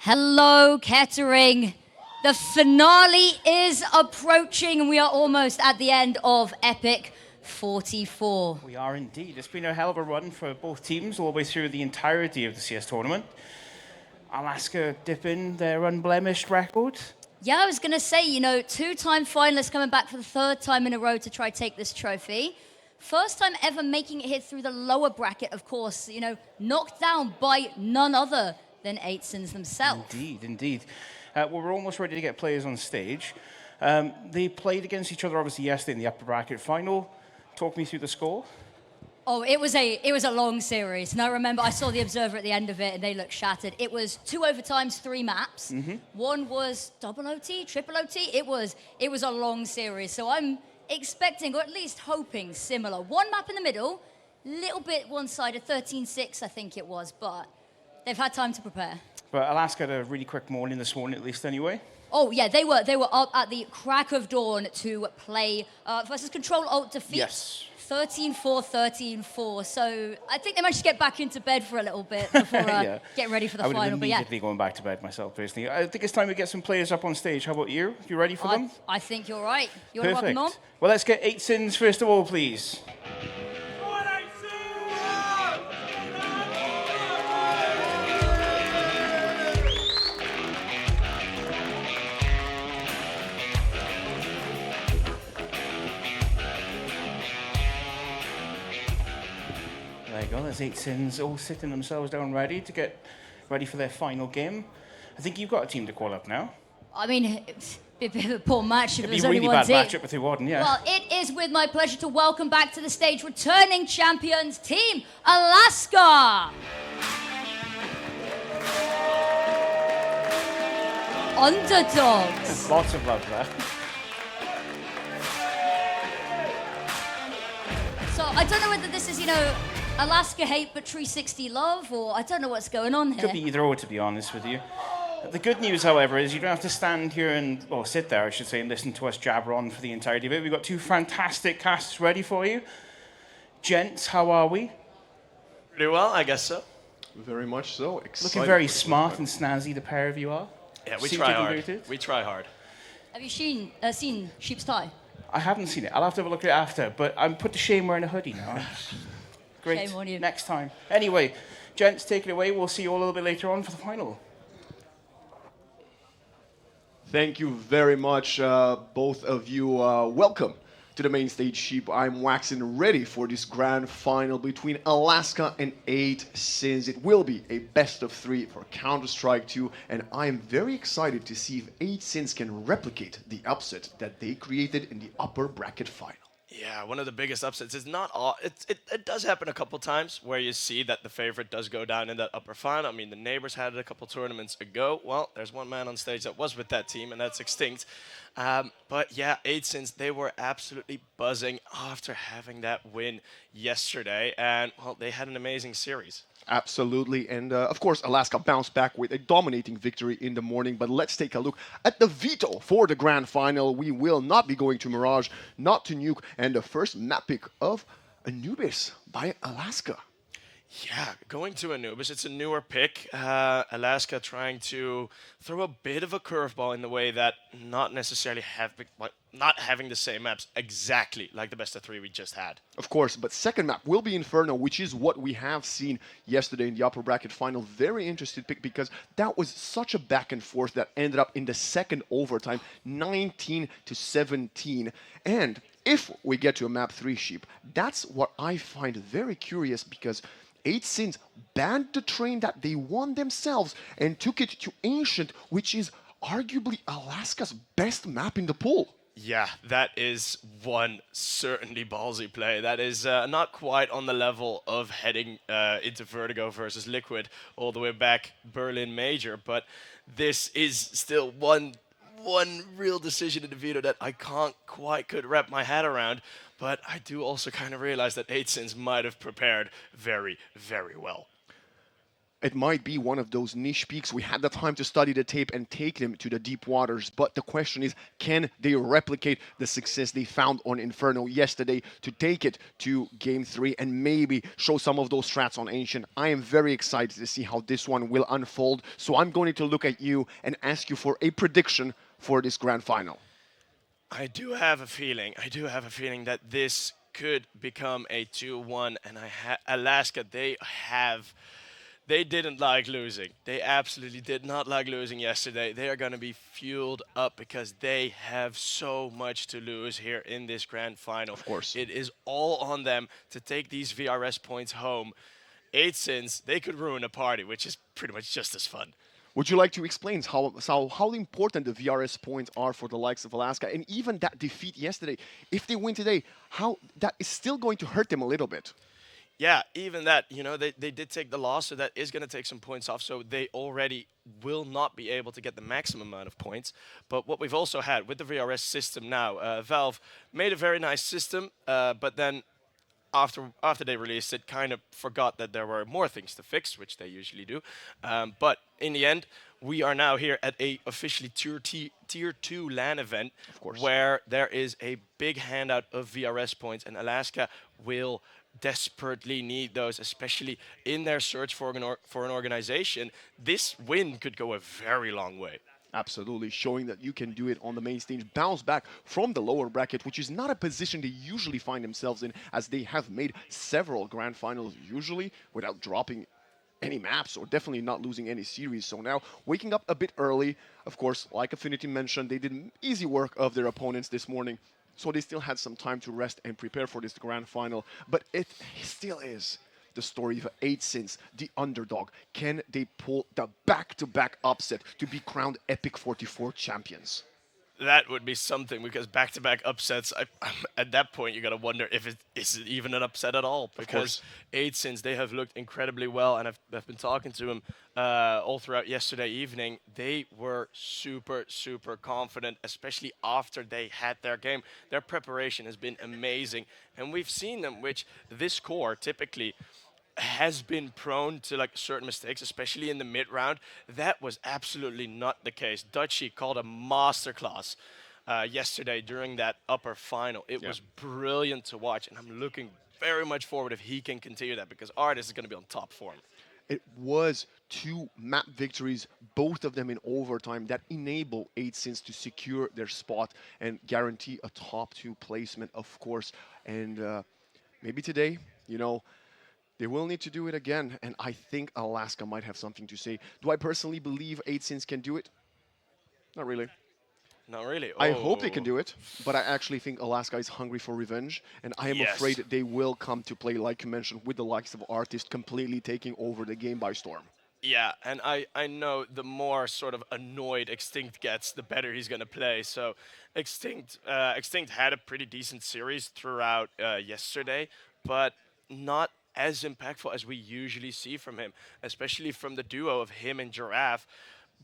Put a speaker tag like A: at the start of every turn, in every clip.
A: Hello, Kettering. The finale is approaching, and we are almost at the end of Epic 44.
B: We are indeed. It's been a hell of a run for both teams all the way through the entirety of the CS tournament. Alaska dipping their unblemished record.
A: Yeah, I was going to say, two-time finalists coming back for the third time in a row to try take this trophy. First time ever making it here through the lower bracket, of course, knocked down by none other than 8sins themselves.
B: Indeed. Well, we're almost ready to get players on stage. They played against each other, obviously, yesterday in the upper bracket final. Talk me through the score.
A: Oh, it was a long series. And I remember I saw the Observer at the end of it, and they looked shattered. It was 2 overtimes, 3 maps. One was double OT, triple OT. It was a long series. So I'm expecting, or at least hoping, similar. One map in the middle, little bit one-sided, 13-6, I think it was, but they've had time to prepare.
B: But Alaska had a really quick morning this morning, at least anyway.
A: Oh, yeah, they were up at the crack of dawn to play versus Control Alt Defeat.
B: Yes.
A: 13-4, 13-4. So I think they managed to get back into bed for a little bit before getting ready for the final.
B: I would have immediately going back to bed myself, personally. I think it's time we get some players up on stage. How about you? You ready for them?
A: I think you're right. You want to welcome them on?
B: Well, let's get 8sins first of all, please. There you go, there's 8sins all sitting themselves down ready to get ready for their final game. I think you've got a team to call up now.
A: I mean, it's a bit of a poor match if
B: It'd
A: there's
B: be
A: only
B: really
A: one
B: bad
A: team.
B: matchup with Warden, yeah.
A: Well, it is with my pleasure to welcome back to the stage returning champions, Team Alaska. Underdogs.
B: Lots of love there.
A: So I don't know whether this is, Alaska hate but 360 love, or I don't know what's going on here.
B: Could be either or, to be honest with you. The good news, however, is you don't have to stand here or sit there, I should say, and listen to us jabber on for the entirety of it. We've got 2 fantastic casts ready for you. Gents, how are we?
C: Pretty well, I guess so.
D: Very much so. Excited.
B: Looking very smart and snazzy, the pair of you are.
C: Yeah, we
B: Seem
C: try
B: to
C: hard.
B: do it.
C: We try hard.
A: Have you seen Sheep's Tie?
B: I haven't seen it. I'll have to have a look at it after, but I'm put to shame wearing a hoodie now. Great.
A: Shame on you.
B: Next time. Anyway, gents, take it away. We'll see you all a little bit later on for the final.
D: Thank you very much, both of you. Welcome to the main stage, Sheep. I'm waxing ready for this grand final between Alaska and 8sins. It will be a best of 3 for Counter-Strike 2, and I am very excited to see if 8sins can replicate the upset that they created in the upper bracket final.
C: Yeah, one of the biggest upsets is not all. It does happen a couple times where you see that the favorite does go down in that upper final. I mean, the neighbors had it a couple tournaments ago. Well, there's one man on stage that was with that team, and that's Extinct. But yeah, 8sins, they were absolutely buzzing after having that win yesterday, and well, they had an amazing series.
D: Absolutely, and of course Alaska bounced back with a dominating victory in the morning, but let's take a look at the veto for the grand final. We will not be going to Mirage, not to Nuke, and the first map pick of Anubis by Alaska.
C: Yeah, going to Anubis, it's a newer pick. Alaska trying to throw a bit of a curveball in the way that not necessarily not having the same maps exactly like the best of 3 we just had.
D: Of course, but second map will be Inferno, which is what we have seen yesterday in the upper bracket final. Very interested pick because that was such a back and forth that ended up in the second overtime, 19-17. And if we get to a map 3, Sheep, that's what I find very curious because 8sins banned the train that they won themselves and took it to Ancient, which is arguably Alaska's best map in the pool.
C: Yeah, that is one certainly ballsy play. That is not quite on the level of heading into Vertigo versus Liquid all the way back Berlin Major, but this is still one real decision in the veto that I could wrap my head around. But I do also kind of realize that 8sins might have prepared very, very well.
D: it might be one of those niche peaks. We had the time to study the tape and take them to the deep waters. But the question is, can they replicate the success they found on Inferno yesterday to take it to Game 3 and maybe show some of those strats on Ancient? I am very excited to see how this one will unfold. So I'm going to look at you and ask you for a prediction for this grand final.
C: I do have a feeling. I do have a feeling that this could become a 2-1, and Alaska, they didn't like losing. They absolutely did not like losing yesterday. They are going to be fueled up because they have so much to lose here in this grand final.
D: Of course.
C: It is all on them to take these VRS points home. 8 sins, they could ruin a party, which is pretty much just as fun.
D: Would you like to explain how important the VRS points are for the likes of Alaska, and even that defeat yesterday? If they win today, how that is still going to hurt them a little bit?
C: Yeah, even that, they did take the loss, so that is going to take some points off. So they already will not be able to get the maximum amount of points. But what we've also had with the VRS system now, Valve made a very nice system, but then after they released it, kind of forgot that there were more things to fix, which they usually do. But in the end, we are now here at a officially tier 2 LAN event, where there is a big handout of VRS points, and Alaska will desperately need those, especially in their search for an organization. This win could go a very long way.
D: Absolutely, showing that you can do it on the main stage, bounce back from the lower bracket, which is not a position they usually find themselves in, as they have made several grand finals usually without dropping any maps or definitely not losing any series. So now waking up a bit early, of course, like Affinity mentioned, they did easy work of their opponents this morning, so they still had some time to rest and prepare for this grand final. But it still is the story of 8 sins, the underdog. Can they pull the back-to-back upset to be crowned EPIC44 champions?
C: That would be something, because back-to-back upsets, at that point, you got to wonder if it is even an upset at all. Because 8 sins, they have looked incredibly well, and I've been talking to them all throughout yesterday evening. They were super, super confident, especially after they had their game. Their preparation has been amazing, and we've seen them, which this core typically has been prone to like certain mistakes, especially in the mid round. That was absolutely not the case. Dutchy called a masterclass yesterday during that upper final. It was brilliant to watch, and I'm looking very much forward if he can continue that, because Artis is going to be on top form.
D: It was 2 map victories, both of them in overtime, that enable 8 sins to secure their spot and guarantee a top 2 placement, of course. And maybe today, they will need to do it again, and I think Alaska might have something to say. Do I personally believe 8 sins can do it? Not really.
C: Not really.
D: I hope they can do it, but I actually think Alaska is hungry for revenge, and I am afraid they will come to play, like you mentioned, with the likes of Artist completely taking over the game by storm.
C: Yeah, and I know the more sort of annoyed Extinct gets, the better he's going to play. So Extinct had a pretty decent series throughout yesterday, but not as impactful as we usually see from him, especially from the duo of him and Giraffe.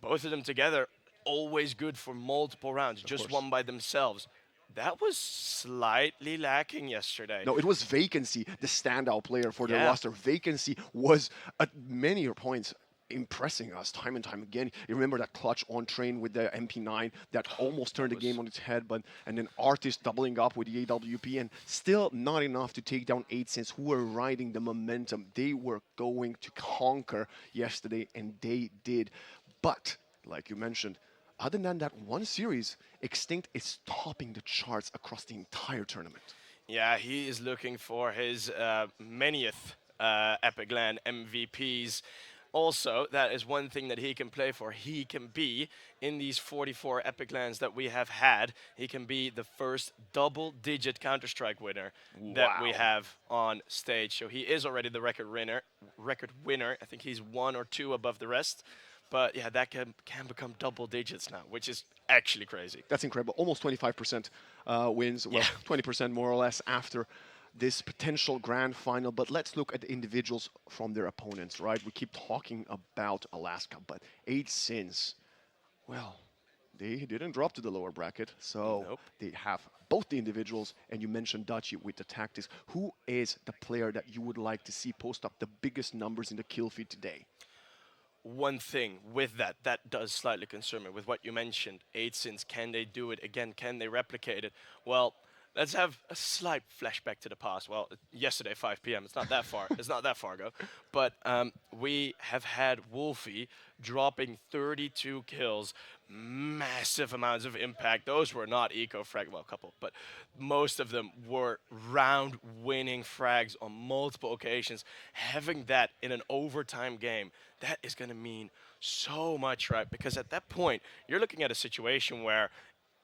C: Both of them together, always good for multiple rounds, just one by themselves. That was slightly lacking yesterday.
D: No, it was Vacancy, the standout player for their roster. Vacancy was at many points impressing us time and time again. You remember that clutch on train with the MP9 that almost turned the game on its head, and then Artist doubling up with the AWP, and still not enough to take down 8 sins, who were riding the momentum. They were going to conquer yesterday, and they did. But, like you mentioned, other than that one series, Extinct is topping the charts across the entire tournament.
C: Yeah, he is looking for his manyth EPIC.LAN MVPs. Also, that is one thing that he can play for. He can be, in these 44 EPIC.LANs that we have had, he can be the first double-digit Counter-Strike winner that we have on stage. So he is already the record winner. I think he's 1 or 2 above the rest. But yeah, that can become double digits now, which is actually crazy.
D: That's incredible. Almost 25% wins. Well, 20% more or less after this potential grand final. But let's look at the individuals from their opponents, right? We keep talking about Alaska, but 8 sins, well, they didn't drop to the lower bracket. So they have both the individuals, and you mentioned Dutchy with the tactics. Who is the player that you would like to see post up the biggest numbers in the kill feed today?
C: one thing with that does slightly concern me with what you mentioned. 8 sins, can they do it again? Can they replicate it? Well, let's have a slight flashback to the past. Well, yesterday, 5 p.m. It's not that far. It's not that far ago. But we have had Wolfie dropping 32 kills, massive amounts of impact. Those were not eco frag, well, a couple, but most of them were round-winning frags on multiple occasions. Having that in an overtime game, that is going to mean so much, right? Because at that point, you're looking at a situation where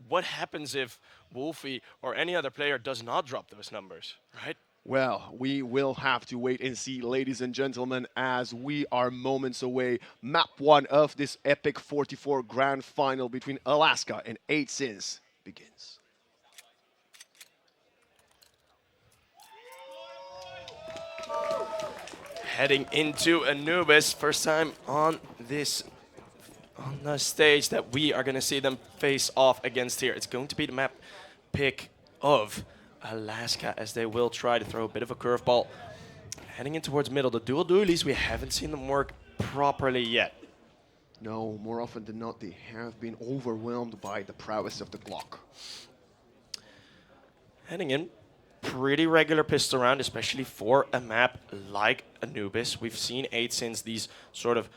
C: what happens if Wolfie or any other player does not drop those numbers, right?
D: Well, we will have to wait and see, ladies and gentlemen, as we are moments away. Map 1 of this EPIC44 Grand Final between Alaska and 8 Sins begins.
C: Heading into Anubis, first time on the stage that we are going to see them face off against here. It's going to be the map pick of Alaska, as they will try to throw a bit of a curveball. Heading in towards middle, the dual dualies, we haven't seen them work properly yet.
D: No, more often than not, they have been overwhelmed by the prowess of the Glock.
C: Heading in, pretty regular pistol round, especially for a map like Anubis. We've seen 8 Sins, these sort of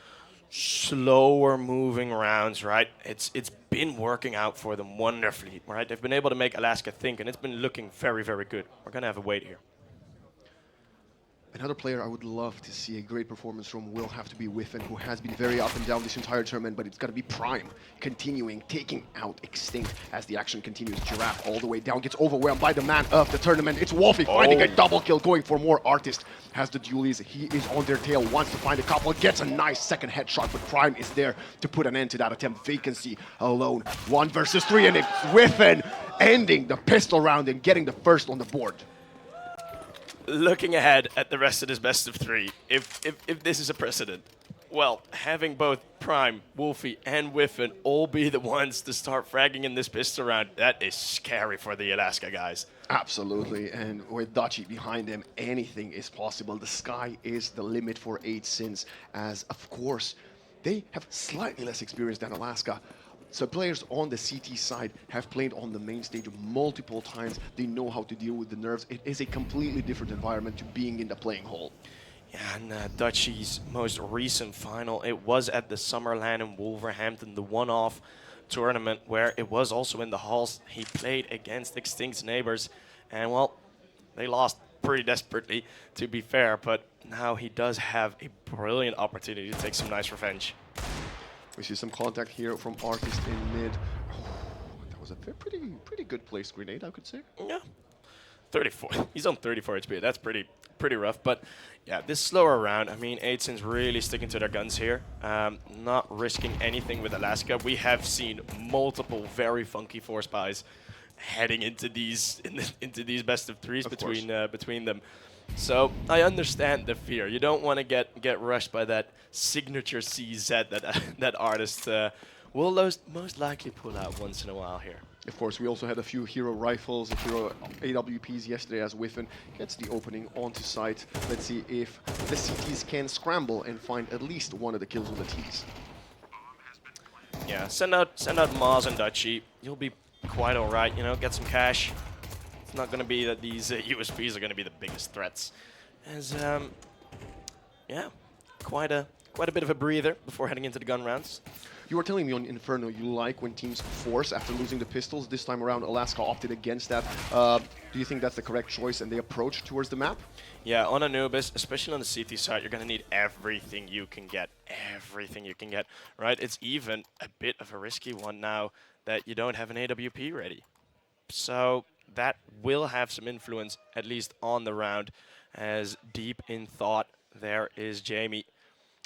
C: slower moving rounds, right? It's been working out for them wonderfully, right? They've been able to make Alaska think, and it's been looking very, very good. We're going to have a wait here.
D: Another player I would love to see a great performance from will have to be Whiffen, who has been very up and down this entire tournament, but it's got to be Prime, continuing, taking out Extinct as the action continues. Giraffe all the way down, gets overwhelmed by the man of the tournament. It's Wolfie finding a double kill, going for more. Artist has the dualies. He is on their tail, wants to find a couple, gets a nice second headshot, but Prime is there to put an end to that attempt. Vacancy alone, 1 versus 3, and it's Whiffen ending the pistol round and getting the first on the board.
C: Looking ahead at the rest of this best of 3, if this is a precedent, well, having both Prime, Wolfie, and Whiffen all be the ones to start fragging in this pistol round, that is scary for the Alaska guys.
D: Absolutely, and with Dachi behind them, anything is possible. The sky is the limit for 8 Sins, as of course, they have slightly less experience than Alaska. So players on the CT side have played on the main stage multiple times. They know how to deal with the nerves. It is a completely different environment to being in the playing hall.
C: Yeah, and Dutchie's most recent final, it was at the Summerland in Wolverhampton, the one-off tournament where it was also in the halls. He played against Extinct's neighbors, and well, they lost pretty desperately, to be fair, but now he does have a brilliant opportunity to take some nice revenge.
D: We see some contact here from Artist in mid. That was a pretty good placed grenade, I could say.
C: Yeah, 34. He's on 34 HP. That's pretty rough. But yeah, this slower round, I mean, 8 Sins really sticking to their guns here, not risking anything with Alaska. We have seen multiple very funky force buys heading into these best of 3s between them. So I understand the fear. You don't want to get rushed by that signature CZ that Artist will most likely pull out once in a while here.
D: Of course, we also had a few hero rifles, hero AWPs yesterday as Whiffen gets the opening onto site. Let's see if the CTs can scramble and find at least one of the kills on the Ts.
C: Yeah, send out Maz and Dutchie. You'll be quite all right. You know, get some cash. It's not going to be that these USPs are going to be the biggest threats. As yeah, quite a bit of a breather before heading into the gun rounds.
D: You were telling me on Inferno you like when teams force after losing the pistols. This time around, Alaska opted against that. Do you think that's the correct choice and the approach towards the map?
C: Yeah, on Anubis, especially on the CT side, you're going to need everything you can get. Everything you can get, right? It's even a bit of a risky one now that you don't have an AWP ready. So that will have some influence, at least on the round, as deep in thought there is Jamie.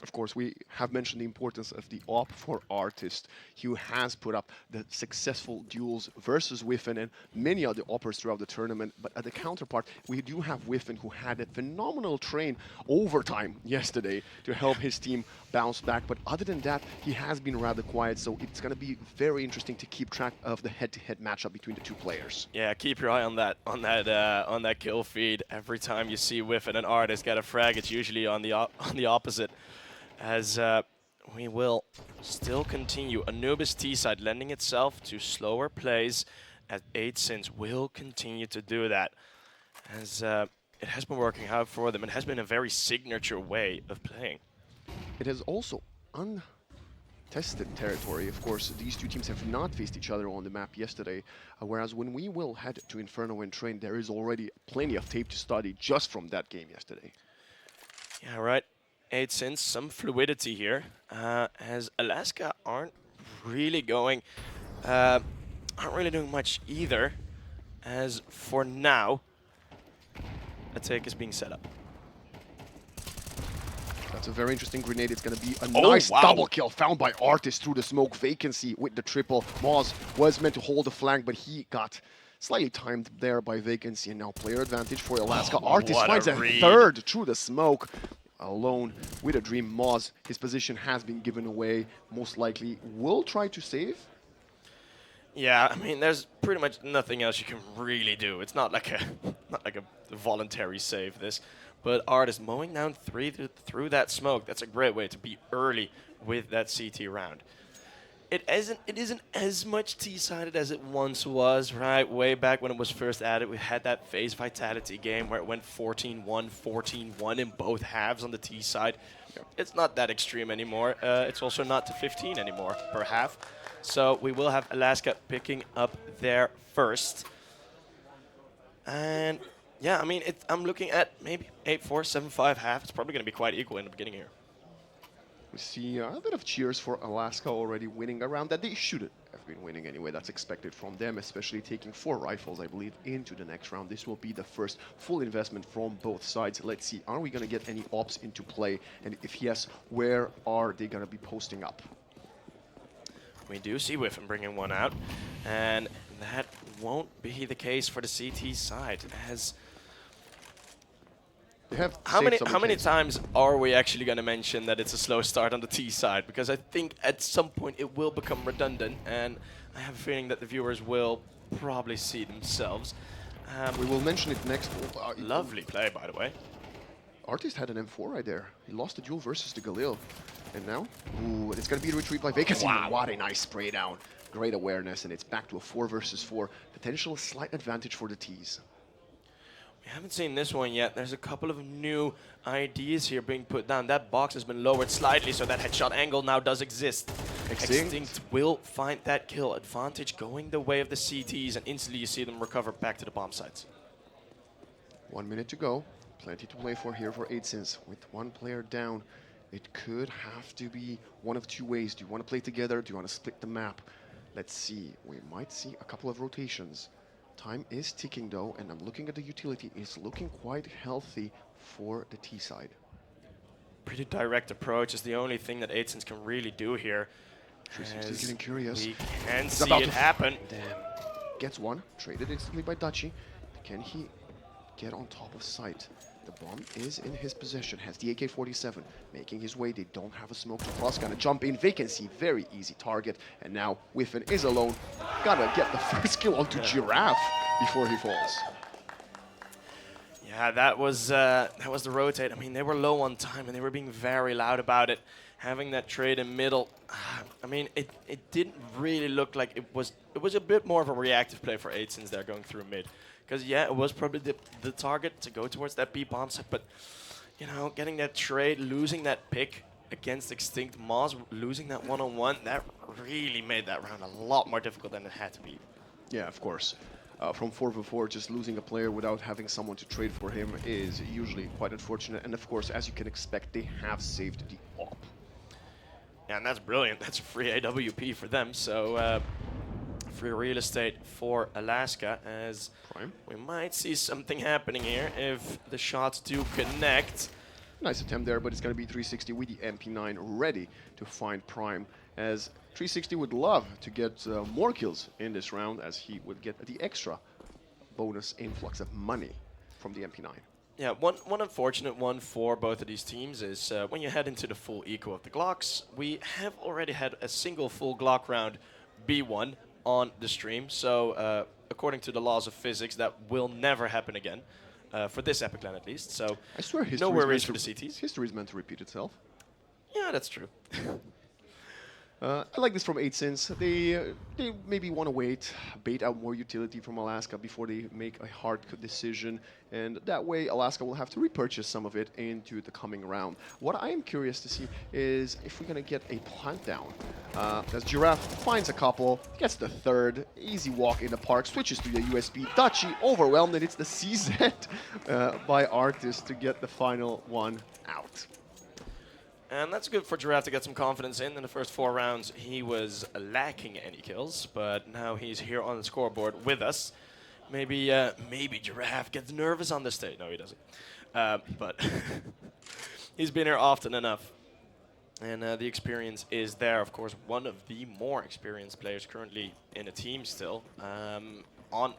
D: Of course, we have mentioned the importance of the op for Artist. He has put up the successful duels versus Whiffen and many other oppers throughout the tournament. But at the counterpart, we do have Whiffen, who had a phenomenal train overtime yesterday to help his team bounce back. But other than that, he has been rather quiet. So it's going to be very interesting to keep track of the head-to-head matchup between the two players.
C: Yeah, keep your eye on that kill feed. Every time you see Whiffen and Artist get a frag, it's usually on the opposite. As we will still continue. Anubis T-side lending itself to slower plays, as 8sins will continue to do that. As it has been working out for them. It has been a very signature way of playing.
D: It has also untested territory. Of course, these two teams have not faced each other on the map yesterday, whereas when we will head to Inferno and train, there is already plenty of tape to study just from that game yesterday.
C: Yeah, right. 8sins, some fluidity here, as Alaska aren't really going, aren't really doing much either, as for now, a take is being set up.
D: That's a very interesting grenade. It's going to be a
C: Oh,
D: nice
C: wow.
D: double kill found by Artist through the smoke vacancy with the triple. Moz was meant to hold the flank, but he got slightly timed there by vacancy, and now player advantage for Alaska. Artist
C: what a
D: finds a
C: read.
D: third through the smoke. Alone with a dream. Moz, his position has been given away. Most likely will try to save.
C: Yeah, I mean, there's pretty much nothing else you can really do. It's not like a voluntary save, this. But Artist mowing down 3 through that smoke, that's a great way to be early with that CT round. It isn't as much T-sided as it once was, right? Way back when it was first added, we had that phase vitality game where it went 14-1, 14-1 in both halves on the T side. Yep. It's not that extreme anymore. It's also not to 15 anymore per half. So we will have Alaska picking up there first. And yeah, I mean, I'm looking at maybe 8-4, 7-5 half. It's probably going to be quite equal in the beginning here.
D: We see a bit of cheers for Alaska already winning a round that they should have been winning anyway. That's expected from them, especially taking 4 rifles, I believe, into the next round. This will be the first full investment from both sides. Let's see, are we going to get any ops into play? And if yes, where are they going to be posting up?
C: We do see Whiffen bringing one out, and that won't be the case for the CT side, as... How many times are we actually going to mention that it's a slow start on the T side? Because I think at some point it will become redundant, and I have a feeling that the viewers will probably see themselves.
D: We will mention it next.
C: Lovely play, by the way.
D: Artist had an M4 right there. He lost the duel versus the Galil. And now, ooh, it's going to be a retreat by Vacancy. Wow. What a nice spray down. Great awareness, and it's back to a 4 versus 4. Potential slight advantage for the Ts.
C: We haven't seen this one yet. There's a couple of new ideas here being put down. That box has been lowered slightly, so that headshot angle now does exist. Extinct will find that kill. Advantage going the way of the CTs, and instantly you see them recover back to the bomb sites.
D: 1 minute to go. Plenty to play for here for 8sins. With one player down, it could have to be one of 2 ways. Do you want to play together? Do you want to split the map? Let's see. We might see a couple of rotations. Time is ticking though, and I'm looking at the utility. It's looking quite healthy for the T side.
C: Pretty direct approach is the only thing that 8sins can really do here.
D: He's getting curious.
C: We can see it happen.
D: Damn. Gets one, traded instantly by Dutchy. Can he get on top of sight? The bomb is in his possession, has the AK-47, making his way. They don't have a smoke to cross, gonna jump in, Vacancy, very easy target. And now Whiffen is alone, gotta get the first kill onto Giraffe before he falls.
C: Yeah, that was the rotate. I mean, they were low on time and they were being very loud about it. Having that trade in middle, I mean, it didn't really look like it was a bit more of a reactive play for 8sins there going through mid. Because, yeah, it was probably the target to go towards that B bomb set, but, you know, getting that trade, losing that pick against Extinct, Moz losing that one-on-one, that really made that round a lot more difficult than it had to be.
D: Yeah, of course. From 4v4, just losing a player without having someone to trade for him is usually quite unfortunate. And, of course, as you can expect, they have saved the op.
C: Yeah, and that's brilliant. That's a free AWP for them, so... free real estate for Alaska, as
D: Prime.
C: We might see something happening here if the shots do connect.
D: Nice attempt there, but it's going to be 360 with the MP9 ready to find Prime, as 360 would love to get more kills in this round, as he would get the extra bonus influx of money from the MP9.
C: Yeah, one unfortunate one for both of these teams is when you head into the full eco of the Glocks, we have already had a single full Glock round B1 on the stream, so according to the laws of physics, that will never happen again, for this EPIC.LAN at least, so
D: I swear
C: no worries for the CTs.
D: History is meant to repeat itself.
C: Yeah, that's true.
D: I like this from 8sins. They maybe want to bait out more utility from Alaska before they make a hard decision, and that way Alaska will have to repurchase some of it into the coming round. What I am curious to see is if we're going to get a plant down. As Giraffe finds a couple, gets the third, easy walk in the park, switches to the USB. Dutchy overwhelmed, and it's the CZ by Artist to get the final one out.
C: And that's good for Giraffe to get some confidence in. In the first 4 rounds, he was lacking any kills, but now he's here on the scoreboard with us. Maybe Giraffe gets nervous on this stage. No, he doesn't. But he's been here often enough. And the experience is there. Of course, one of the more experienced players currently in a team still on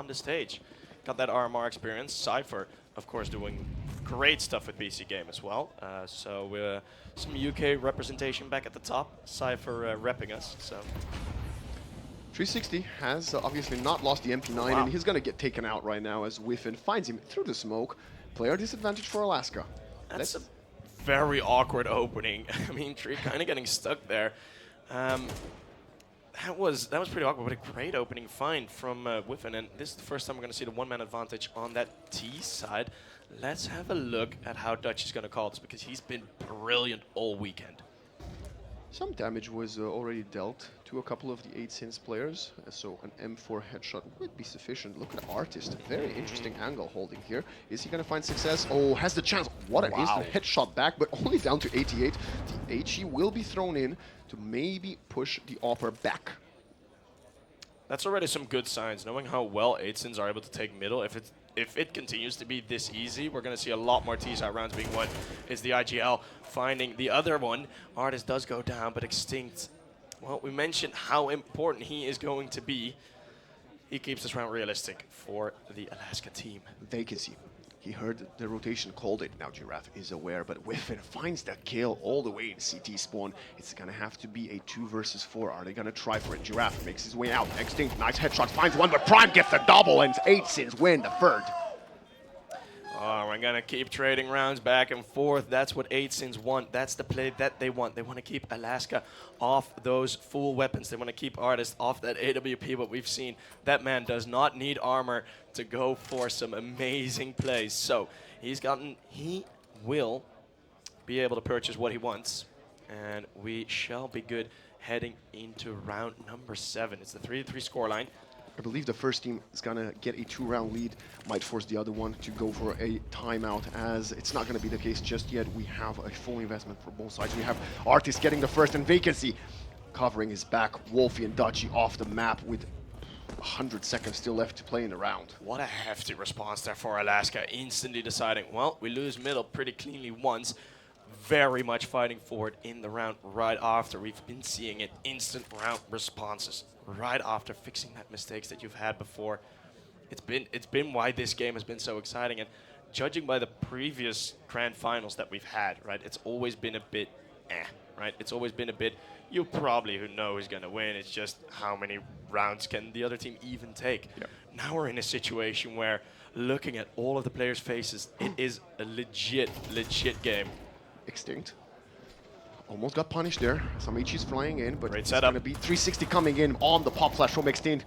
C: the stage. Got that RMR experience. Cypher, of course, doing great stuff with BC Game as well. So some UK representation back at the top. Cypher repping us. So
D: 360 has obviously not lost the MP9, and he's going to get taken out right now as Whiffin finds him through the smoke. Player disadvantage for Alaska.
C: That's a very awkward opening. I mean, Tree kind of getting stuck there. That was pretty awkward, but a great opening find from Whiffin, and this is the first time we're going to see the one-man advantage on that T side. Let's have a look at how Dutch is going to call this, because he's been brilliant all weekend.
D: Some damage was already dealt to a couple of the 8sins players, so an M4 headshot would be sufficient. Look at Artist, very interesting angle holding here. Is he going to find success? Oh, has the chance. What an instant headshot back, but only down to 88. The HE will be thrown in to maybe push the Opper back.
C: That's already some good signs, knowing how well 8sins are able to take middle. If it continues to be this easy, we're going to see a lot more T-side rounds being won. Is the IGL finding the other one. Artist does go down, but Extinct, well, we mentioned how important he is going to be. He keeps this round realistic for the Alaska team.
D: Vacancy. He heard the rotation called it. Now Giraffe is aware, but Whiffin finds the kill all the way in CT spawn. It's going to have to be a 2 versus 4. Are they going to try for it? Giraffe makes his way out. Extinct, nice headshot, finds one, but Prime gets the double, and 8sins win the third.
C: Oh, we're going to keep trading rounds back and forth. That's what 8sins want. That's the play that they want. They want to keep Alaska off those full weapons. They want to keep Artist off that AWP, but we've seen that man does not need armor to go for some amazing plays. So he will be able to purchase what he wants, and we shall be good heading into round number 7. It's the 3-3 scoreline.
D: I believe the first team is going to get a 2-round lead, might force the other one to go for a timeout, as it's not going to be the case just yet. We have a full investment for both sides. We have Artist getting the first, and Vacancy covering his back. Wolfie and Dutchy off the map with 100 seconds still left to play in the round.
C: What a hefty response there for Alaska, instantly deciding, well, we lose middle pretty cleanly once. Very much fighting for it in the round right after. We've been seeing it, instant round responses right after, fixing that mistakes that you've had before. It's been why this game has been so exciting, and judging by the previous grand finals that we've had, right, it's always been a bit right? It's always been a bit, you probably know who's going to win. It's just how many rounds can the other team even take. Yep. Now we're in a situation where, looking at all of the players' faces, it is a legit game.
D: Extinct. Almost got punished there. Some HE's flying in, but
C: it's
D: going to be 360 coming in on the pop flash from Extinct.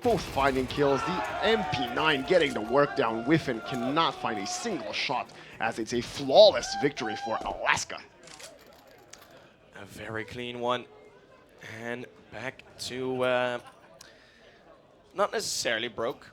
D: Both finding kills. The MP9 getting the work down. Whiffin cannot find a single shot, as it's a flawless victory for Alaska.
C: A very clean one. And back to, not necessarily broke,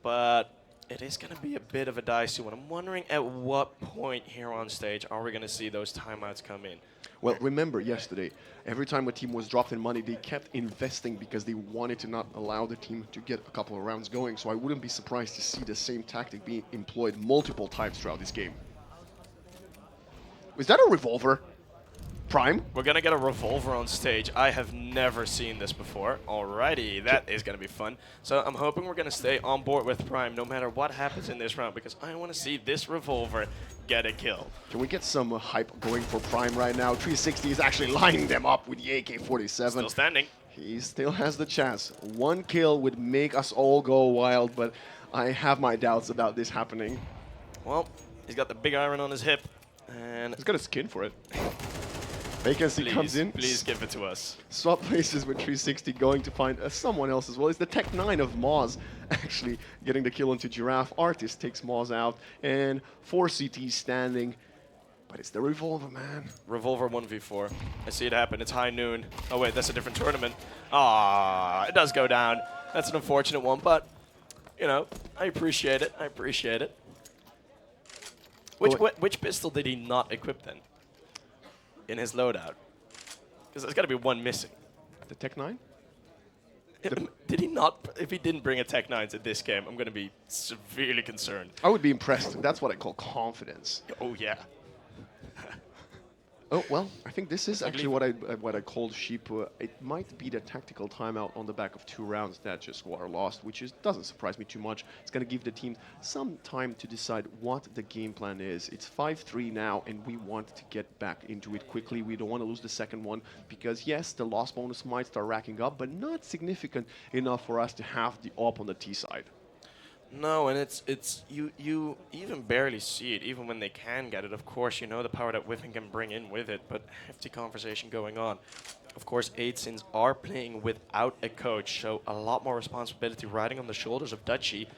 C: but it is going to be a bit of a dicey one. I'm wondering at what point here on stage are we going to see those timeouts come in?
D: Well, remember yesterday, every time a team was dropped in money, they kept investing because they wanted to not allow the team to get a couple of rounds going. So I wouldn't be surprised to see the same tactic being employed multiple times throughout this game. Is that a revolver? Prime?
C: We're going to get a revolver on stage. I have never seen this before. Alrighty, that is going to be fun. So I'm hoping we're going to stay on board with Prime no matter what happens in this round, because I want to see this revolver get a kill.
D: Can we get some hype going for Prime right now? 360 is actually lining them up with the AK-47.
C: Still standing.
D: He still has the chance. One kill would make us all go wild, but I have my doubts about this happening.
C: Well, he's got the big iron on his hip, and
D: he's got a skin for it. Vacancy comes in.
C: Please give it to us.
D: Swap places with 360, going to find someone else as well. It's the Tech 9 of Moz actually getting the kill onto Giraffe. Artist takes Moz out, and 4 CTs standing. But it's the Revolver, man.
C: Revolver 1v4. I see it happen. It's high noon. Oh, wait, that's a different tournament. Ah, it does go down. That's an unfortunate one, but, you know, I appreciate it. I appreciate it. Which pistol did he not equip then in his loadout? Because there's got to be one missing.
D: The Tech 9?
C: Did he not? If he didn't bring a Tech 9 to this game, I'm going to be severely concerned.
D: I would be impressed. That's what I call confidence.
C: Oh, yeah.
D: Oh, well, I think this is actually what I called sheep. It might be the tactical timeout on the back of 2 rounds that just were lost, which doesn't surprise me too much. It's going to give the team some time to decide what the game plan is. It's 5-3 now, and we want to get back into it quickly. We don't want to lose the second one because, yes, the loss bonus might start racking up, but not significant enough for us to have the op on the T side.
C: No, and it's you even barely see it, even when they can get it. Of course, you know the power that Whiffing can bring in with it, but hefty conversation going on. Of course, 8sins are playing without a coach, so a lot more responsibility riding on the shoulders of Dutchy.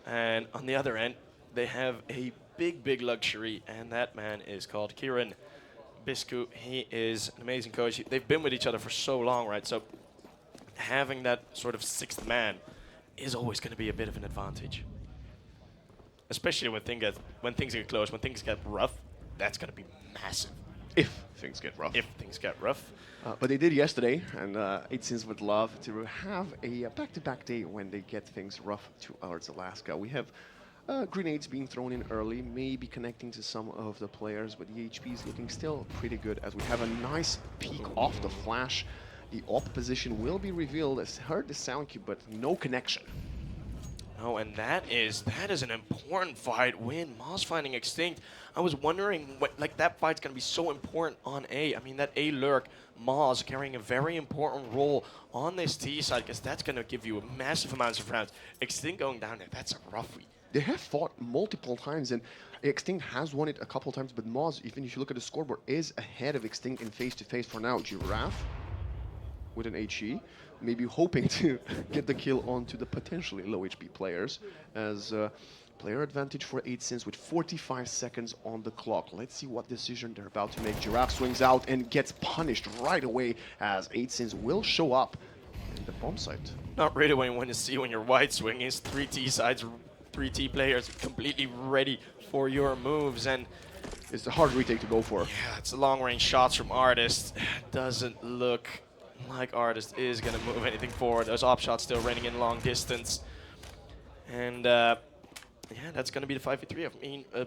C: And on the other end, they have a big luxury, and that man is called Kieran Biscu. He is an amazing coach. They've been with each other for so long, right? So having that sort of 6th man is always going to be a bit of an advantage. Especially when things get close, when things get rough, that's going to be massive.
D: If things get rough.
C: If things get rough.
D: But they did yesterday, and 8sins would love to have a back-to-back day when they get things rough towards Alaska. We have grenades being thrown in early, maybe connecting to some of the players, but the HP is looking still pretty good as we have a nice peek off the flash. The op position will be revealed. I heard the sound cue, but no connection.
C: Oh, and that is an important fight win. Moz finding Extinct. I was wondering what that fight's gonna be so important on A. I mean that A lurk, Moz carrying a very important role on this T side because that's gonna give you massive amounts of rounds. Extinct going down there, that's a roughie.
D: They have fought multiple times, and Extinct has won it a couple times, but Moz, even if you look at the scoreboard, is ahead of Extinct in face-to-face for now. Giraffe with an HE, maybe hoping to get the kill onto the potentially low HP players as player advantage for 8sins with 45 seconds on the clock. Let's see what decision they're about to make. Giraffe swings out and gets punished right away as 8sins will show up in the bomb site.
C: Not really what you want to see when your wide swing is 3 T sides, 3 T players completely ready for your moves, and
D: it's a hard retake to go for.
C: Yeah, it's long range shots from Artist. Doesn't look like Artist is going to move anything forward. Those op shots still raining in long distance. And yeah, that's going to be the 5v3. I mean, a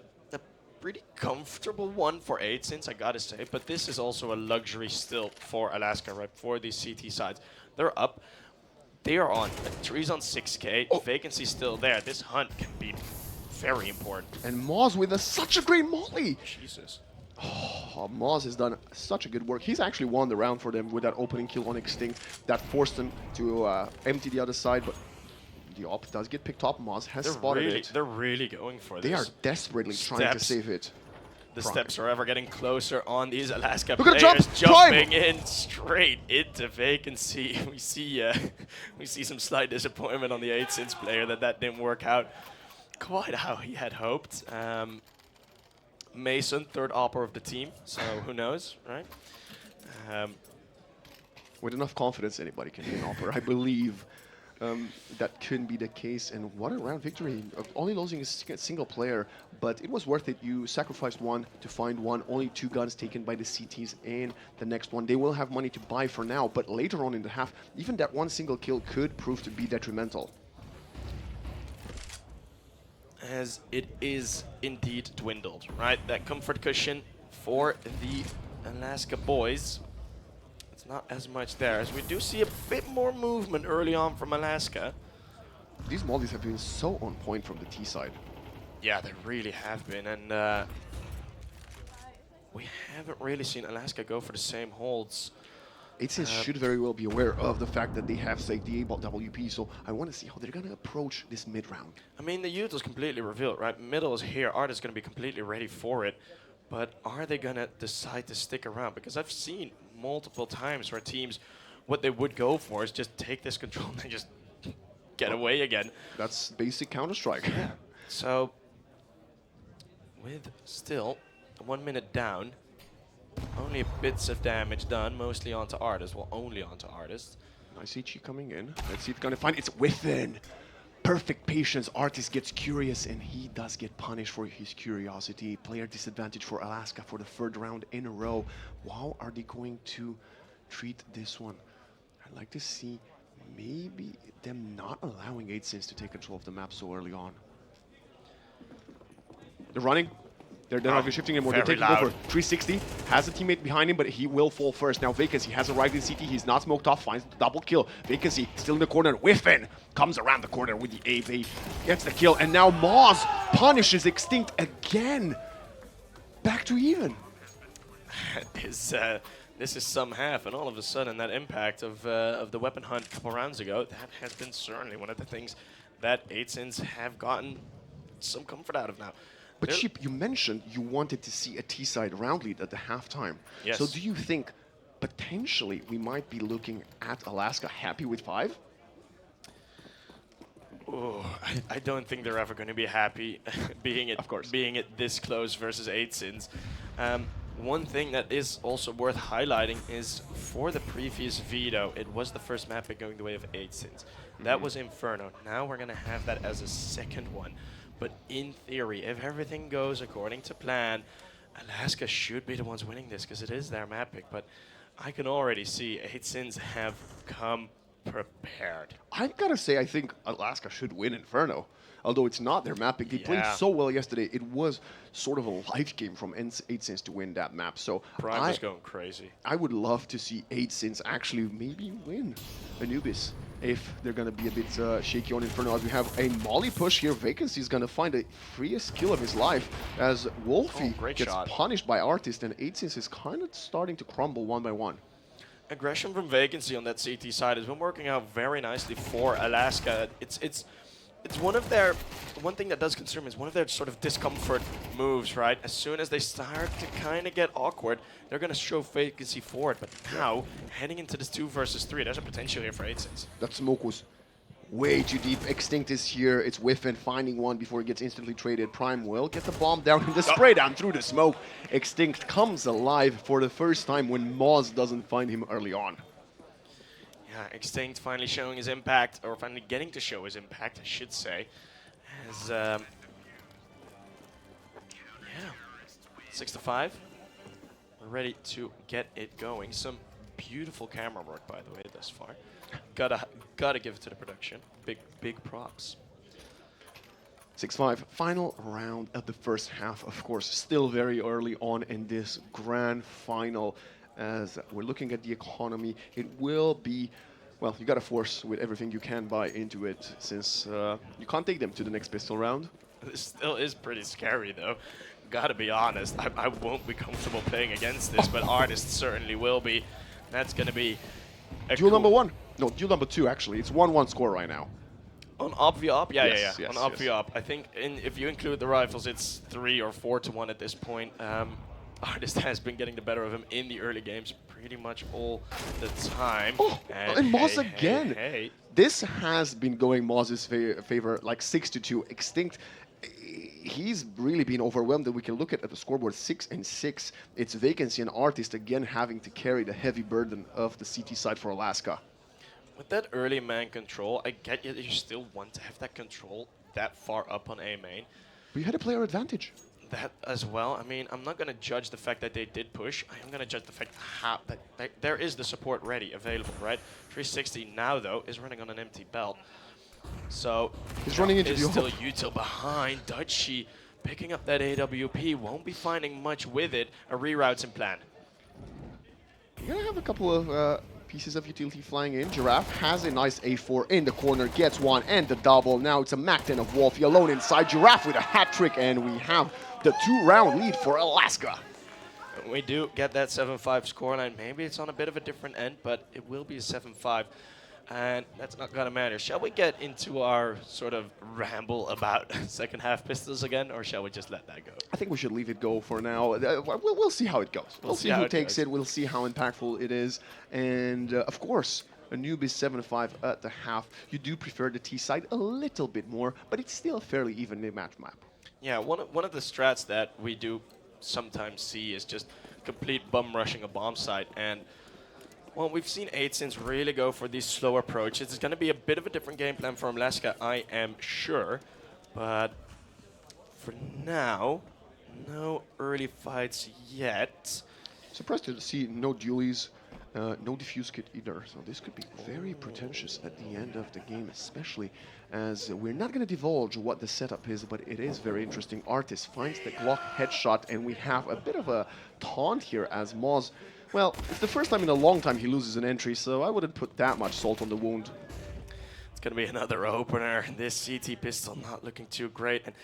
C: pretty comfortable one for 8sins, I got to say. But this is also a luxury still for Alaska, right? For these CT sides. They're up. They are on. Tree's on 6k. Oh. Vacancy still there. This hunt can be very important.
D: And Moz with such a great molly.
C: Jesus.
D: Oh, Moz has done such a good work. He's actually won the round for them with that opening kill on Extinct that forced them to empty the other side, but the op does get picked up. Moz has spotted it.
C: They're really going for this.
D: They are desperately trying to save it.
C: The steps are ever getting closer on these Alaska
D: Look
C: players.
D: at the jump.
C: Jumping in straight into Vacancy. We see some slight disappointment on the 8sins player that didn't work out quite how he had hoped. Mason, 3rd opper of the team, so who knows, right?
D: With enough confidence, anybody can be an opper. I believe that could be the case. And what a round victory. Only losing a single player, but it was worth it. You sacrificed one to find one. Only 2 guns taken by the CTs and the next one. They will have money to buy for now, but later on in the half, even that one single kill could prove to be detrimental.
C: As it is indeed dwindled, right? That comfort cushion for the Alaska boys, it's not as much there, as we do see a bit more movement early on from Alaska.
D: These mollies have been so on point from the T side.
C: Yeah, they really have been, and we haven't really seen Alaska go for the same holds.
D: 8sins should very well be aware of the fact that they have saved the WP, so I want to see how they're going to approach this mid-round.
C: I mean, the youth was completely revealed, right? Middle is here. Art is going to be completely ready for it. but are they going to decide to stick around? Because I've seen multiple times where teams, what they would go for is just take this control and just get away again.
D: That's basic Counter-Strike.
C: Yeah. So, with still 1 minute down, only bits of damage done, mostly onto Artist. Well, only onto Artist.
D: Nice HE coming in. Let's see if it's gonna find it's within. Perfect patience. Artist gets curious and he does get punished for his curiosity. Player disadvantage for Alaska for the third round in a row. How are they going to treat this one? I'd like to see maybe them not allowing 8sins to take control of the map so early on. They're running. They're not even shifting anymore. They're
C: Very
D: taking over.
C: loud.
D: 360 has a teammate behind him, but he will fall first. Now Vacancy has arrived in CT. He's not smoked off. Finds the double kill. Vacancy still in the corner. Whiffin comes around the corner with the AV. Gets the kill. And now Moz punishes Extinct again. Back to even.
C: This is some half, and all of a sudden that impact of the weapon hunt a couple rounds ago, that has been certainly one of the things that 8sins have gotten some comfort out of now.
D: But Sheep, you mentioned you wanted to see a T-side round lead at the halftime.
C: Yes.
D: So do you think potentially we might be looking at Alaska happy with 5?
C: Oh, I don't think they're ever going to be happy being it this close versus 8sins. One thing that is also worth highlighting is for the previous veto, it was the first map going the way of 8sins. That was Inferno. Now we're going to have that as a second one. But in theory, if everything goes according to plan, Alaska should be the ones winning this because it is their map pick. But I can already see 8sins have come prepared.
D: I gotta say, I think Alaska should win Inferno. Although it's not their map pick. They played so well yesterday. It was sort of a life game from 8sins to win that map. So
C: Prime was going crazy.
D: I would love to see 8sins actually maybe win Anubis if they're going to be a bit shaky on Inferno. As we have a molly push here, Vacancy is going to find the freest kill of his life as Wolfie gets punished by Artist, and 8sins is kind of starting to crumble one by one.
C: Aggression from Vacancy on that CT side has been working out very nicely for Alaska. It's one of their, one thing that does concern me is one of their sort of discomfort moves, right? As soon as they start to kind of get awkward, they're going to show Vacancy forward. But now, heading into this 2 versus 3, there's a potential here for 8sins.
D: That smoke was way too deep. Extinct is here. It's Whiffin finding one before he gets instantly traded. Prime will get the bomb down in the spray down through the smoke. Extinct comes alive for the first time when Moz doesn't find him early on.
C: Yeah, Extinct finally showing his impact, or finally getting to show his impact, I should say. As, yeah, 6-5. We're ready to get it going. Some beautiful camera work, by the way, thus far. Gotta give it to the production. Big props.
D: 6-5, final round of the first half, of course, still very early on in this grand final. As we're looking at the economy, it will be, well, you got to force with everything you can buy into it, since you can't take them to the next pistol round.
C: This still is pretty scary, though. Gotta be honest, I won't be comfortable playing against this, but Artist certainly will be. That's gonna be a
D: duel number 1. No, duel number 2, actually. It's 1-1 score right now.
C: On Obvi-Op? Yeah.
D: Yes,
C: On Obvi-Op. I think if you include the rifles, it's 3 or 4-1 at this point. Artist has been getting the better of him in the early games pretty much all the time.
D: Oh, and Moz again.
C: Hey.
D: This has been going Moz's favor, like 6-2. Extinct, he's really been overwhelmed. And we can look at the scoreboard, 6-6. It's Vacancy and Artist again having to carry the heavy burden of the CT side for Alaska.
C: With that early man control, I get you that you still want to have that control that far up on A main.
D: We had a player advantage.
C: That as well. I mean, I'm not going to judge the fact that they did push. I am going to judge the fact that there is the support ready, available, right? 360 now, though, is running on an empty belt. So
D: he's running into
C: the still util behind. Dutchie picking up that AWP. Won't be finding much with it. A reroute's in plan.
D: You're going to have a couple of pieces of utility flying in. Giraffe has a nice A4 in the corner, gets one and the double. Now it's a Mac-10 of Wolfie alone inside. Giraffe with a hat trick, and we have the 2-round lead for Alaska.
C: We do get that 7-5 scoreline. Maybe it's on a bit of a different end, but it will be a 7-5. And that's not gonna matter. Shall we get into our sort of ramble about second half pistols again, or shall we just let that go?
D: I think we should leave it go for now. We'll see how it goes. We'll see
C: how
D: who
C: it
D: takes
C: goes.
D: it. We'll see how impactful it is. And of course, Anubis 7-5 at the half. You do prefer the T side a little bit more, but it's still a fairly evenly matched map.
C: Yeah, one of the strats that we do sometimes see is just complete bum rushing a bomb site. And well, we've seen 8sins really go for these slow approaches. It's going to be a bit of a different game plan for Alaska, I am sure. But for now, no early fights yet.
D: Surprised to see no dualies, no diffuse kit either. So this could be very pretentious at the end of the game, especially as we're not going to divulge what the setup is, but it is very interesting. Artist finds the Glock headshot, and we have a bit of a taunt here as Moz. Well, it's the first time in a long time he loses an entry, so I wouldn't put that much salt on the wound.
C: It's going to be another opener. This CT pistol not looking too great. And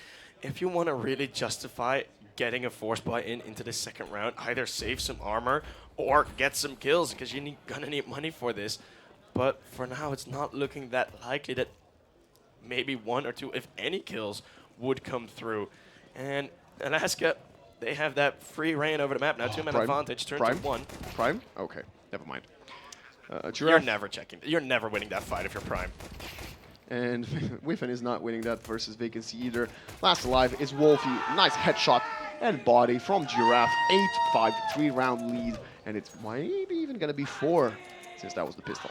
C: if you want to really justify getting a force buy into the second round, either save some armor or get some kills, because you're going to need money for this. But for now, it's not looking that likely that maybe one or two, if any kills, would come through. And Alaska, they have that free reign over the map now. 2-man advantage, turn to 1.
D: Prime? Okay, never mind.
C: You're never checking. You're never winning that fight if you're Prime.
D: And Whiffen is not winning that versus Vacancy either. Last alive is Wolfie. Nice headshot and body from Giraffe. 8-5, 3-round lead. And it's maybe even going to be 4 since that was the pistol.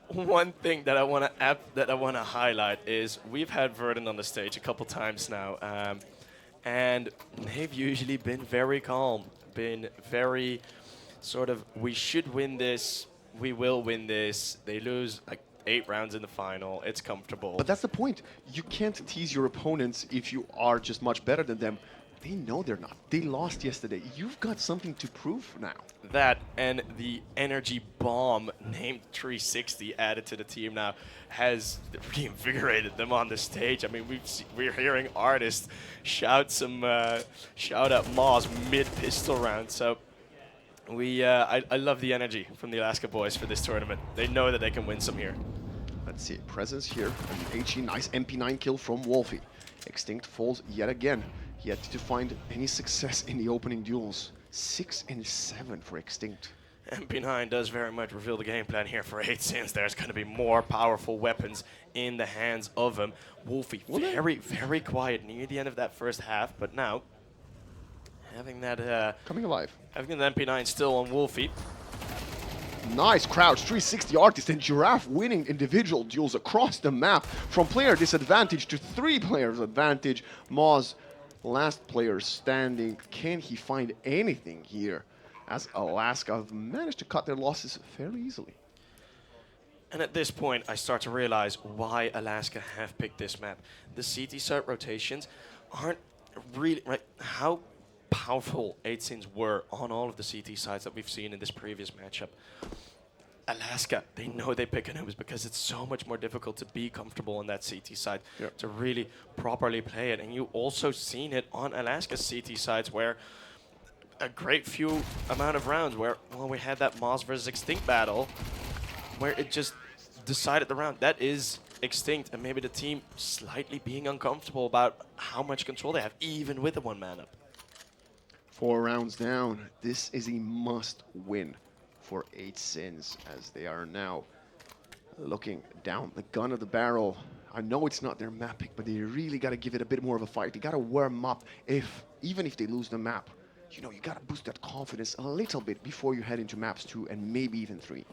C: One thing that I want to highlight is we've had Verdant on the stage a couple times now. And they've usually been very calm, been very sort of, we should win this, we will win this. They lose like 8 rounds in the final, it's comfortable.
D: But that's the point. You can't tease your opponents if you are just much better than them. They know they're not. They lost yesterday. You've got something to prove now.
C: That and the energy bomb named 360 added to the team now has reinvigorated them on the stage. I mean, we're hearing artists shout at Moz mid-pistol round. So I love the energy from the Alaska boys for this tournament. They know that they can win some here.
D: Let's see. Presence here from HE. Nice MP9 kill from Wolfie. Extinct falls yet again. Yet to find any success in the opening duels. 6 and 7 for Extinct.
C: MP9 does very much reveal the game plan here for 8sins. There's going to be more powerful weapons in the hands of him. Wolfie, very quiet near the end of that first half, but now having that
D: coming alive.
C: Having the MP9 still on Wolfie.
D: Nice crouch, 360 Artist and Giraffe winning individual duels across the map from player disadvantage to 3 players advantage. Moz, last player standing. Can he find anything here? As Alaska have managed to cut their losses fairly easily.
C: And at this point, I start to realize why Alaska have picked this map. The CT site rotations aren't really right. How powerful 8sins were on all of the CT sites that we've seen in this previous matchup. Alaska, they know they pick Anubis because it's so much more difficult to be comfortable on that CT side, to really properly play it. And you also seen it on Alaska's CT sides where a great few amount of rounds where, well, we had that Moz versus Extinct battle where it just decided the round. That is Extinct, and maybe the team slightly being uncomfortable about how much control they have, even with a 1-man up.
D: 4 rounds down. This is a must win for 8sins as they are now looking down the gun of the barrel. I know it's not their map pick, but they really got to give it a bit more of a fight. They got to warm up even if they lose the map. You know, you got to boost that confidence a little bit before you head into maps 2 and maybe even 3.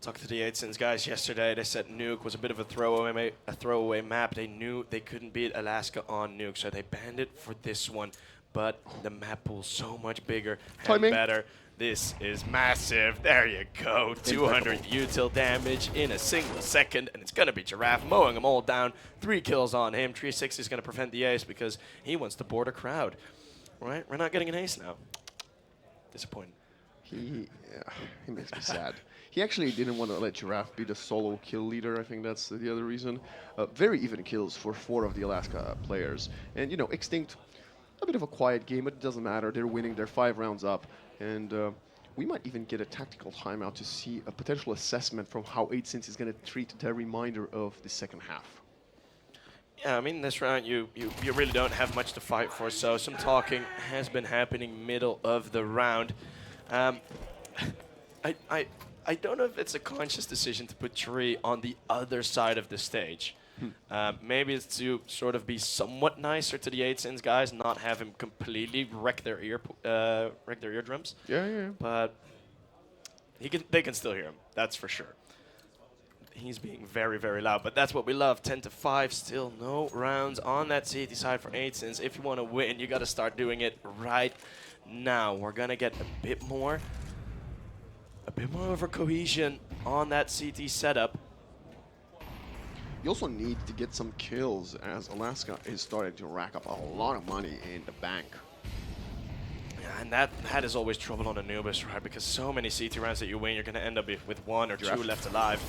C: Talked to the 8sins guys yesterday. They said Nuke was a bit of a throwaway map. They knew they couldn't beat Alaska on Nuke, so they banned it for this one. But the map pool's so much bigger and better. This is massive. There you go. 200 util damage in a single second, and it's going to be Giraffe mowing them all down. 3 kills on him. 360 is going to prevent the ace because he wants to board a crowd. Right? We're not getting an ace now. Disappointing.
D: He makes me sad. He actually didn't want to let Giraffe be the solo kill leader. I think that's the other reason. Very even kills for 4 of the Alaska players. And, you know, Extinct, a bit of a quiet game, but it doesn't matter. They're winning. They're 5 rounds up. And we might even get a tactical timeout to see a potential assessment from how 8sins is going to treat the remainder of the second half.
C: Yeah, I mean, this round you really don't have much to fight for, so some talking has been happening middle of the round. I don't know if it's a conscious decision to put Tree on the other side of the stage. Maybe it's to sort of be somewhat nicer to the 8sins guys, not have him completely wreck their eardrums.
D: Yeah.
C: But they can still hear him, that's for sure. He's being very, very loud, but that's what we love. 10-5, still no rounds on that CT side for 8sins. If you want to win, you got to start doing it right now. We're gonna get a bit more of a cohesion on that CT setup.
D: You also need to get some kills as Alaska is starting to rack up a lot of money in the bank.
C: Yeah, and that is always trouble on Anubis, right? Because so many CT rounds that you win, you're gonna end up with 1 or 2 left alive.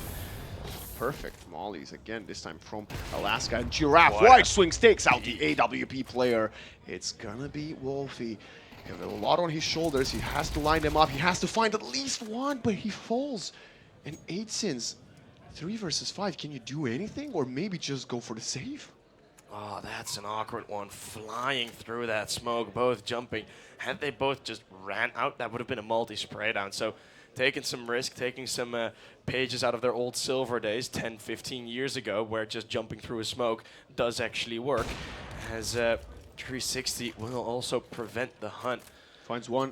D: Perfect mollies again, this time from Alaska. And Giraffe,
C: What
D: right swings, takes out the AWP player. It's gonna be Wolfie. He has a lot on his shoulders. He has to line them up. He has to find at least one, but he falls. And 8sins, 3 versus 5. Can you do anything, or maybe just go for the save?
C: Oh, that's an awkward one. Flying through that smoke, both jumping. Had they both just ran out, that would have been a multi-spray down. So taking some risk, taking some pages out of their old silver days, 10, 15 years ago, where just jumping through a smoke does actually work. As 360 will also prevent the hunt.
D: Finds one.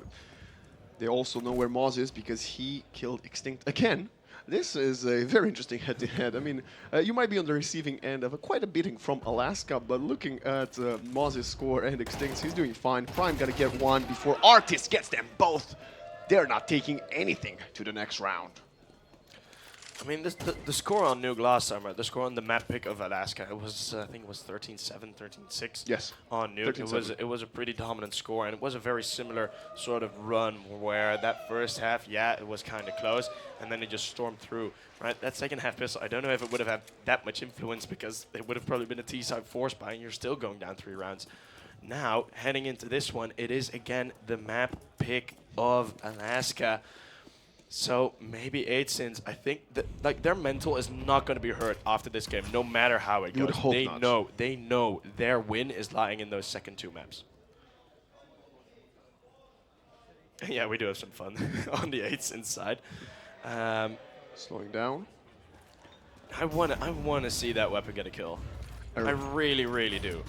D: They also know where Moz is because he killed Extinct again. This is a very interesting head-to-head. I mean, you might be on the receiving end of quite a beating from Alaska, but looking at Moz's score and Extinct's, he's doing fine. Prime got to get one before Artist gets them both. They're not taking anything to the next round.
C: I mean, the score on Nuke last summer, the score on the map pick of Alaska, it was I think it was 13-7, 13-6.
D: Yes.
C: On Nuke, it was a pretty dominant score, and it was a very similar sort of run where that first half, yeah, it was kind of close, and then it just stormed through. Right, that second half pistol, I don't know if it would have had that much influence because it would have probably been a T-side force buy, and you're still going down 3 rounds. Now, heading into this one, it is again the map pick of Alaska. So maybe 8sins, I think that like their mental is not going to be hurt after this game, no matter how it goes. They know their win is lying in those second 2 maps. Yeah, we do have some fun on the 8sins side.
D: Slowing down.
C: I want to see that weapon get a kill. I really, really do.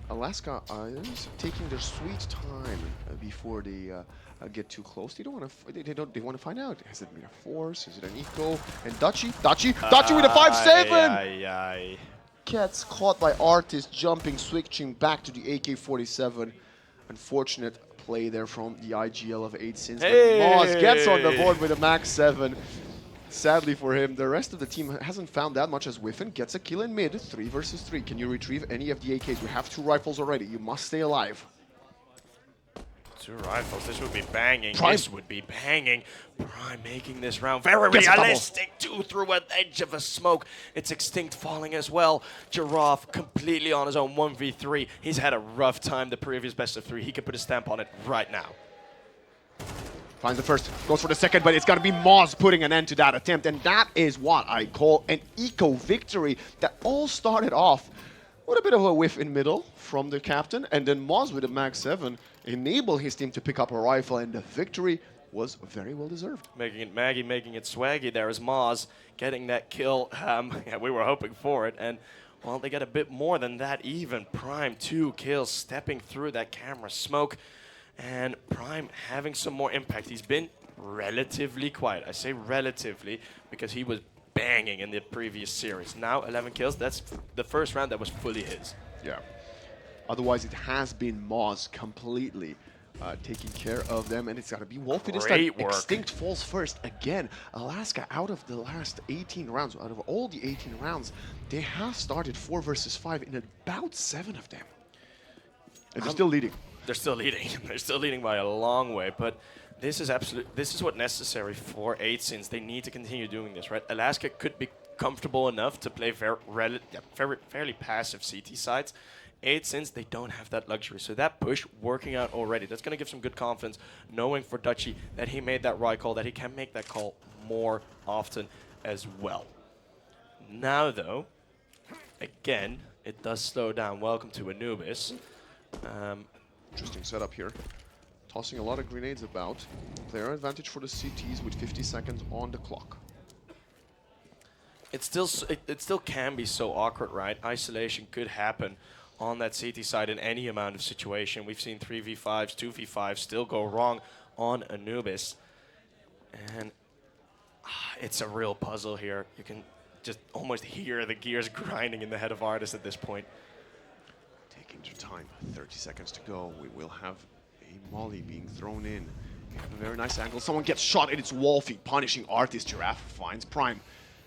D: Alaska is taking their sweet time before they get too close. They don't want to. They want to find out. Has it been a force? Is it an eco? And Dutchy with a 5-7. Gets caught by Artist, jumping, switching back to the AK-47. Unfortunate play there from the IGL of 8sins.
C: Hey!
D: But Moz gets on the board with a max 7. Sadly for him, the rest of the team hasn't found that much as Whiffen gets a kill in mid, 3 versus 3. Can you retrieve any of the AKs? We have 2 rifles already. You must stay alive.
C: 2 rifles. This would be banging.
D: Prime.
C: This would be banging. Prime making this round very realistic. 2 through an edge of a smoke. It's Extinct falling as well. Giraffe completely on his own 1v3. He's had a rough time the previous best of 3. He can put a stamp on it right now.
D: Finds the first, goes for the second, but it's got to be Moz putting an end to that attempt. And that is what I call an eco victory that all started off with a bit of a whiff in middle from the captain. And then Moz with a max 7 enabled his team to pick up a rifle, and the victory was very well deserved.
C: Making it Maggie, making it swaggy. There is Moz getting that kill. Yeah, we were hoping for it. And, well, they got a bit more than that even. Prime 2 kills, stepping through that camera smoke. And Prime having some more impact. He's been relatively quiet. I say relatively because he was banging in the previous series. Now 11 kills. That's the first round that was fully his.
D: Yeah. Otherwise, it has been Moz completely taking care of them, and it's got to be Wolfie this time.
C: Great work.
D: Extinct falls first again. Alaska, out of the last 18 rounds, out of all the 18 rounds, they have started 4 versus 5 in about 7 of them. And they're still leading.
C: They're still leading. They're still leading by a long way, but this is what's necessary for 8sins. They need to continue doing this, right? Alaska could be comfortable enough to play fairly passive CT sides. Since they don't have that luxury. So that push working out already. That's going to give some good confidence, knowing for Dutchy that he made that right call, that he can make that call more often as well. Now, though, again, it does slow down. Welcome to Anubis.
D: Interesting setup here. Tossing a lot of grenades about. Player advantage for the CTs with 50 seconds on the clock.
C: It still can be so awkward, right? Isolation could happen on that CT side in any amount of situation. We've seen 3v5s, 2v5s still go wrong on Anubis. And it's a real puzzle here. You can just almost hear the gears grinding in the head of Artist at this point.
D: Taking your time, 30 seconds to go. We will have a molly being thrown in. We have a very nice angle. Someone gets shot and it's Wolfie punishing Artist. Giraffe finds Prime.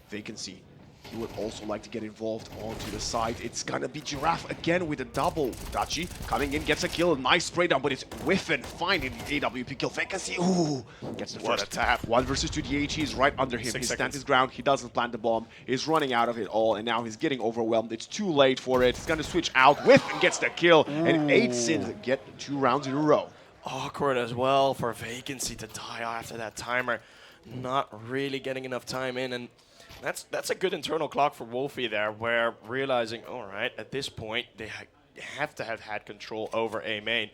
D: Vacancy. He would also like to get involved onto the side. It's gonna be Giraffe again with a double. Dutchy coming in, gets a kill. Nice spray down, but it's Whiffen finding the AWP kill. Vacancy, ooh, gets the first tap. 1 versus 2, the HE is right under him. He stands his ground, he doesn't plant the bomb. He's running out of it all, and now he's getting overwhelmed. It's too late for it. He's gonna switch out. Whiffen gets the kill, and 8sins get 2 rounds in a row.
C: Awkward as well for Vacancy to die after that timer. Not really getting enough time in, and that's a good internal clock for Wolfie there, where realizing, all right, at this point, they have to have had control over A main.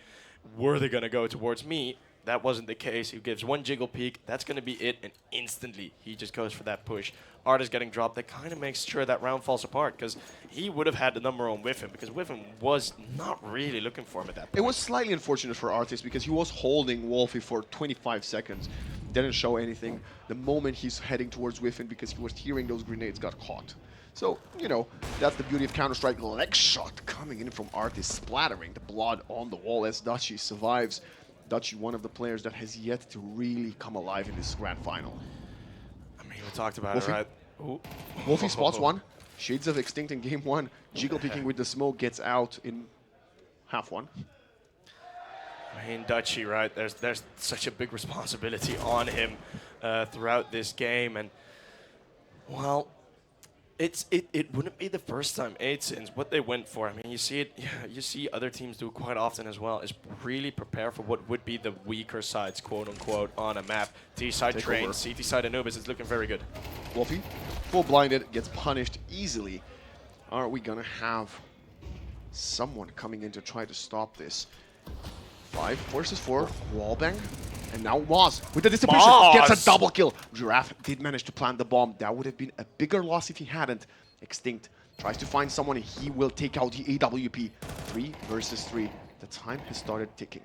C: Were they going to go towards me? That wasn't the case. He gives 1 jiggle peek. That's going to be it, and instantly he just goes for that push. Artist getting dropped. That kind of makes sure that round falls apart, because he would have had the number on Whiffen, because Whiffen was not really looking for him at that point.
D: It was slightly unfortunate for Artist, because he was holding Wolfie for 25 seconds. Didn't show anything. The moment he's heading towards Whiffen, because he was hearing those grenades, got caught. So, you know, that's the beauty of Counter-Strike. Leg shot coming in from Artist, splattering the blood on the wall as Dutchy survives. Dutchy, one of the players that has yet to really come alive in this grand final.
C: I mean, we talked about
D: Wolfie.
C: it, right? Ooh.
D: Wolfie spots one. Shades of Extinct in game 1. Jiggle picking with the smoke gets out in half 1.
C: I mean, Dutchy, right? There's such a big responsibility on him throughout this game, and well, it wouldn't be the first time 8sins what they went for. I mean, you see it. You see other teams do quite often as well. Is really prepare for what would be the weaker sides, quote unquote, on a map. T side Train, CT side Anubis. It's looking very good.
D: Wolfie, full blinded, gets punished easily. Are we gonna have someone coming in to try to stop this? 5 versus 4, wallbang, and now Moz with the distribution gets a double kill. Giraffe did manage to plant the bomb. That would have been a bigger loss if he hadn't. Extinct tries to find someone, and he will take out the AWP. 3 versus 3. The time has started ticking.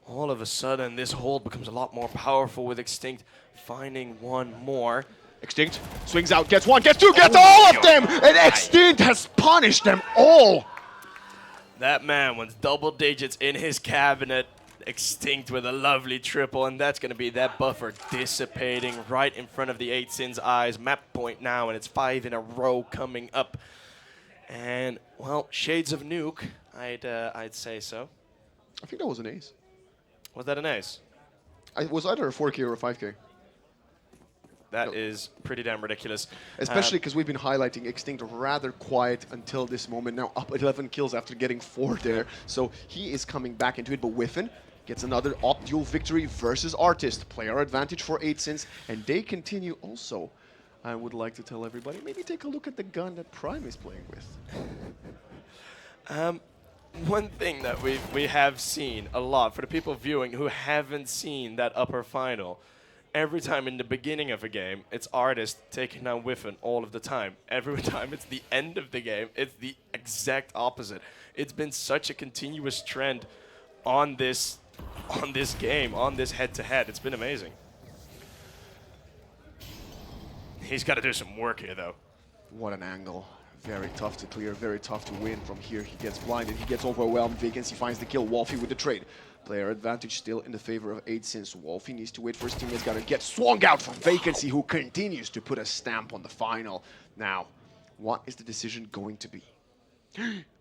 C: All of a sudden, this hold becomes a lot more powerful with Extinct finding one more.
D: Extinct swings out, gets 1, gets 2, gets all of them, and Extinct has punished them all.
C: That man wants double digits in his cabinet. Extinct with a lovely triple, and that's going to be that buffer dissipating right in front of the 8sins' eyes. Map point now, and it's 5 in a row coming up. And, well, shades of nuke, I'd say so.
D: I think that was an ace.
C: Was that an ace?
D: It was either a 4K or a 5K.
C: That is pretty damn ridiculous.
D: Especially because we've been highlighting Extinct rather quiet until this moment. Now up 11 kills after getting 4 there. So he is coming back into it. But Whiffen gets another op duel victory versus Artist. Player advantage for 8sins. And they continue also. I would like to tell everybody, maybe take a look at the gun that Prime is playing with.
C: One thing that we have seen a lot, for the people viewing who haven't seen that upper final, every time in the beginning of a game, it's Artist taking down Whiffen all of the time. Every time it's the end of the game, it's the exact opposite. It's been such a continuous trend on this game, on this head-to-head. It's been amazing. He's got to do some work here, though.
D: What an angle. Very tough to clear, very tough to win. From here, he gets blinded, he gets overwhelmed. Vacancy finds the kill. Wolfie with the trade. Player advantage still in the favor of 8sins. Wolfie needs to wait for his teammates. Gotta get swung out from Vacancy, who continues to put a stamp on the final. Now, what is the decision going to be?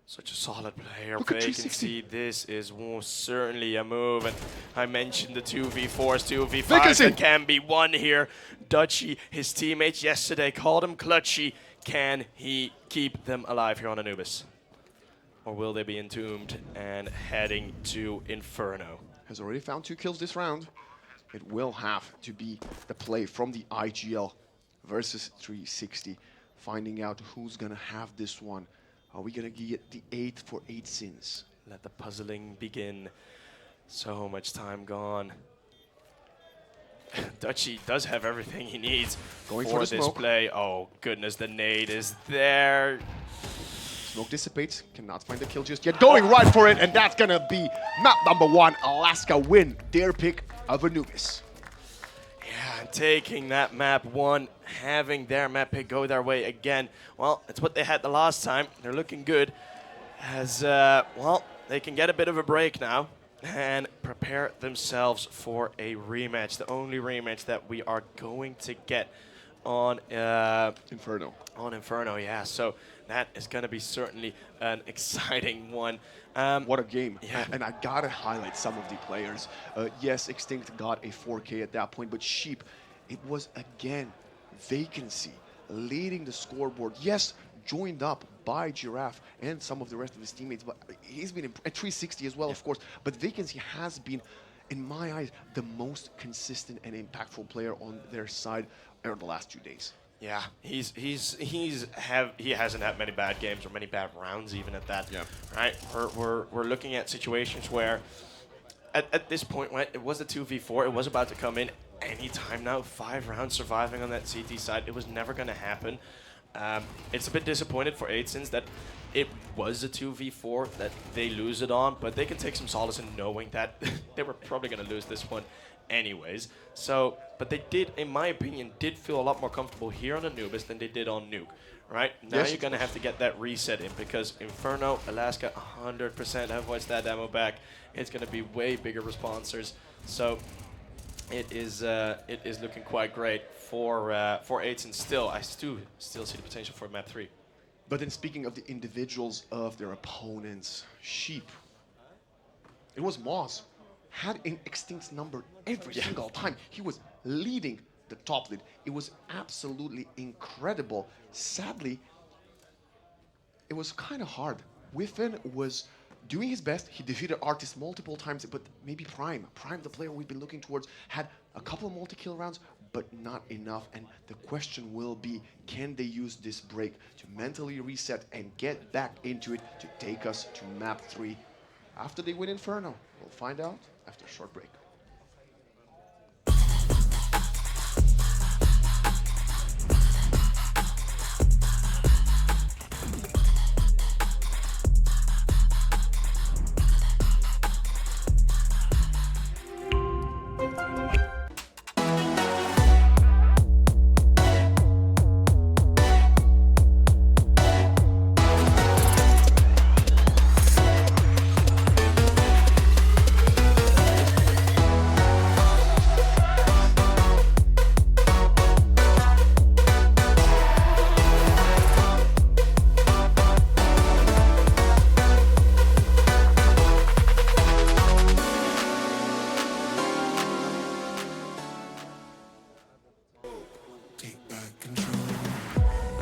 C: Such a solid player.
D: Look at
C: Vacancy,
D: 360.
C: this is most certainly a move. And I mentioned the 2v4s, 2v5s
D: Vacancy.
C: that can be won here. Dutchy, his teammates yesterday called him clutchy. Can he keep them alive here on Anubis? or will they be entombed and heading to Inferno?
D: Has already found 2 kills this round. It will have to be the play from the IGL versus 360. Finding out who's gonna have this one. Are we gonna get the 8 for 8 sins?
C: Let the puzzling begin. So much time gone. Dutchy does have everything he needs
D: Going
C: for
D: for the
C: this
D: smoke.
C: play. Oh goodness, the nade is there.
D: Smoke dissipates, cannot find the kill just yet. Going right for it, and that's gonna be map number 1. Alaska win their pick of Anubis.
C: Yeah, and taking that map 1, having their map pick go their way again. Well, it's what they had the last time. They're looking good. As, well, they can get a bit of a break now and prepare themselves for a rematch. The only rematch that we are going to get on
D: Inferno.
C: On Inferno, yeah. So that is going to be certainly an exciting one.
D: What a game.
C: Yeah.
D: And I gotta highlight some of the players. Yes, Extinct got a 4K at that point, but Sheep, it was again Vacancy leading the scoreboard. Yes, joined up by Giraffe and some of the rest of his teammates, but he's been at 360 as well, of course. But Vacancy has been, in my eyes, the most consistent and impactful player on their side over the last 2 days.
C: Yeah, he hasn't had many bad games or many bad rounds even at that.
D: Yeah.
C: Right. We're looking at situations where at this point when it was a 2v4, it was about to come in any time now. 5 rounds surviving on that CT side, it was never going to happen. It's a bit disappointed for 8sins that it was a 2v4 that they lose it on, but they can take some solace in knowing that they were probably going to lose this one anyways. So, but they did, in my opinion, did feel a lot more comfortable here on Anubis than they did on Nuke, right? Now
D: Yes,
C: you're going to have to get that reset in because Inferno, Alaska, 100% avoids that ammo back. It's going to be way bigger responsors. So it is looking quite great for 8sins still. I still see the potential for map 3.
D: But then speaking of the individuals of their opponents, Sheep, it was Moz. Had an Extinct's number every single time. He was leading the top lead. It was absolutely incredible. Sadly, it was kind of hard. Whiffen was doing his best. He defeated Artis multiple times, but maybe Prime, the player we've been looking towards, had a couple of multi-kill rounds, but not enough. And the question will be, can they use this break to mentally reset and get back into it to take us to map 3 after they win Inferno? We'll find out after a short break.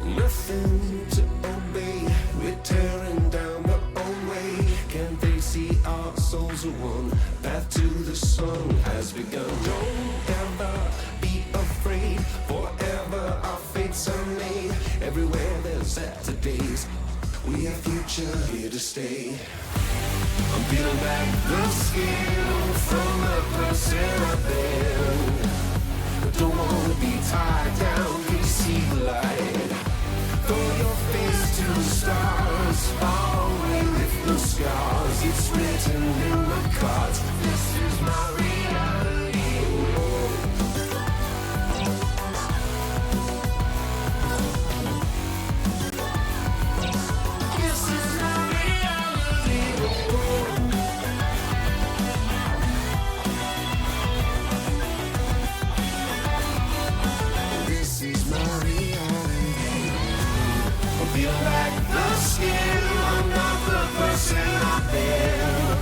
E: Nothing to obey, we're tearing down the old way. Can't they see our souls are one? Path to the sun has begun. Don't ever be afraid, forever our fates are made. Everywhere there's Saturdays, we have future here to stay. I'm peeling back the skin from the person I've been. Don't wanna be tied down, can you see the light? Throw your face to the stars, far away with no scars. It's written in the cards, this is my reality. This is my reality. This is my reality. Feel like the skin, I'm not the person I've been.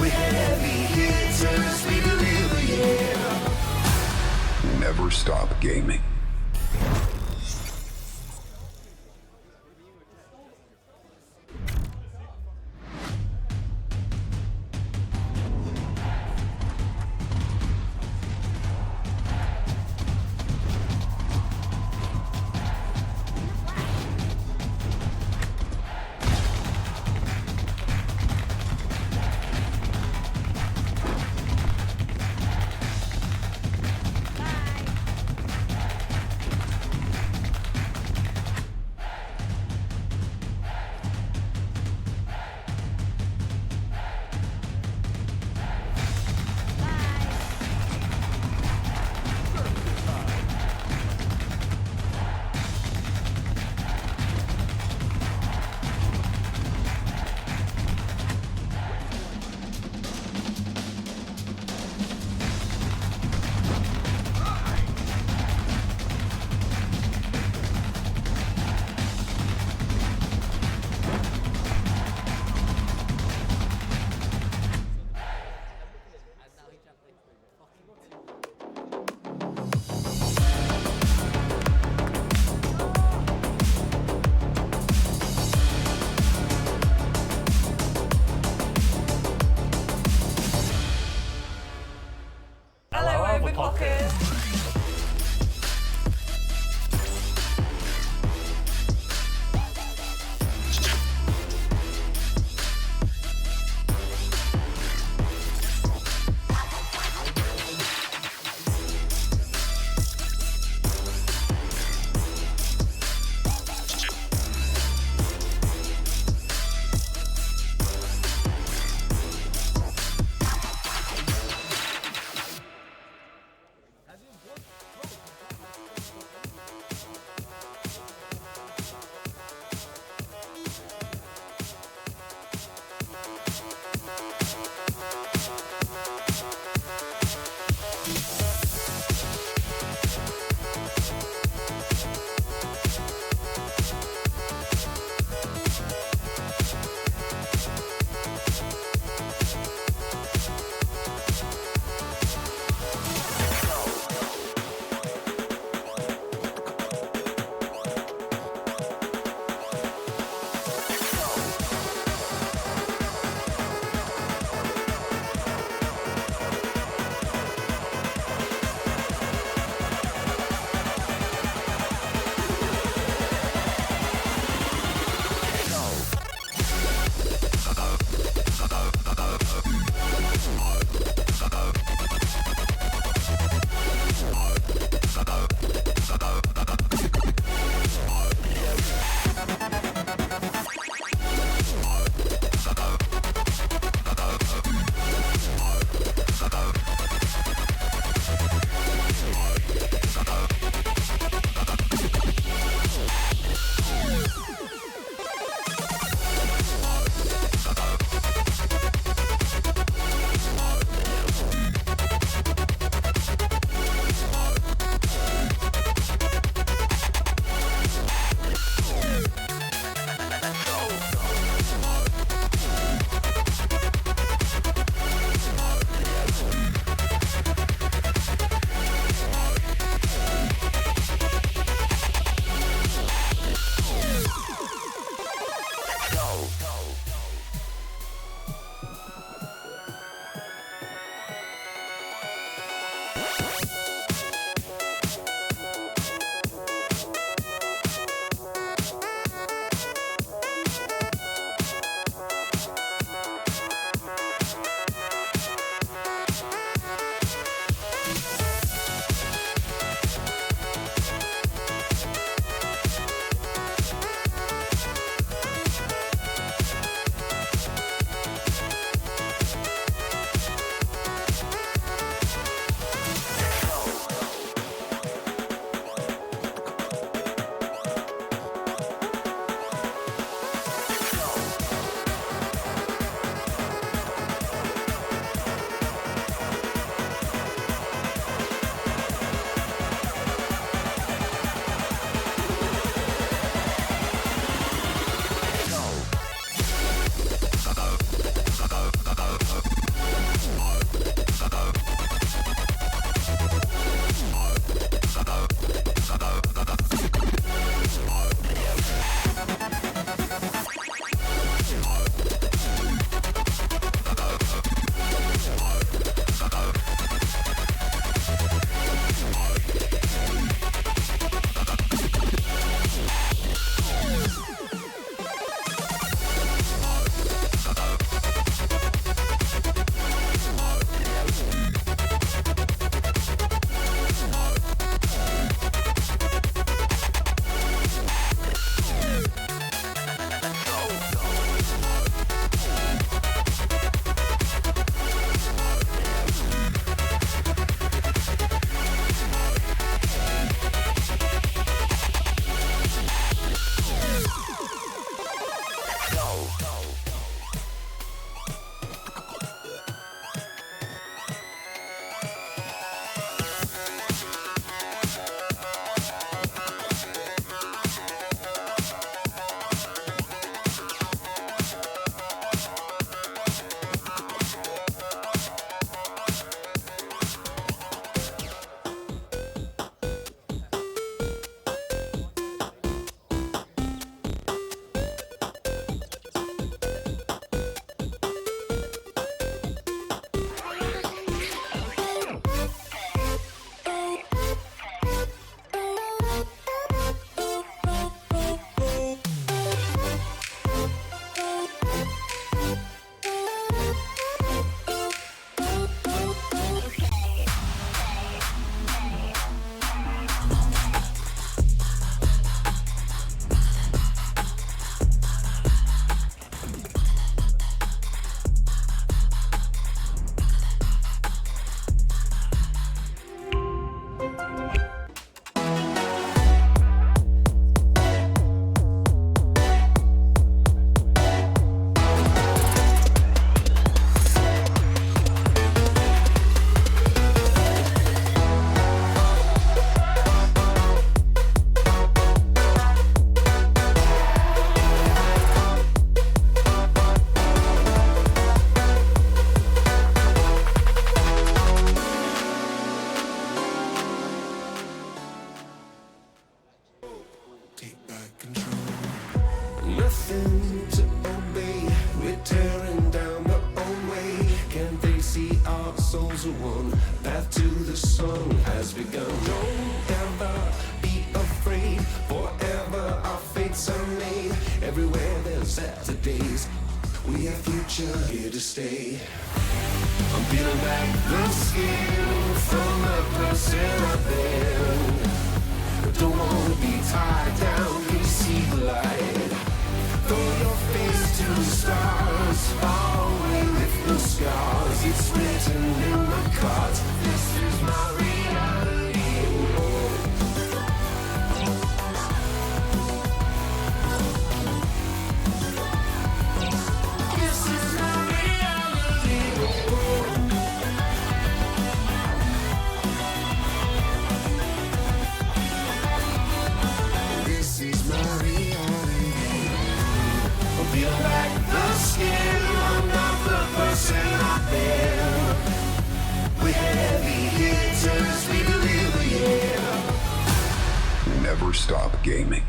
E: We're heavy hitters, we deliver, yeah.
F: Never stop gaming.
E: take back control. Nothing to obey, we're tearing down the old way. Can't they see our souls are one? Path to the sun has begun. Don't ever be afraid, forever our fates are made. Everywhere there's Saturdays, we have future here to stay. I'm peeling back the skin from the person I've been. Don't wanna be tied down, you see the light. Throw your face to the stars, far away with no scars. It's written in my cards, this is my reality. This is my reality. This is my reality. Peel back the skin, I'm not the person I've been. We're heavy hitters, we deliver, yeah.
F: Never stop gaming.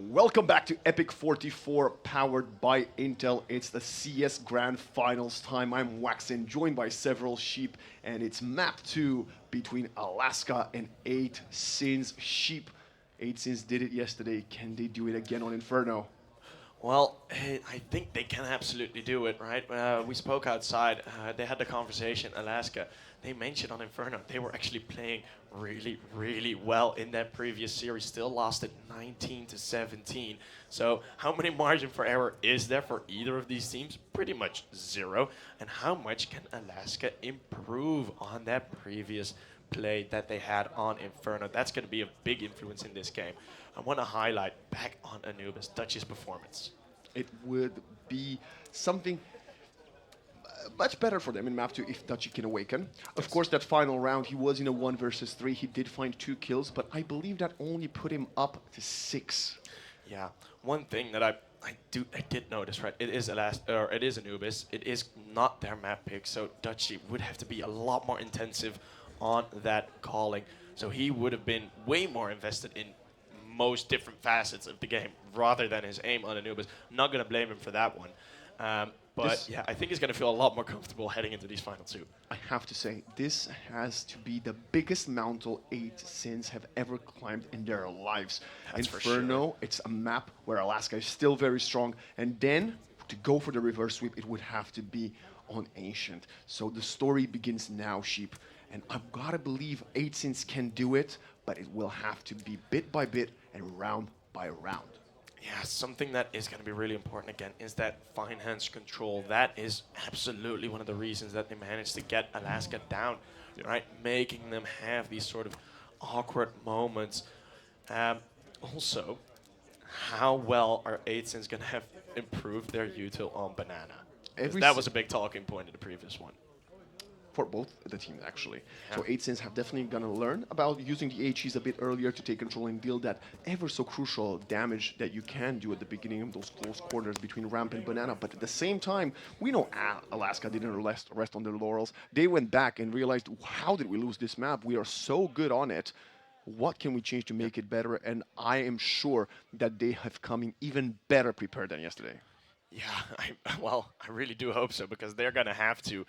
D: Welcome back to EPIC44, powered by Intel. It's the CS Grand Finals time. I'm Waxin, joined by several sheep, and it's map 2 between Alaska and 8 Sins. Sheep, 8 Sins did it yesterday. Can they do it again on Inferno?
C: Well, I think they can absolutely do it, right? We spoke outside. They had the conversation, Alaska. They mentioned on Inferno they were actually playing really, really well in that previous series. Still lost it 19-17. So how many margin for error is there for either of these teams? Pretty much zero. And how much can Alaska improve on that previous play that they had on Inferno? That's going to be a big influence in this game. I want to highlight back on Anubis, Dutch's performance.
D: It would be something much better for them in map 2 if Dutchy can awaken. Of course, that final round, he was in a 1 versus 3. He did find 2 kills, but I believe that only put him up to 6.
C: Yeah, one thing that I did notice, right? It is Anubis. It is not their map pick, so Dutchy would have to be a lot more intensive on that calling. So he would have been way more invested in most different facets of the game rather than his aim on Anubis. I'm not going to blame him for that one. But yeah, I think he's going to feel a lot more comfortable heading into these final 2.
D: I have to say, this has to be the biggest mantle 8 Sins have ever climbed in their lives.
C: That's for
D: Inferno,
C: sure.
D: it's a map where Alaska is still very strong. And then, to go for the reverse sweep, it would have to be on Ancient. So the story begins now, Sheep. And I've got to believe 8sins can do it, but it will have to be bit by bit and round by round.
C: Yeah, something that is going to be really important again is that fine hands control. That is absolutely one of the reasons that they managed to get Alaska down, right? Making them have these sort of awkward moments. Also, how well are 8sins going to have improved their util on Banana? 'Cause that was a big talking point in the previous one.
D: For both the teams, actually. So 8sins have definitely gonna learn about using the HEs a bit earlier to take control and deal that ever so crucial damage that you can do at the beginning of those close quarters between Ramp and Banana. But at the same time, we know Alaska didn't rest on their laurels. They went back and realized, how did we lose this map? We are so good on it. What can we change to make it better? And I am sure that they have come in even better prepared than yesterday.
C: Yeah, I really do hope so, because they're going to have to.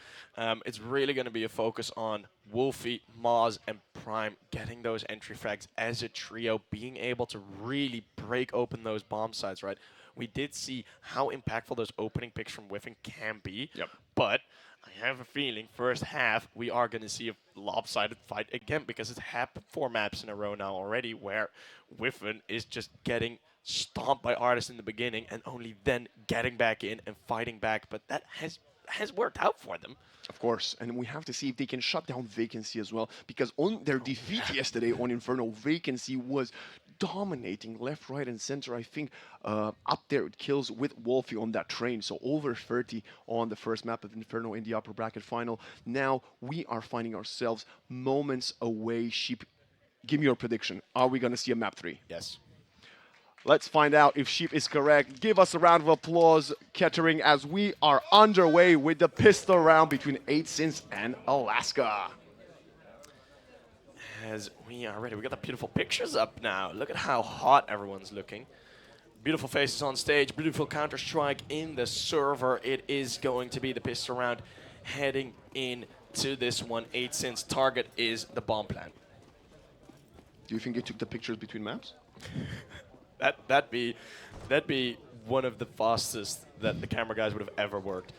C: It's really going to be a focus on Wolfie, Moz, and Prime getting those entry frags as a trio, being able to really break open those bomb sites, right? We did see how impactful those opening picks from Whiffen can be, but I have a feeling first half we are going to see a lopsided fight again, because it's happened 4 maps in a row now already where Whiffen is just getting stomped by Artist in the beginning and only then getting back in and fighting back. But that has worked out for them.
D: Of course, and we have to see if they can shut down Vacancy as well, because on their defeat yesterday on Inferno, Vacancy was dominating left, right, and center. I think up there with kills with Wolfie on that train, so over 30 on the first map of Inferno in the upper bracket final. Now we are finding ourselves moments away. Sheep, give me your prediction. Are we going to see a map 3?
C: Yes.
D: Let's find out if Sheep is correct. Give us a round of applause, Kettering, as we are underway with the pistol round between 8sins and Alaska.
C: As we are ready, we got the beautiful pictures up now. Look at how hot everyone's looking. Beautiful faces on stage, beautiful Counter-Strike in the server. It is going to be the pistol round heading into this one. 8sins target is the bomb plant.
D: Do you think they took the pictures between maps?
C: That'd be one of the fastest that the camera guys would have ever worked.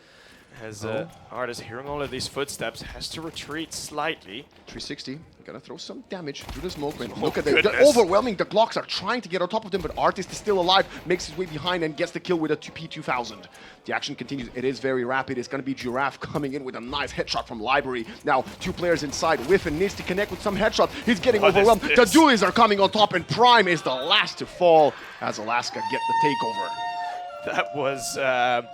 C: As Artist, hearing all of these footsteps, has to retreat slightly.
D: 360, gotta throw some damage through the smoke. And look at it, they're overwhelming. The Glocks are trying to get on top of them, but Artist is still alive, makes his way behind and gets the kill with a P2000. The action continues, it is very rapid. It's gonna be Giraffe coming in with a nice headshot from Library. Now, 2 players inside. Whiffen needs to connect with some headshot. He's getting overwhelmed. The Dualies are coming on top, and Prime is the last to fall as Alaska get the takeover.
C: That was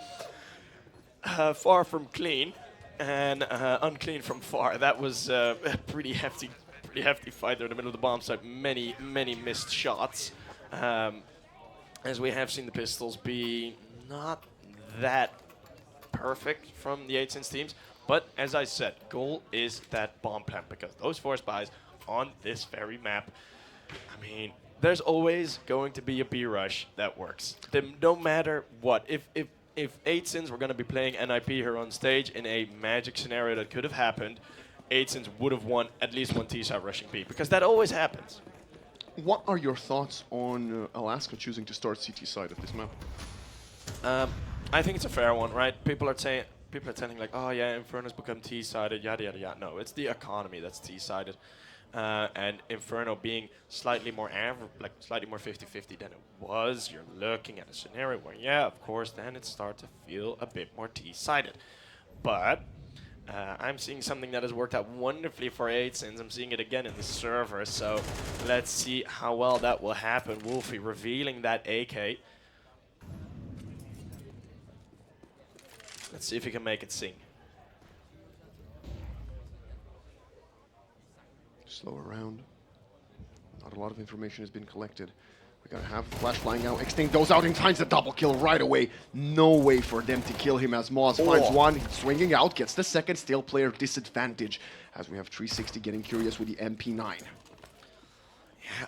C: far from clean, and unclean from far. That was a pretty hefty fight there in the middle of the bomb site. Many missed shots, as we have seen the pistols be not that perfect from the 8sins teams. But as I said, goal is that bomb plant, because those 4 spies on this very map, I mean, there's always going to be a B rush that works. No matter what. If 8sins were going to be playing NIP here on stage in a magic scenario that could have happened, 8sins would have won at least 1 T-side rushing B, because that always happens.
D: What are your thoughts on Alaska choosing to start CT side of this map?
C: I think it's a fair one, right? People are telling like, oh yeah, Inferno's become T-sided, yada yada yada. No, it's the economy that's T-sided. And Inferno being slightly more slightly more 50-50 than it was, you're looking at a scenario where, yeah, of course, then it starts to feel a bit more T-sided. But I'm seeing something that has worked out wonderfully for 8sins. I'm seeing it again in the server, so let's see how well that will happen. Wolfie revealing that AK. Let's see if he can make it sing.
D: Slow around. Not a lot of information has been collected. We gotta have flash flying out. Extinct goes out and finds the double kill right away. No way for them to kill him as Moz finds one. Swinging out, gets the second. Still player disadvantage as we have 360 getting curious with the MP9.
C: Yeah,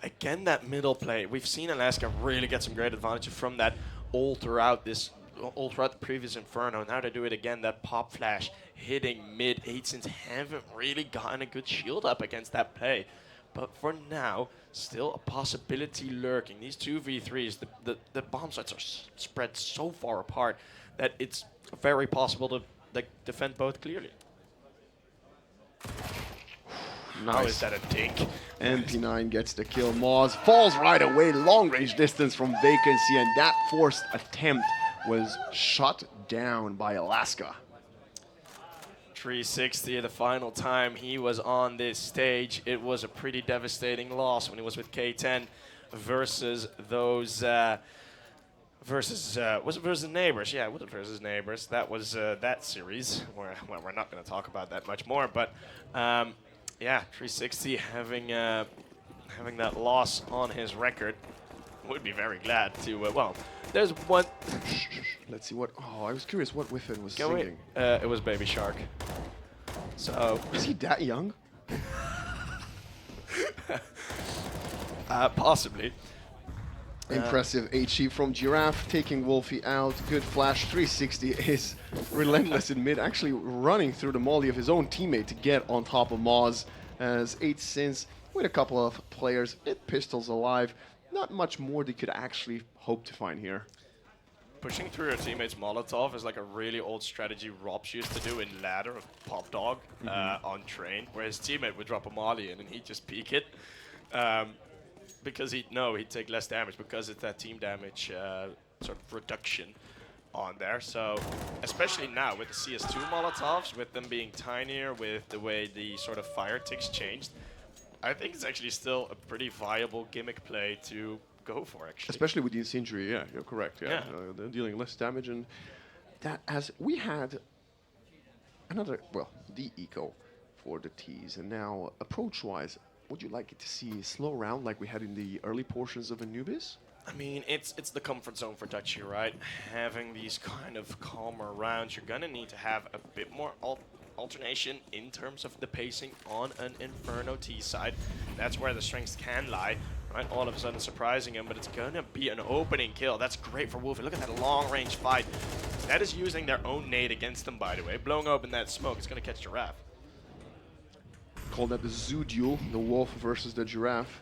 C: again, that middle play. We've seen Alaska really get some great advantages from that all throughout the previous Inferno. Now they do it again, that pop flash hitting mid. 8sins haven't really gotten a good shield up against that play. But for now, still a possibility lurking. These 2v3s, the bomb sites are spread so far apart that it's very possible to defend both clearly. How
D: Nice.
C: is that a dink?
D: MP9 gets the kill. Moz falls right away. Long range distance from Vacancy, and that forced attempt was shut down by Alaska.
C: 360 the final time he was on this stage. It was a pretty devastating loss when he was with K10 versus those versus neighbors. Yeah, it was versus neighbors. That was that series. Well, we're not going to talk about that much more, but yeah, 360 having that loss on his record. Would be very glad to. Well, there's one.
D: Let's see what. Oh, I was curious what Whiffen was
C: Going.
D: singing.
C: It was Baby Shark. So.
D: Is he that young?
C: Possibly.
D: Impressive HE from Giraffe, taking Wolfie out. Good flash. 360 is relentless in mid, actually running through the molly of his own teammate to get on top of Moz. As 8sins with a couple of players, pistols alive. Not much more they could actually hope to find here.
C: Pushing through your teammate's Molotov is like a really old strategy Robs used to do in Ladder of Pop Dog on Train, where his teammate would drop a molly in and he'd just peek it. Because he'd know he'd take less damage because it's that team damage sort of reduction on there. So especially now with the CS2 Molotovs, with them being tinier, with the way the sort of fire ticks changed, I think it's actually still a pretty viable gimmick play to go for, actually.
D: Especially with the incendiary, yeah, you're correct. Yeah,
C: Yeah.
D: They're dealing less damage, and that as we had another, well, the eco for the T's, and now approach-wise, would you like it to see a slow round like we had in the early portions of Anubis?
C: I mean, it's the comfort zone for Dutchy, right? Having these kind of calmer rounds, you're gonna need to have a bit more alternation in terms of the pacing on an Inferno T side. That's where the strengths can lie, right? All of a sudden surprising him, but it's gonna be an opening kill. That's great for Wolfie. Look at that long range fight. That is using their own nade against them, by the way. Blowing open that smoke, it's gonna catch Giraffe.
D: Call that the zoo duel, the wolf versus the giraffe.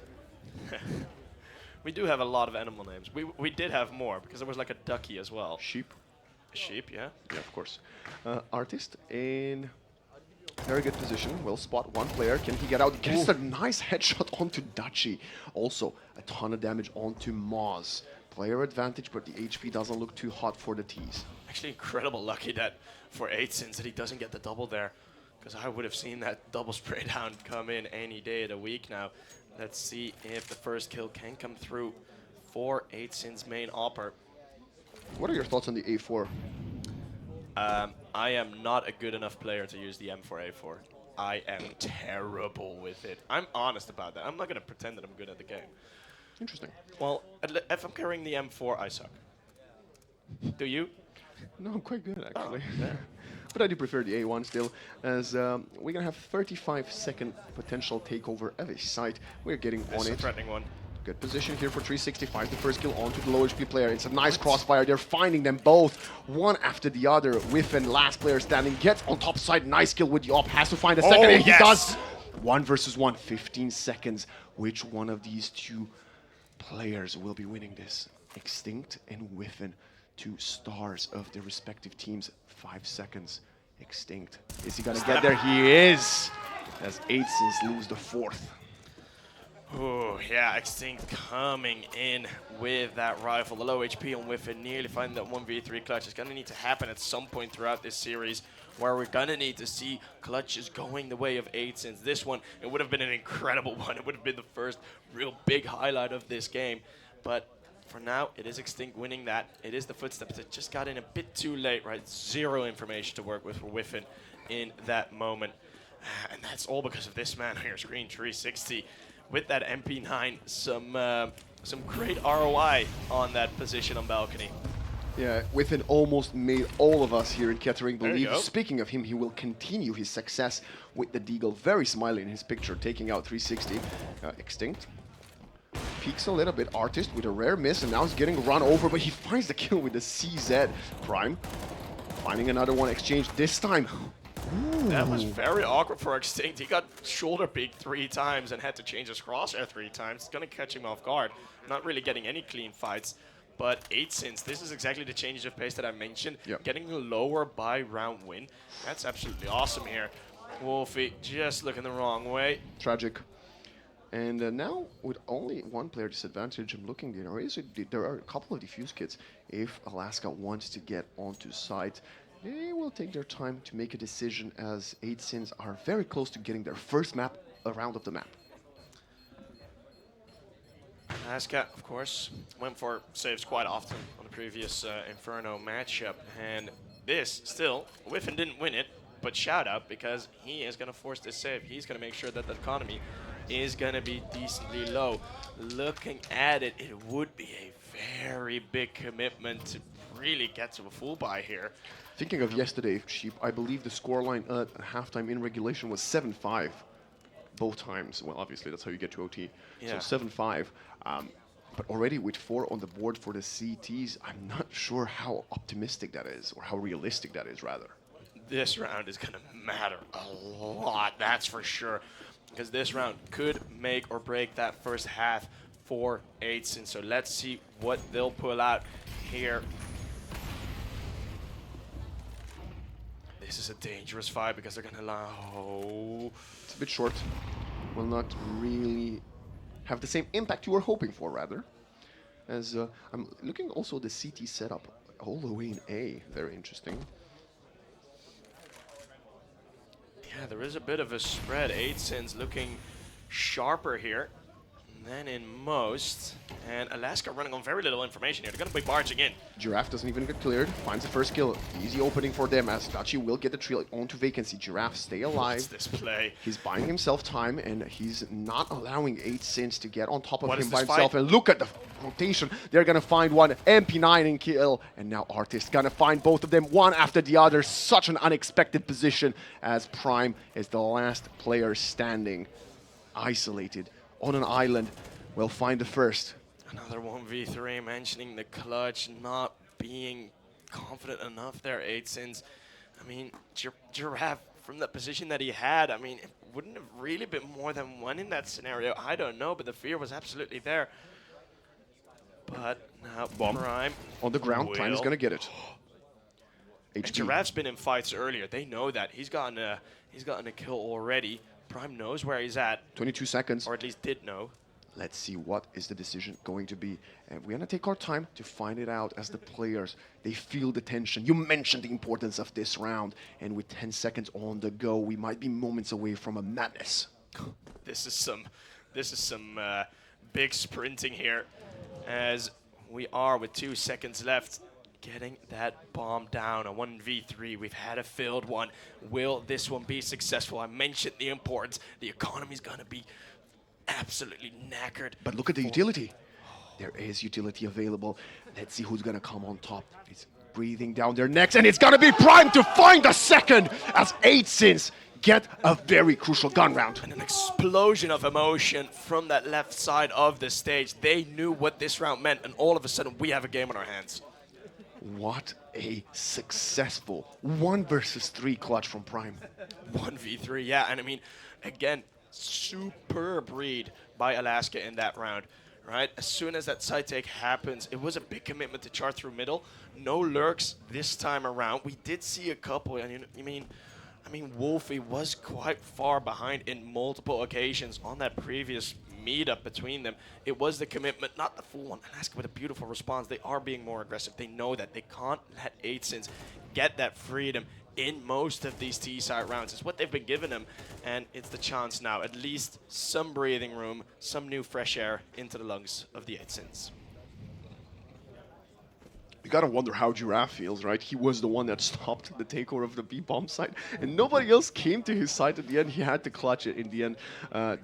C: We do have a lot of animal names. We did have more, because there was like a ducky as well.
D: Sheep.
C: A sheep, yeah.
D: Yeah, of course. Artist in very good position. Will spot one player. Can he get out? Gets a nice headshot onto Dutchy. Also, a ton of damage onto Moz. Player advantage, but the HP doesn't look too hot for the T's.
C: Actually, incredible lucky that for 8sins that he doesn't get the double there, because I would have seen that double spray down come in any day of the week now. Let's see if the first kill can come through for 8sins main opper.
D: What are your thoughts on the A4?
C: I am not a good enough player to use the M4A4. I am terrible with it. I'm honest about that. I'm not going to pretend that I'm good at the game.
D: Interesting.
C: Well, if I'm carrying the M4, I suck. Do you?
D: No, I'm quite good actually.
C: Oh, yeah.
D: But I do prefer the A1 still, as we're going to have 35-second potential takeover of a site. We're getting
C: That's
D: on
C: a
D: it.
C: threatening one.
D: Good position here for 365. The first kill onto the low HP player. It's a nice crossfire. They're finding them both, one after the other. Whiffen, last player standing, gets on top side. Nice kill with the op. Has to find a second, and he does. 1 versus 1, 15 seconds. Which one of these two players will be winning this? Extinct and Whiffen, two stars of their respective teams. 5 seconds. Extinct. Is he gonna get there? He is. As 8sins lose the fourth.
C: Oh, yeah, Extinct coming in with that rifle. The low HP on Whiffen, nearly finding that 1v3 clutch. It's going to need to happen at some point throughout this series, where we're going to need to see clutches going the way of 8sins. This one, it would have been an incredible one. It would have been the first real big highlight of this game. But for now, it is Extinct winning that. It is the footsteps that just got in a bit too late, right? Zero information to work with for Whiffen in that moment. And that's all because of this man on your screen, 360. With that MP9, some great ROI on that position on balcony.
D: Yeah, Whiffen almost made all of us here in Kettering
C: There you
D: believe.
C: go.
D: Speaking of him, he will continue his success with the Deagle. Very smiley in his picture, taking out 360. Extinct. Peeks a little bit. Artist with a rare miss, and now he's getting run over, but he finds the kill with the CZ. Prime finding another one exchange this time.
C: That was very awkward for Extinct. He got shoulder peeked 3 times and had to change his crosshair 3 times. It's going to catch him off guard. Not really getting any clean fights. But 8sins, this is exactly the change of pace that I mentioned.
D: Yep.
C: Getting a lower by round win. That's absolutely awesome here. Wolfie just looking the wrong way.
D: Tragic. And now, with only one player disadvantage, I'm looking, there are a couple of defuse kits. If Alaska wants to get onto site, they will take their time to make a decision, as 8 Sins are very close to getting their first map around of the map.
C: Alaska, of course, went for saves quite often on the previous Inferno matchup, and this still, Whiffin didn't win it, but shout out, because he is going to force this save. He's going to make sure that the economy is going to be decently low. Looking at it, it would be a very big commitment to really get to a full buy here.
D: Thinking of yesterday, Sheep, I believe the scoreline at halftime in regulation was 7-5. Both times. Well, obviously, that's how you get to OT.
C: Yeah.
D: So 7-5. But already with 4 on the board for the CTs, I'm not sure how optimistic that is, or how realistic that is, rather.
C: This round is going to matter a lot, that's for sure. Because this round could make or break that first half for 8 Sins. So let's see what they'll pull out here. This is a dangerous fight because they're going to allow...
D: It's a bit short. Will not really have the same impact you were hoping for, rather. As I'm looking also at the CT setup all the way in A. Very interesting.
C: Yeah, there is a bit of a spread. 8 Sins looking sharper here than in most. And Alaska running on very little information here. They're going to be barging in.
D: Giraffe doesn't even get cleared. Finds the first kill. Easy opening for them, as Dachi will get the tree onto vacancy. Giraffe stay alive.
C: What's this play?
D: He's buying himself time, and he's not allowing 8 Sins to get on top of
C: What
D: him
C: is
D: by
C: this
D: himself.
C: fight?
D: And look at the rotation. They're going to find one. MP9 and kill. And now Artist going to find both of them, one after the other. Such an unexpected position, as Prime is the last player standing. Isolated on an island. Will find the first.
C: Another 1v3, mentioning the clutch, not being confident enough there, 8 Sins. I mean, Giraffe, from the position that he had, I mean, it wouldn't have really been more than one in that scenario. I don't know, but the fear was absolutely there. But now Prime
D: On the ground, Prime is
C: will.
D: going to get it.
C: And
D: HP.
C: Giraffe's been in fights earlier. They know that. He's gotten a kill already. Prime knows where he's at,
D: 22 seconds.
C: or at least did know.
D: Let's see what is the decision going to be. And we're going to take our time to find it out, as the players, they feel the tension. You mentioned the importance of this round. And with 10 seconds on the go, we might be moments away from a madness.
C: This is some big sprinting here, as we are with 2 seconds left. Getting that bomb down, a 1v3. We've had a failed one. Will this one be successful? I mentioned the importance. The economy's going to be absolutely knackered.
D: But look at the utility. There is utility available. Let's see who's going to come on top. It's breathing down their necks, and it's going to be Prime to find the second, as 8 Sins get a very crucial gun round.
C: And an explosion of emotion from that left side of the stage. They knew what this round meant, and all of a sudden we have a game on our hands.
D: What a successful 1 versus 3 clutch from Prime.
C: 1v3, yeah, and I mean, again, superb read by Alaska in that round, right? As soon as that side take happens, it was a big commitment to chart through middle. No lurks this time around. We did see a couple, and I mean, Wolfie was quite far behind in multiple occasions on that previous meetup between them. It was the commitment, not the full one. Alaska with a beautiful response. They are being more aggressive. They know that they can't let 8 Sins get that freedom in most of these T-side rounds. It's what they've been giving them, and it's the chance now. At least some breathing room, some new fresh air into the lungs of the 8 Sins.
D: You gotta wonder how Giraffe feels, right? He was the one that stopped the takeover of the B-bomb site, and nobody else came to his side at the end. He had to clutch it in the end.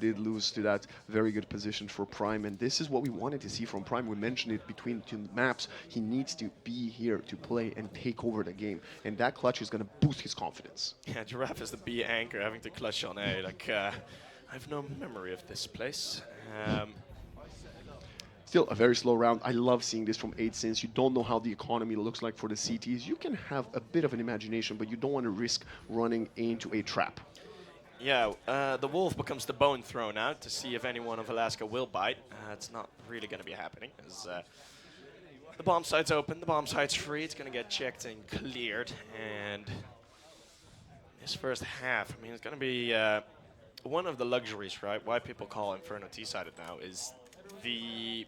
D: Did lose to that very good position for Prime, and this is what we wanted to see from Prime. We mentioned it between 2 maps. He needs to be here to play and take over the game, and that clutch is gonna boost his confidence.
C: Yeah, Giraffe is the B anchor, having to clutch on A. Like, I have no memory of this place.
D: Still a very slow round. I love seeing this from 8 Sins. You don't know how the economy looks like for the CTs. You can have a bit of an imagination, but you don't want to risk running into a trap.
C: Yeah, the wolf becomes the bone throw now to see if anyone of Alaska will bite. It's not really going to be happening, as the bomb site's open, the bomb site's free. It's going to get checked and cleared, and This first half, I mean, it's going to be one of the luxuries, right? Why people call Inferno T-sided now is the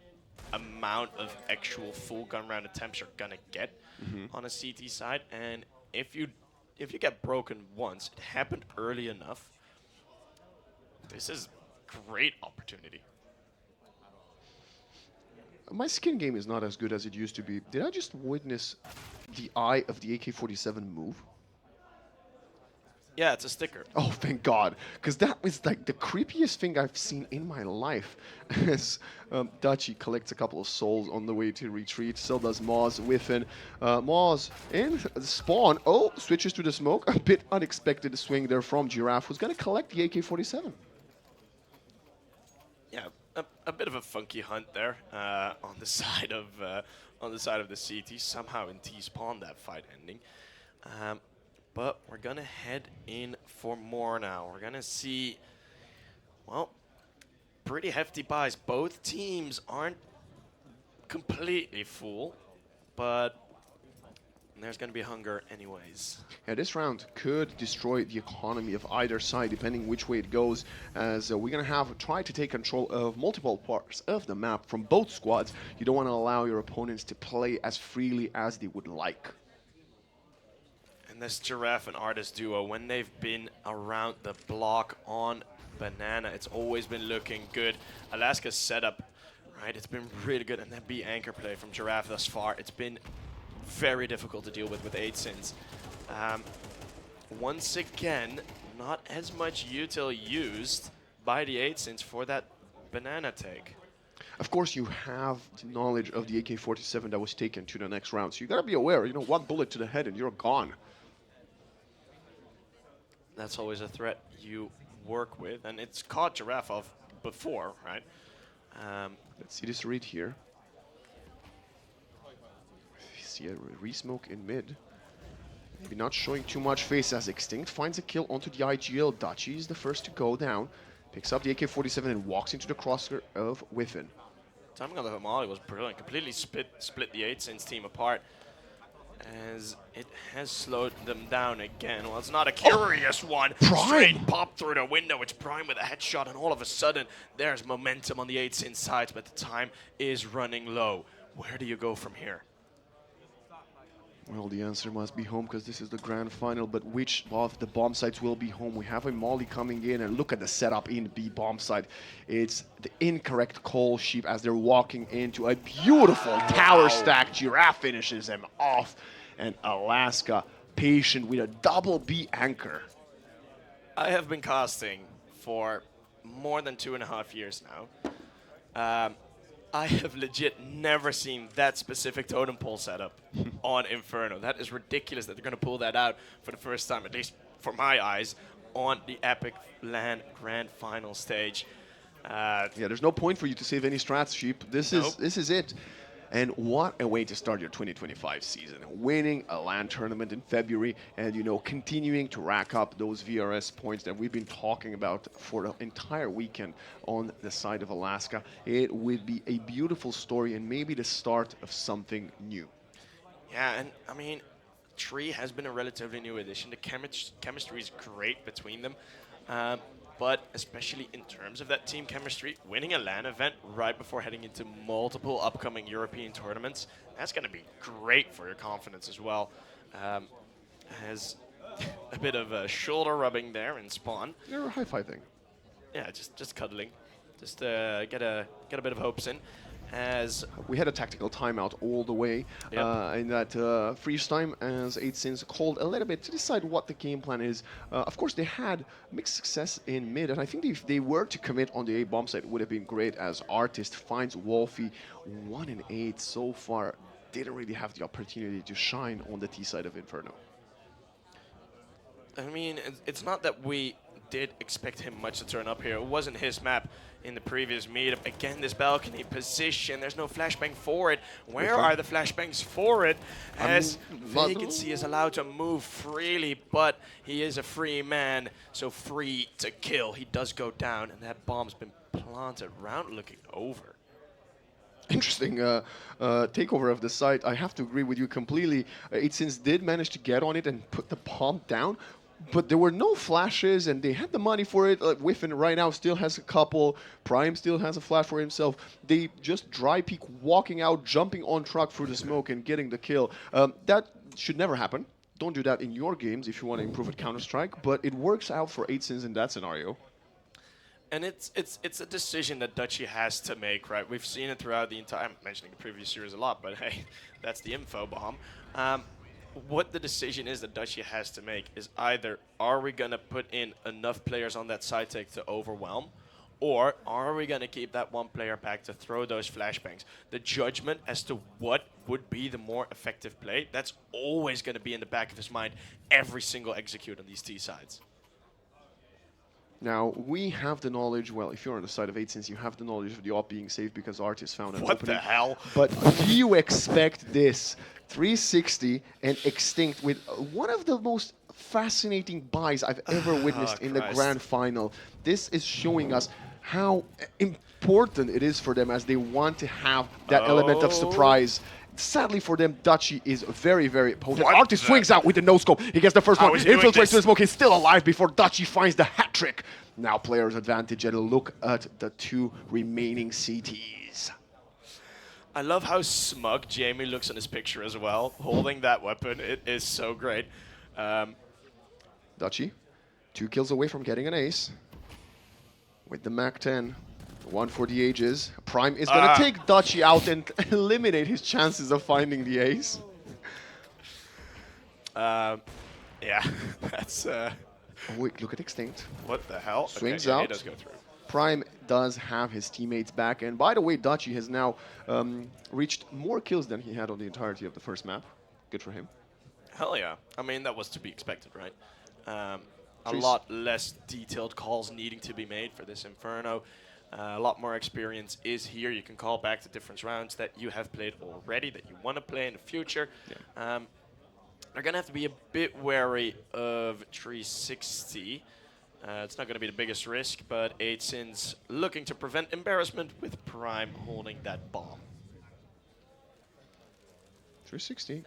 C: amount of actual full gun round attempts you're going to get on a CT side. And if you get broken once, it happened early enough, this is great opportunity.
D: My skin game is not as good as it used to be. Did I just witness the eye of the AK-47 move?
C: Yeah, it's a sticker.
D: Oh, thank God. Because that was like the creepiest thing I've seen in my life. As Dachi collects a couple of souls on the way to retreat. So does Moz whiffing. Moz in the spawn. Oh, switches to the smoke. A bit unexpected swing there from Giraffe, who's going to collect the AK-47.
C: Yeah, a bit of a funky hunt there on the side of the CT. Somehow in T-spawn that fight ending. But we're going to head in for more now. We're going to see, well, pretty hefty buys. Both teams aren't completely full, but there's going to be hunger anyways.
D: Yeah, this round could destroy the economy of either side, depending which way it goes, as we're going to try to take control of multiple parts of the map from both squads. You don't want to allow your opponents to play as freely as they would like.
C: And this Giraffe and Artist duo, when they've been around the block on Banana, it's always been looking good. Alaska's setup, right, it's been really good. And that B anchor play from Giraffe thus far, it's been very difficult to deal with 8 sins. Once again, not as much util used by the 8 sins for that Banana take.
D: Of course, you have the knowledge of the AK-47 that was taken to the next round, so you got to be aware, you know, one bullet to the head and you're gone.
C: That's always a threat you work with, and it's caught Giraffe off before, right?
D: Let's see this read here. See a re-smoke in mid. Maybe not showing too much face as Extinct finds a kill onto the IGL. Dachi is the first to go down. Picks up the AK-47 and walks into the crosshair of Whiffin.
C: Timing on the Homali was brilliant. Completely split the 8 sins team apart, as it has slowed them down again. Well, it's not a curious one.
D: Prime!
C: Straight pop through the window. It's Prime with a headshot, and all of a sudden, there's momentum on the 8 sins sides, but the time is running low. Where do you go from here?
D: Well, the answer must be home because this is the grand final, but which of the bomb sites will be home? We have a Molly coming in, and look at the setup in B bomb site. It's the incorrect call sheep as they're walking into a beautiful tower stack. Giraffe finishes them off, and Alaska patient with a double B anchor.
C: I have been casting for more than 2.5 years now. I have legit never seen that specific totem pole setup on Inferno. That is ridiculous that they're going to pull that out for the first time, at least for my eyes, on the EPIC.LAN Grand Final stage.
D: Yeah, there's no point for you to save any strats, Sheep. This is it. And what a way to start your 2025 season. Winning a LAN tournament in February and, you know, continuing to rack up those VRS points that we've been talking about for the entire weekend on the side of Alaska. It would be a beautiful story and maybe the start of something new.
C: Yeah, and I mean, Tree has been a relatively new addition. The chemistry is great between them. But especially in terms of that team chemistry, winning a LAN event right before heading into multiple upcoming European tournaments, that's going to be great for your confidence as well. Has a bit of a shoulder rubbing there in spawn.
D: They're high-fiving.
C: Yeah, just cuddling. Just get a bit of hopes in. As
D: we had a tactical timeout all the way in that freeze time, as 8 sins called a little bit to decide what the game plan is. Of course, they had mixed success in mid, and I think if they were to commit on the A bomb site, it would have been great, as Artist finds Wolfie 1 in 8 so far. Didn't really have the opportunity to shine on the T side of Inferno.
C: I mean, it's not that we did expect him much to turn up here. It wasn't his map in the previous meetup. Again, this balcony position, there's no flashbang for it. Where are the flashbangs for it? As Vacancy is allowed to move freely, but he is a free man, so free to kill. He does go down, and that bomb's been planted. Round looking over.
D: Interesting takeover of the site. I have to agree with you completely. 8 sins did manage to get on it and put the bomb down, but there were no flashes, and they had the money for it. Whiffen right now still has a couple. Prime still has a flash for himself. They just dry peek, walking out, jumping on truck through the smoke, and getting the kill. That should never happen. Don't do that in your games if you want to improve at Counter-Strike, but it works out for 8sins in that scenario.
C: And it's a decision that Dutchy has to make, right? We've seen it throughout the entire. I'm mentioning the previous series a lot, but hey, that's the info bomb. What the decision is that Dutchy has to make is either are we gonna put in enough players on that side take to overwhelm, or are we gonna keep that one player back to throw those flashbangs? The judgment as to what would be the more effective play, that's always gonna be in the back of his mind every single execute on these T sides.
D: Now, we have the knowledge, well, if you're on the side of 8sins, you have the knowledge of the op being safe because Artist found an
C: What
D: opening.
C: the hell?
D: But do you expect this? 360 and Extinct with one of the most fascinating buys I've ever witnessed in the
C: Christ.
D: grand final. This is showing us how important it is for them as they want to have that element of surprise. Sadly for them, Dutchy is very, very potent.
C: What
D: Artist
C: the-
D: swings out with the no-scope. He gets the first
C: How
D: one.
C: is he doing
D: Infiltrates
C: this?
D: to the smoke. He's still alive before Dutchy finds the hat trick. Now player's advantage, and look at the two remaining CTs.
C: I love how smug Jamie looks in his picture as well, holding that weapon. It is so great.
D: Dutchy, 2 kills away from getting an ace. With the Mac-10, one for the ages. Prime is going to take Dutchy out and eliminate his chances of finding the ace.
C: Yeah, that's
D: Oh, wait, look at Extinct.
C: what the hell.
D: Swings
C: okay, yeah,
D: out.
C: He does go through.
D: Prime does have his teammates back. And by the way, Dutchy has now reached more kills than he had on the entirety of the first map. Good for him.
C: Hell yeah. I mean, that was to be expected, right? A
D: Trees.
C: lot less detailed calls needing to be made for this Inferno. A lot more experience is here. You can call back the different rounds that you have played already, that you want to play in the future.
D: Yeah.
C: They're going to have to be a bit wary of 360. It's not going to be the biggest risk, but 8sins looking to prevent embarrassment with Prime holding that bomb.
D: 360.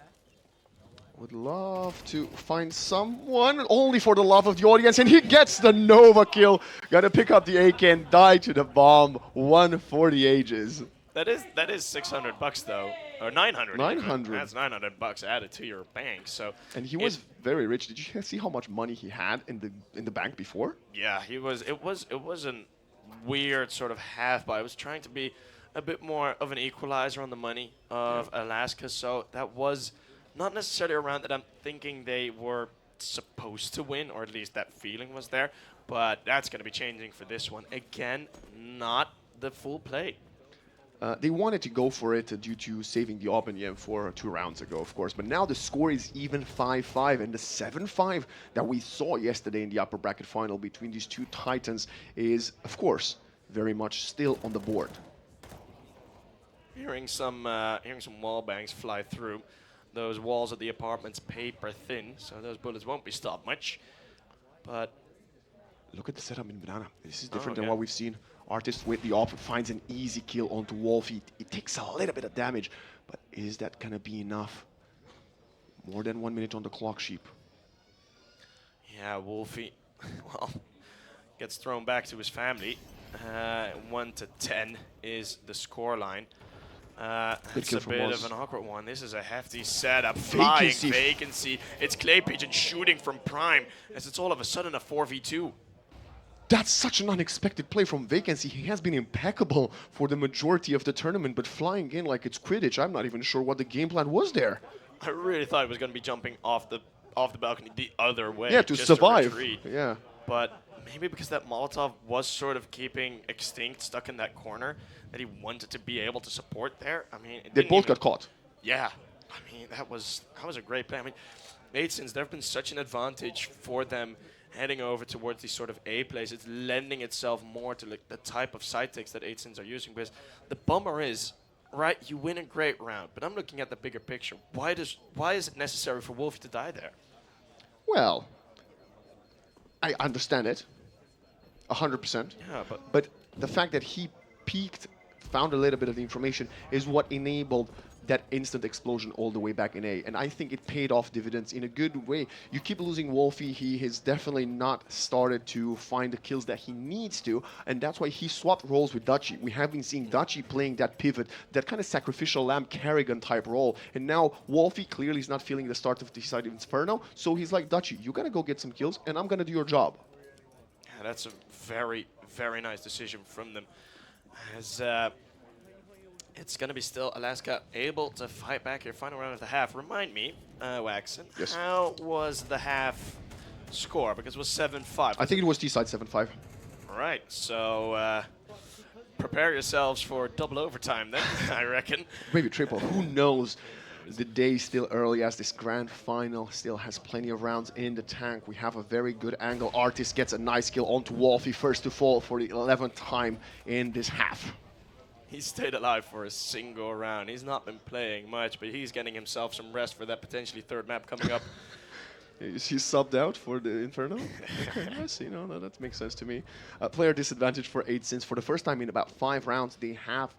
D: Would love to find someone only for the love of the audience, and he gets the Nova kill. Gonna pick up the AK and die to the bomb. 1 for the ages.
C: That is $600 though, or 900. even.
D: 900.
C: That's $900 added to your bank. So
D: And he was very rich. Did you see how much money he had in the bank before?
C: yeah, he was. It was a weird sort of half buy. I was trying to be a bit more of an equalizer on the money of Alaska. So that was not necessarily a round that I'm thinking they were supposed to win, or at least that feeling was there. But that's going to be changing for this one. Again, not the full play.
D: They wanted to go for it due to saving the op in the M4 2 rounds ago, of course. But now the score is even 5-5, and the 7-5 that we saw yesterday in the upper bracket final between these two titans is, of course, very much still on the board.
C: Hearing some wall bangs fly through. Those walls of the apartment's paper thin, so those bullets won't be stopped much. But
D: Look at the setup in Banana. This is different
C: okay.
D: than what we've seen. Artist with the op finds an easy kill onto Wolfie. It takes a little bit of damage, but is that gonna be enough? More than 1 minute on the clock, Sheep.
C: yeah, Wolfie, well, gets thrown back to his family. 1-10 is the score line. It's
D: kill
C: a
D: from
C: bit
D: Moz.
C: of an awkward one. This is a hefty setup. Flying
D: Vacancy.
C: vacancy. It's Clay Pigeon shooting from Prime as it's all of a sudden a 4v2.
D: That's such an unexpected play from Vacancy. He has been impeccable for the majority of the tournament, but flying in like it's Quidditch, I'm not even sure what the game plan was there.
C: I really thought he was going to be jumping off the balcony the other way.
D: Yeah, to
C: just
D: survive.
C: retreat.
D: Yeah.
C: But maybe because that Molotov was sort of keeping Extinct stuck in that corner, that he wanted to be able to support there. I mean, it
D: They
C: didn't
D: both
C: even-
D: got caught.
C: Yeah, I mean that was a great play. I mean, 8sins, there have been such an advantage for them heading over towards these sort of A plays. It's lending itself more to like the type of side takes that 8sins are using. Because the bummer is, right, you win a great round, but I'm looking at the bigger picture. Why is it necessary for Wolfie to die there?
D: Well, I understand it. 100%.
C: Yeah,
D: But the fact that he peaked found a little bit of the information, is what enabled that instant explosion all the way back in A. And I think it paid off dividends in a good way. You keep losing Wolfie, he has definitely not started to find the kills that he needs to, and that's why he swapped roles with Dutchy. We have been seeing Dutchy playing that pivot, that kind of sacrificial lamb Kerrigan type role, and now Wolfie clearly is not feeling the start of the side of Inferno, so he's like, Dutchy, you gotta go get some kills, and I'm gonna do your job.
C: Yeah, that's a very, very nice decision from them. As it's going to be still Alaska able to fight back here, final round of the half. Remind me, Waxen,
D: Yes.
C: how was the half score? Because it was 7-5.
D: I think it was T-side 7-5.
C: Right, so prepare yourselves for double overtime then, I reckon.
D: Maybe triple, who knows? The day is still early as this grand final still has plenty of rounds in the tank. We have a very good angle. Artist gets a nice kill onto Wolfie, first to fall for the 11th time in this half.
C: He stayed alive for a single round. He's not been playing much, but he's getting himself some rest for that potentially third map coming up.
D: Is he subbed out for the Inferno? Okay, I see. No, that makes sense to me. Player disadvantage for 8 since for the first time in about 5 rounds they have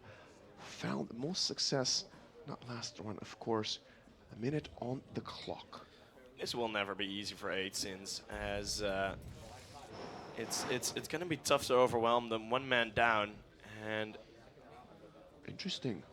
D: found the most success. Not last one, of course. A minute on the clock.
C: This will never be easy for 8 sins, as it's going to be tough to overwhelm them. 1 man down, and
D: Interesting.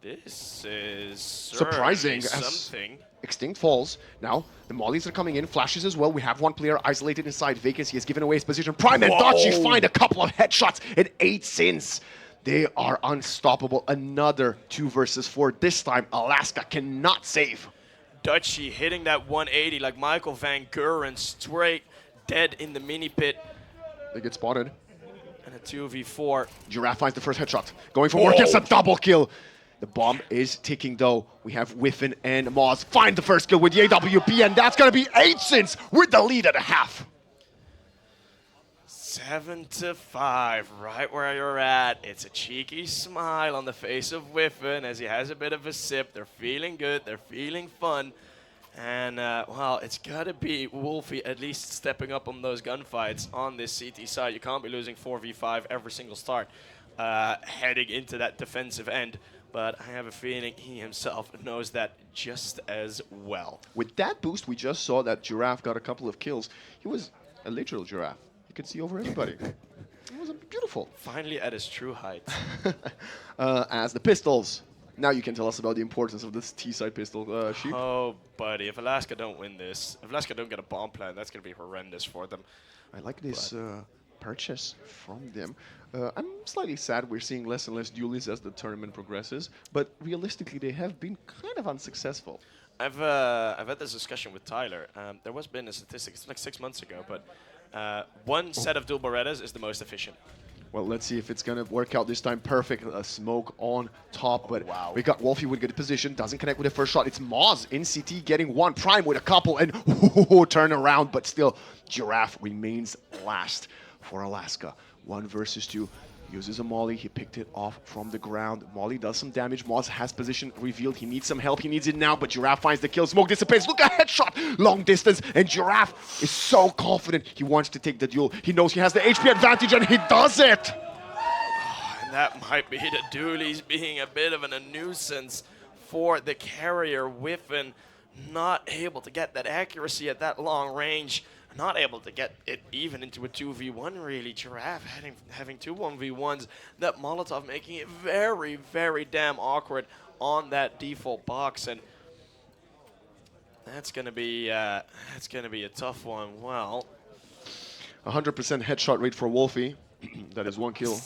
C: this is
D: Surprising
C: certainly
D: as
C: something.
D: Extinct falls. Now, the mollies are coming in. Flashes as well. We have 1 player isolated inside. Vacancy has given away his position. Prime and Dutchy find a couple of headshots and 8 sins. They are unstoppable. Another 2 versus 4. This time, Alaska cannot save.
C: Dutchy hitting that 180 like Michael Van Guren, straight dead in the mini pit.
D: They get spotted.
C: And a 2v4.
D: Giraffe finds the first headshot. Going for work, gets a double kill. The bomb is ticking though. We have Whiffen and Moz find the first kill with the AWP, and that's gonna be 8 sins with the lead at a half.
C: 7-5, right where you're at. It's a cheeky smile on the face of Whiffen as he has a bit of a sip. They're feeling good, they're feeling fun. And, well, it's got to be Wolfie at least stepping up on those gunfights on this CT side. You can't be losing 4v5 every single start, heading into that defensive end. But I have a feeling he himself knows that just as well.
D: With that boost, we just saw that Giraffe got a couple of kills. He was a literal giraffe. He could see over everybody. It was beautiful.
C: Finally at his true height.
D: As the pistols. Now you can tell us about the importance of this T-side pistol, Sheep.
C: Oh, buddy, if Alaska don't win this, if Alaska don't get a bomb plan, that's going to be horrendous for them.
D: I like this purchase from them. I'm slightly sad we're seeing less and less duelies as the tournament progresses, but realistically they have been kind of unsuccessful.
C: I've had this discussion with Tyler. There was been a statistic, it's like 6 months ago, but one set of dual Berettas is the most efficient.
D: Well, let's see if it's going to work out this time. Perfect. Smoke on top, but we got Wolfie with good position. Doesn't connect with the first shot. It's Moz in CT getting 1. Prime with a couple, and turn around, but still, Giraffe remains last for Alaska. 1 versus 2. Uses a molly. He picked it off from the ground. Molly does some damage. Moz has position revealed. He needs some help. He needs it now, but Giraffe finds the kill. Smoke dissipates. Look, a headshot. Long distance, and Giraffe is so confident. He wants to take the duel. He knows he has the HP advantage, and he does it.
C: And that might be the dualies being a bit of a nuisance for the carrier. Whiffen not able to get that accuracy at that long range. Not able to get it even into a 2v1 really. Giraffe having 2 1v1s. That Molotov making it very, very damn awkward on that default box, and that's gonna be a tough one. Well,
D: 100% headshot rate for Wolfie. That is 1 kill.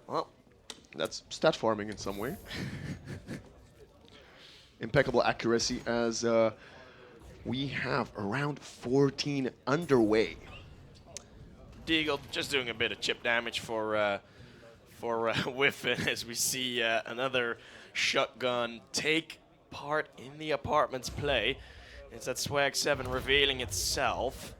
C: Well,
D: that's stat farming in some way. Impeccable accuracy as we have around 14 underway.
C: Deagle just doing a bit of chip damage for Whiffen as we see another shotgun take part in the apartment's play. It's that Swag 7 revealing itself.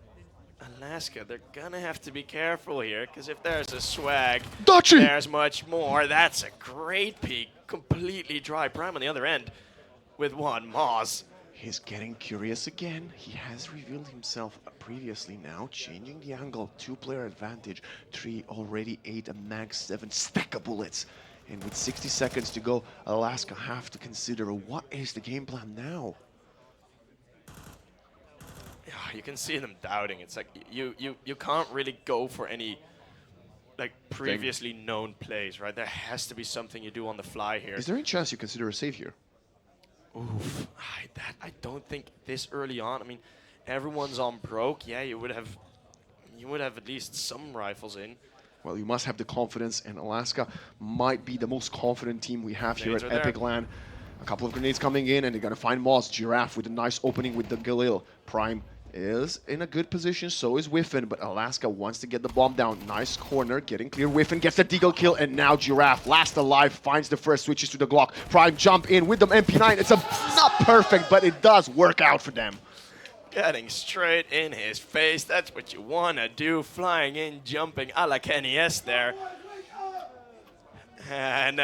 C: Alaska, they're gonna have to be careful here, because if there's a swag,
D: Dutchy!
C: there's much more. That's a great peek, completely dry. Prime on the other end with 1. Moz.
D: He's getting curious again. He has revealed himself previously now, changing the angle. 2-player advantage. 3 already, 8, a max 7 stack of bullets. And with 60 seconds to go, Alaska have to consider what is the game plan now.
C: Yeah, you can see them doubting. It's like you can't really go for any like previously known plays, right? There has to be something you do on the fly here.
D: Is there any chance you consider a save here?
C: Oof, I don't think this early on. I mean, everyone's on broke. Yeah, you would have at least some rifles in.
D: Well, you must have the confidence, and Alaska might be the most confident team we have here at EPIC.LAN. A couple of grenades coming in, and they're gonna find Moss. Giraffe with a nice opening with the Galil. Prime is in a good position, so is Whiffen, but Alaska wants to get the bomb down. Nice corner, getting clear. Whiffen gets the deagle kill, and now Giraffe, last alive, finds the first, switches to the Glock. Prime jump in with the MP9. It's not perfect, but it does work out for them.
C: Getting straight in his face. That's what you want to do. Flying in, jumping a la Kenny S there. And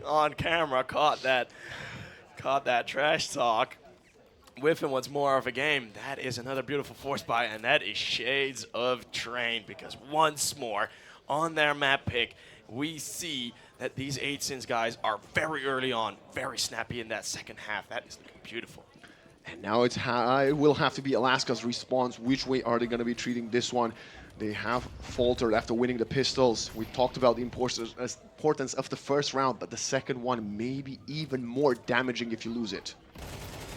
C: on camera, caught that trash talk. Whiffen wants more of a game. That is another beautiful force buy, and that is shades of Train, because once more on their map pick, we see that these 8sins guys are very early on, very snappy in that second half. That is looking beautiful.
D: And now it will have to be Alaska's response. Which way are they going to be treating this one? They have faltered after winning the pistols. We talked about the importance of the first round, but the second one may be even more damaging if you lose it.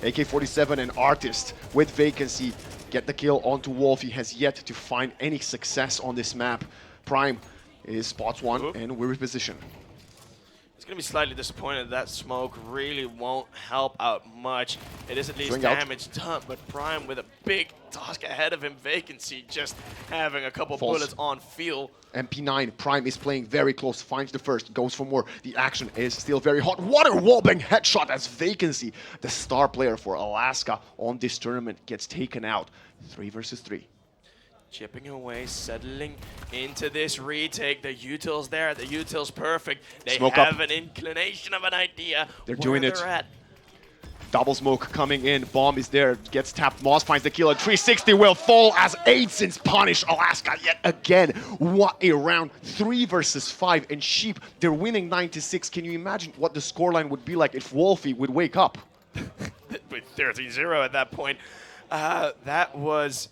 D: AK-47 and Artist with Vacancy get the kill onto Wolf. He has yet to find any success on this map. Prime is spots one, and we're in position.
C: He's going to be slightly disappointed that smoke really won't help out much. It is at least
D: Swing out.
C: damage done, but Prime with a big task ahead of him. Vacancy just having a couple
D: False.
C: bullets on field.
D: MP9, Prime is playing very close, finds the first, goes for more. The action is still very hot. Water wallbang headshot as Vacancy, the star player for Alaska on this tournament, gets taken out. 3 versus 3.
C: Chipping away, settling into this retake. The util's there. The util's perfect. They
D: Smoke
C: have
D: up.
C: an inclination of an idea.
D: They're
C: where
D: doing
C: they're
D: it.
C: At.
D: Double smoke coming in. Bomb is there. Gets tapped. Moss finds the kill. And 360 will fall as 8sins punish Alaska yet again. What a round. 3 versus 5. And Sheep, they're winning 9-6. Can you imagine what the scoreline would be like if Wolfie would wake up?
C: With 13-0 at that point. That was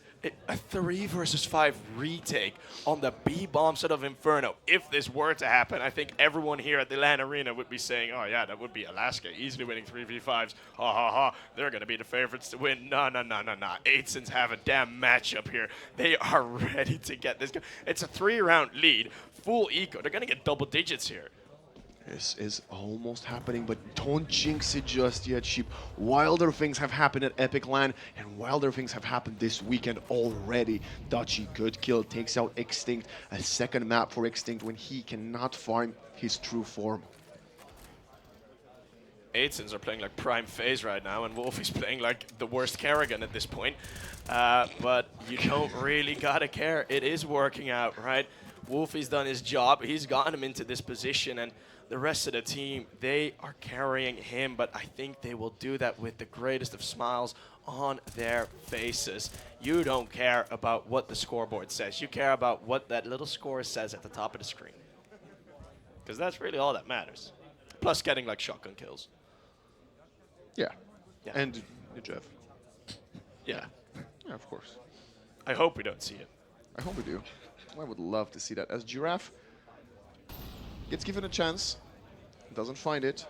C: a 3 versus 5 retake on the B-bomb set of Inferno. If this were to happen, I think everyone here at the LAN Arena would be saying, oh yeah, that would be Alaska easily winning 3v5s. Ha ha ha, they're going to be the favorites to win. No. 8sins have a damn matchup here. They are ready to get this. It's a 3-round lead, full eco. They're going to get double digits here.
D: This is almost happening, but don't jinx it just yet, Sheep. Wilder things have happened at EPIC.LAN, and wilder things have happened this weekend already. Dutchy, good kill, takes out Extinct. A second map for Extinct when he cannot find his true form.
C: 8sins are playing like prime phase right now, and Wolfie's playing like the worst Kerrigan at this point. But you don't really gotta care. It is working out, right? Wolfie's done his job. He's gotten him into this position, and the rest of the team, they are carrying him, but I think they will do that with the greatest of smiles on their faces. You don't care about what the scoreboard says. You care about what that little score says at the top of the screen. Because that's really all that matters. Plus getting like shotgun kills.
D: Yeah.
C: Yeah.
D: And Jeff.
C: Yeah.
D: Yeah, of course.
C: I hope we don't see it.
D: I hope we do. I would love to see that. As Giraffe gets given a chance, doesn't find it.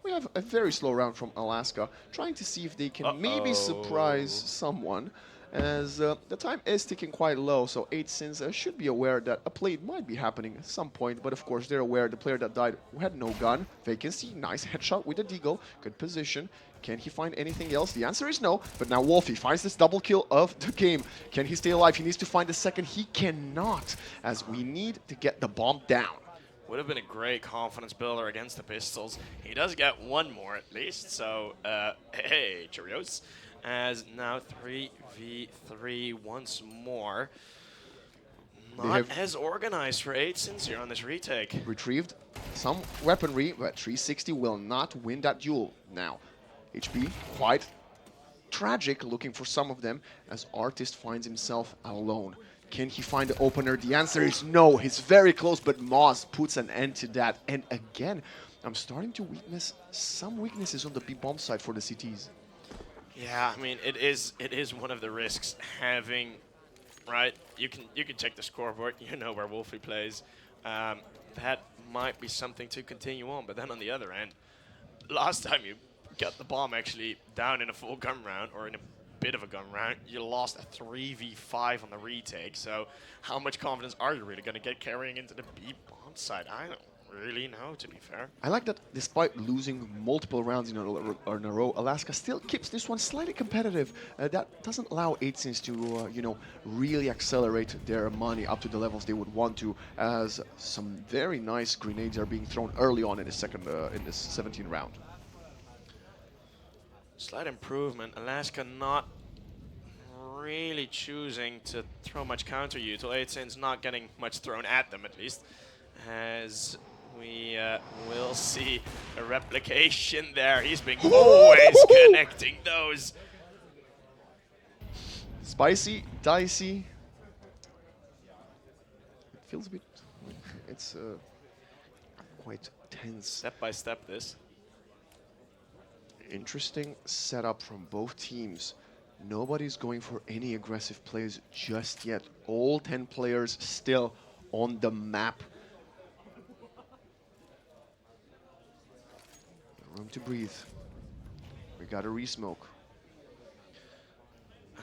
D: We have a very slow round from Alaska, trying to see if they can maybe surprise someone, as the time is ticking quite low, so 8sins should be aware that a play might be happening at some point, but of course they're aware the player that died had no gun. Vacancy, nice headshot with the deagle, good position. Can he find anything else? The answer is no, but now Wolfie finds this double kill of the game. Can he stay alive? He needs to find the second. He cannot, as we need to get the bomb down.
C: Would have been a great confidence builder against the Pistols. He does get one more at least, so hey, Cheerios. As now 3v3 once more. Not as organized for 8sins here on this retake.
D: Retrieved some weaponry, but 360 will not win that duel now. HP quite tragic looking for some of them as Artist finds himself alone. Can he find the opener? The answer is no. He's very close, but Moss puts an end to that. And again, I'm starting to witness some weaknesses on the B-bomb side for the CTs.
C: Yeah, I mean, it is one of the risks having, right? You can check the scoreboard. You know where Wolfie plays. That might be something to continue on. But then on the other end, last time you got the bomb actually down in a full gun round or in a bit of a gun round, you lost a 3v5 on the retake. So how much confidence are you really going to get carrying into the B-bomb side? I don't really know, to be fair.
D: I like that despite losing multiple rounds in a row, Alaska still keeps this one slightly competitive. That doesn't allow 8sins to, you know, really accelerate their money up to the levels they would want to, as some very nice grenades are being thrown early on in the second, in this 17th round.
C: Slight improvement. Alaska not really choosing to throw much counter util. 8sins not getting much thrown at them, at least, as we will see a replication there. He's been always connecting those.
D: Spicy, dicey. It feels a bit, it's quite tense.
C: Step by step this.
D: Interesting setup from both teams. Nobody's going for any aggressive plays just yet. All 10 players still on the map. Room to breathe. We got a re-smoke.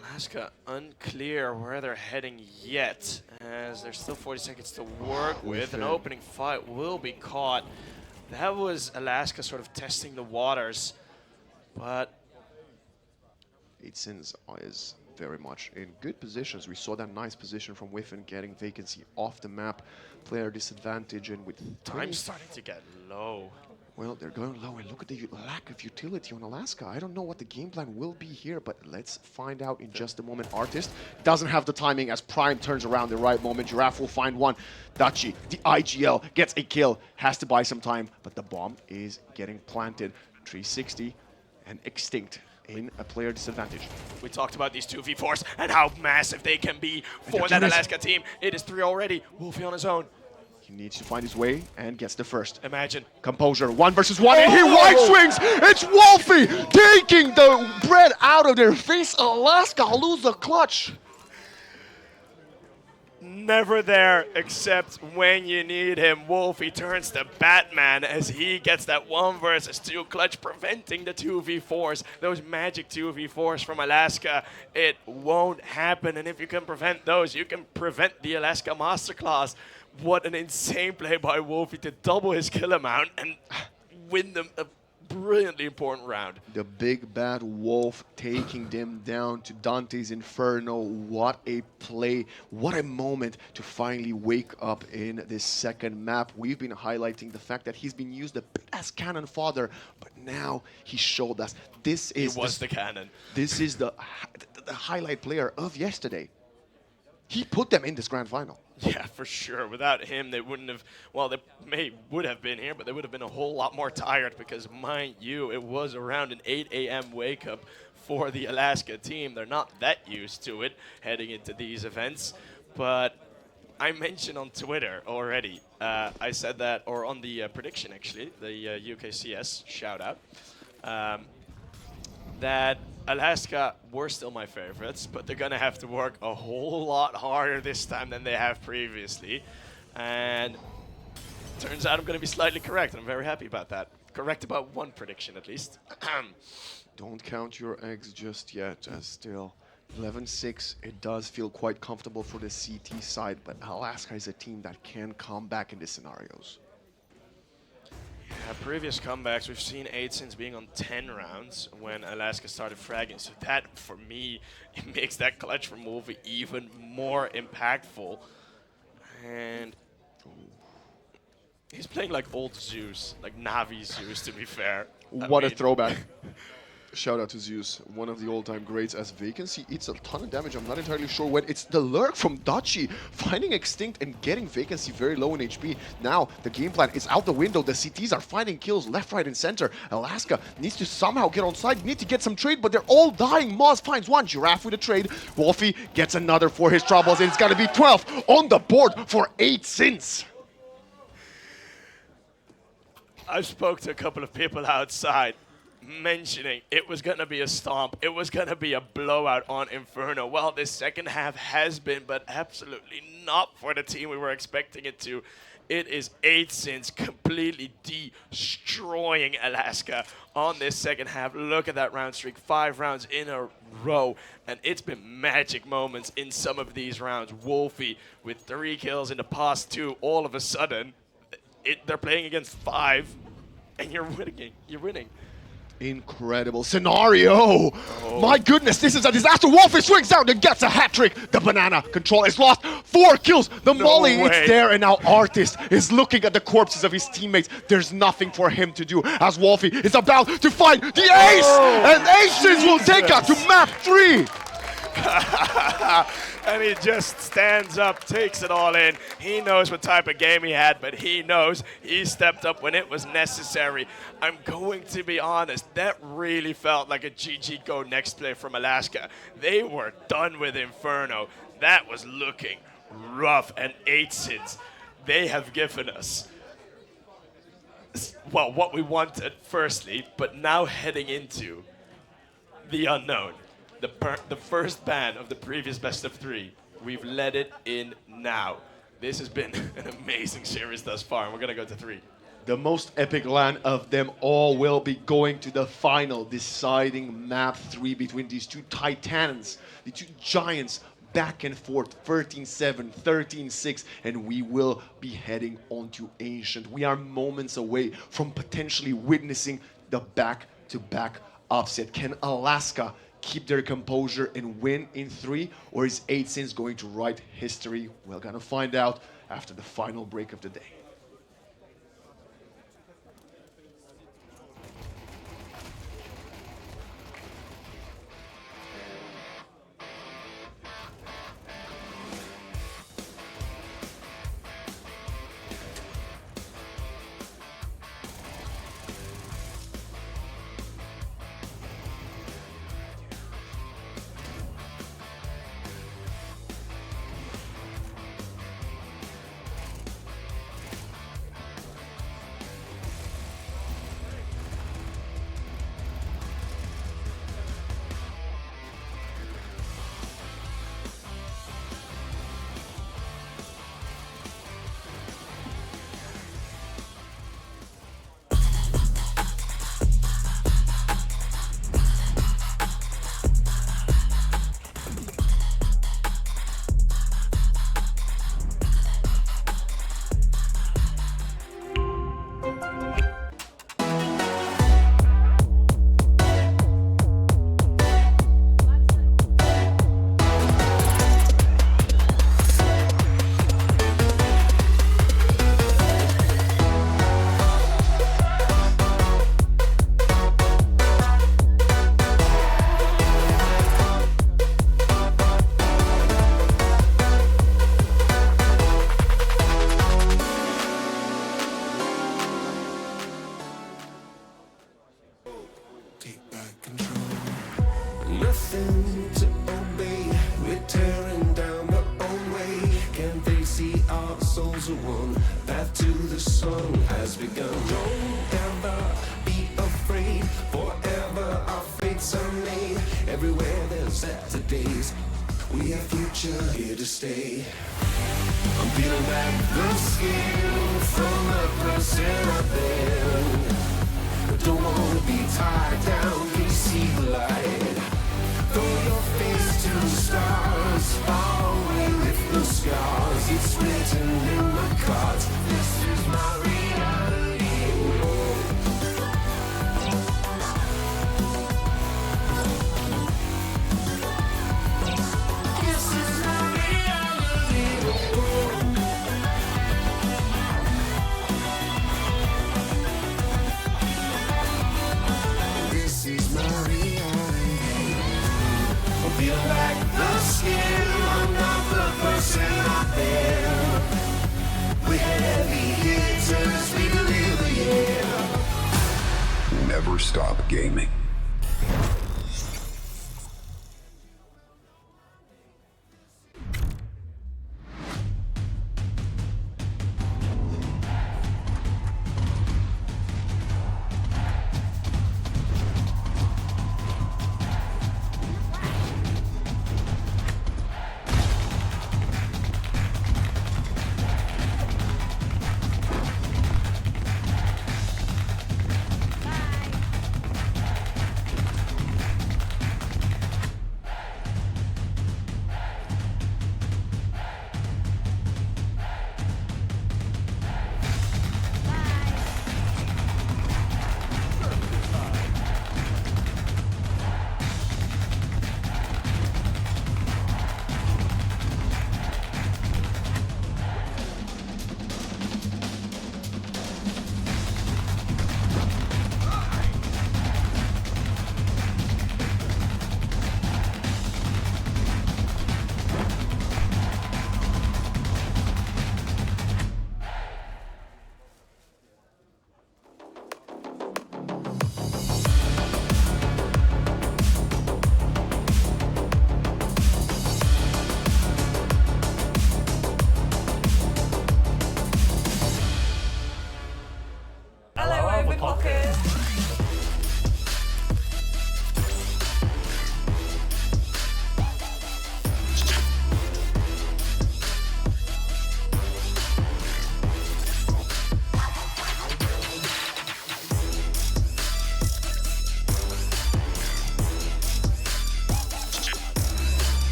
C: Alaska unclear where they're heading yet, as there's still 40 seconds to work with. An opening fight will be caught. That was Alaska sort of testing the waters, but
D: 8sins is very much in good positions. We saw that nice position from Whiffen getting vacancy off the map. Player disadvantage, and with
C: time's starting to get low.
D: Well, they're going low, and look at the lack of utility on Alaska. I don't know what the game plan will be here, but let's find out in just a moment. Artist doesn't have the timing as Prime turns around the right moment. Giraffe will find one. Dachi, the IGL, gets a kill. Has to buy some time, but the bomb is getting planted. 360 and extinct in a player disadvantage.
C: We talked about these 2v4s and how massive they can be for that Alaska team. It is 3 already. Wolfie on his own.
D: He needs to find his way and gets the first.
C: Imagine.
D: Composure, 1 versus 1, and he wide swings! It's Wolfie taking the bread out of their face. Alaska lose the clutch.
C: Never there except when you need him. Wolfie turns to Batman as he gets that 1 versus 2 clutch, preventing the 2v4s. Those magic 2v4s from Alaska. It won't happen, and if you can prevent those, you can prevent the Alaska Masterclass. What an insane play by Wolfie to double his kill amount and win them a brilliantly important round.
D: The big bad wolf taking them down to Dante's Inferno. What a play. What a moment to finally wake up in this second map. We've been highlighting the fact that he's been used a bit as cannon fodder, but now he showed us this is
C: the cannon.
D: This is the highlight player of yesterday. He put them in this grand final.
C: Yeah, for sure. Without him, they wouldn't have, well, they would have been here, but they would have been a whole lot more tired because, mind you, it was around an 8 a.m. wake-up for the Alaska team. They're not that used to it heading into these events, but I mentioned on Twitter already, I said that, or on the prediction, actually, the UKCS shout-out, that Alaska were still my favorites, but they're going to have to work a whole lot harder this time than they have previously. And turns out I'm going to be slightly correct, and I'm very happy about that. Correct about one prediction, at least.
D: Don't count your eggs just yet, as still 11-6. It does feel quite comfortable for the CT side, but Alaska is a team that can come back in these scenarios.
C: Yeah, previous comebacks, we've seen 8sins being on 10 rounds when Alaska started fragging. So that, for me, it makes that clutch from Wolfie even more impactful. And he's playing like old Zeus, like Navi Zeus, to be fair.
D: What a throwback. Shout out to Zeus, one of the all-time greats, as Vacancy eats a ton of damage. I'm not entirely sure when. It's the lurk from Dachi, finding Extinct and getting Vacancy very low in HP. Now, the game plan is out the window. The CTs are finding kills left, right, and center. Alaska needs to somehow get on side, need to get some trade, but they're all dying. Moz finds one, Giraffe with a trade. Wolfie gets another for his troubles, and it's gonna be 12 on the board for 8 Sins.
C: I spoke to a couple of people outside mentioning it was going to be a stomp. It was going to be a blowout on Inferno. Well, this second half has been, but absolutely not for the team we were expecting it to. It is 8 Sins completely destroying Alaska on this second half. Look at that round streak, 5 rounds in a row. And it's been magic moments in some of these rounds. Wolfie with 3 kills in the past 2. All of a sudden, they're playing against 5, and you're winning. You're winning.
D: Incredible scenario! My goodness, this is a disaster. Wolfie swings out and gets a hat trick. The banana control is lost. 4 kills. The molly is there, and now Artist is looking at the corpses of his teammates. There's nothing for him to do as Wolfie is about to find the ace! And Aces will take us to map 3!
C: And he just stands up, takes it all in. He knows what type of game he had, but he knows he stepped up when it was necessary. I'm going to be honest, that really felt like a GG Go next play from Alaska. They were done with Inferno. That was looking rough, and 8 Sins, they have given us, well, what we wanted, firstly, but now heading into the unknown. The first ban of the previous best of 3. We've let it in now. This has been an amazing series thus far, and we're going to go to 3.
D: The most epic LAN of them all will be going to the final, deciding map 3 between these two titans, the two giants, back and forth, 13-7, 13-6, and we will be heading on to Ancient. We are moments away from potentially witnessing the back-to-back upset. Can Alaska keep their composure and win in 3, or is 8 Sins going to write history? We're gonna find out after the final break of the day.
E: Nothing to obey, we're tearing down the old way. Can't they see our souls are one? Path to the sun has begun. Don't ever be afraid, forever our fates are made. Everywhere there's Saturdays, we have future here to stay. I'm peeling back the skin from the person I've been. Don't wanna be tied down, can you see the light? Throw your face to the stars, far away with the scars. It's written in my cards, this is my reality. This is my reality.
F: never stop gaming.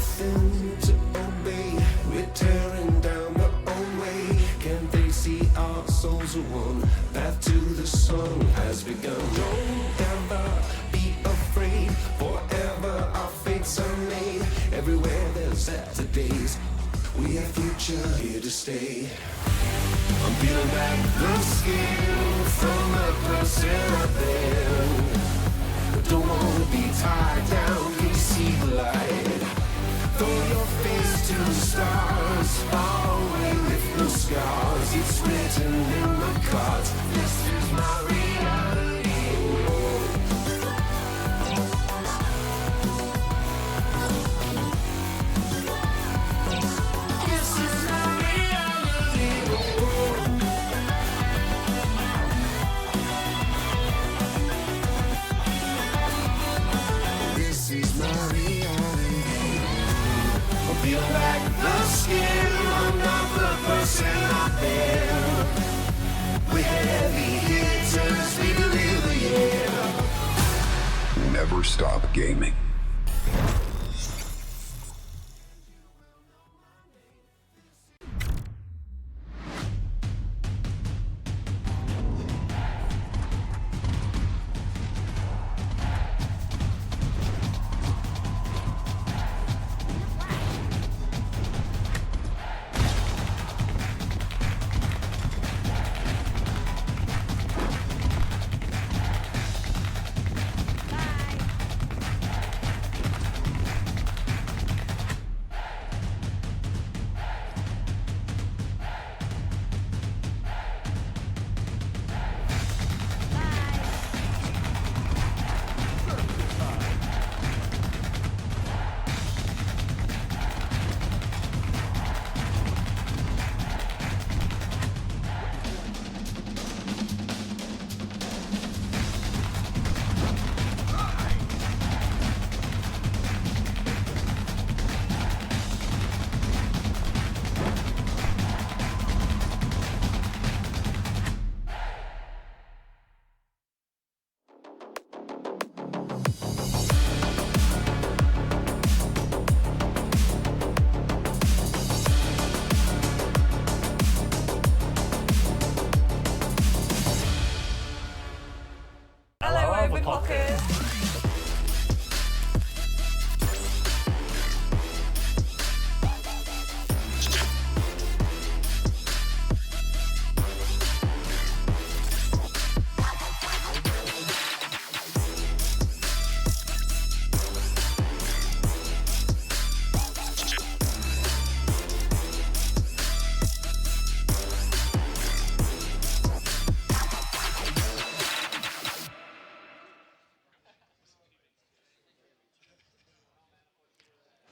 E: nothing to obey. We're tearing down the old way. Can they see our souls are one? Path to the sun has begun. Don't ever be afraid. Forever our fates are made. Everywhere there's Saturdays, we have future here to stay. I'm peeling back the skin from the person I've been. Don't wanna be tied down, can you see the light? Throw your face to the stars, far away with no scars. It's written in my cards, this is my reality. This is my reality. This is my reality. I'll peel back the skin. I'm not the person I've been. We're heavy hitters, we deliver, yeah.
F: Never stop gaming.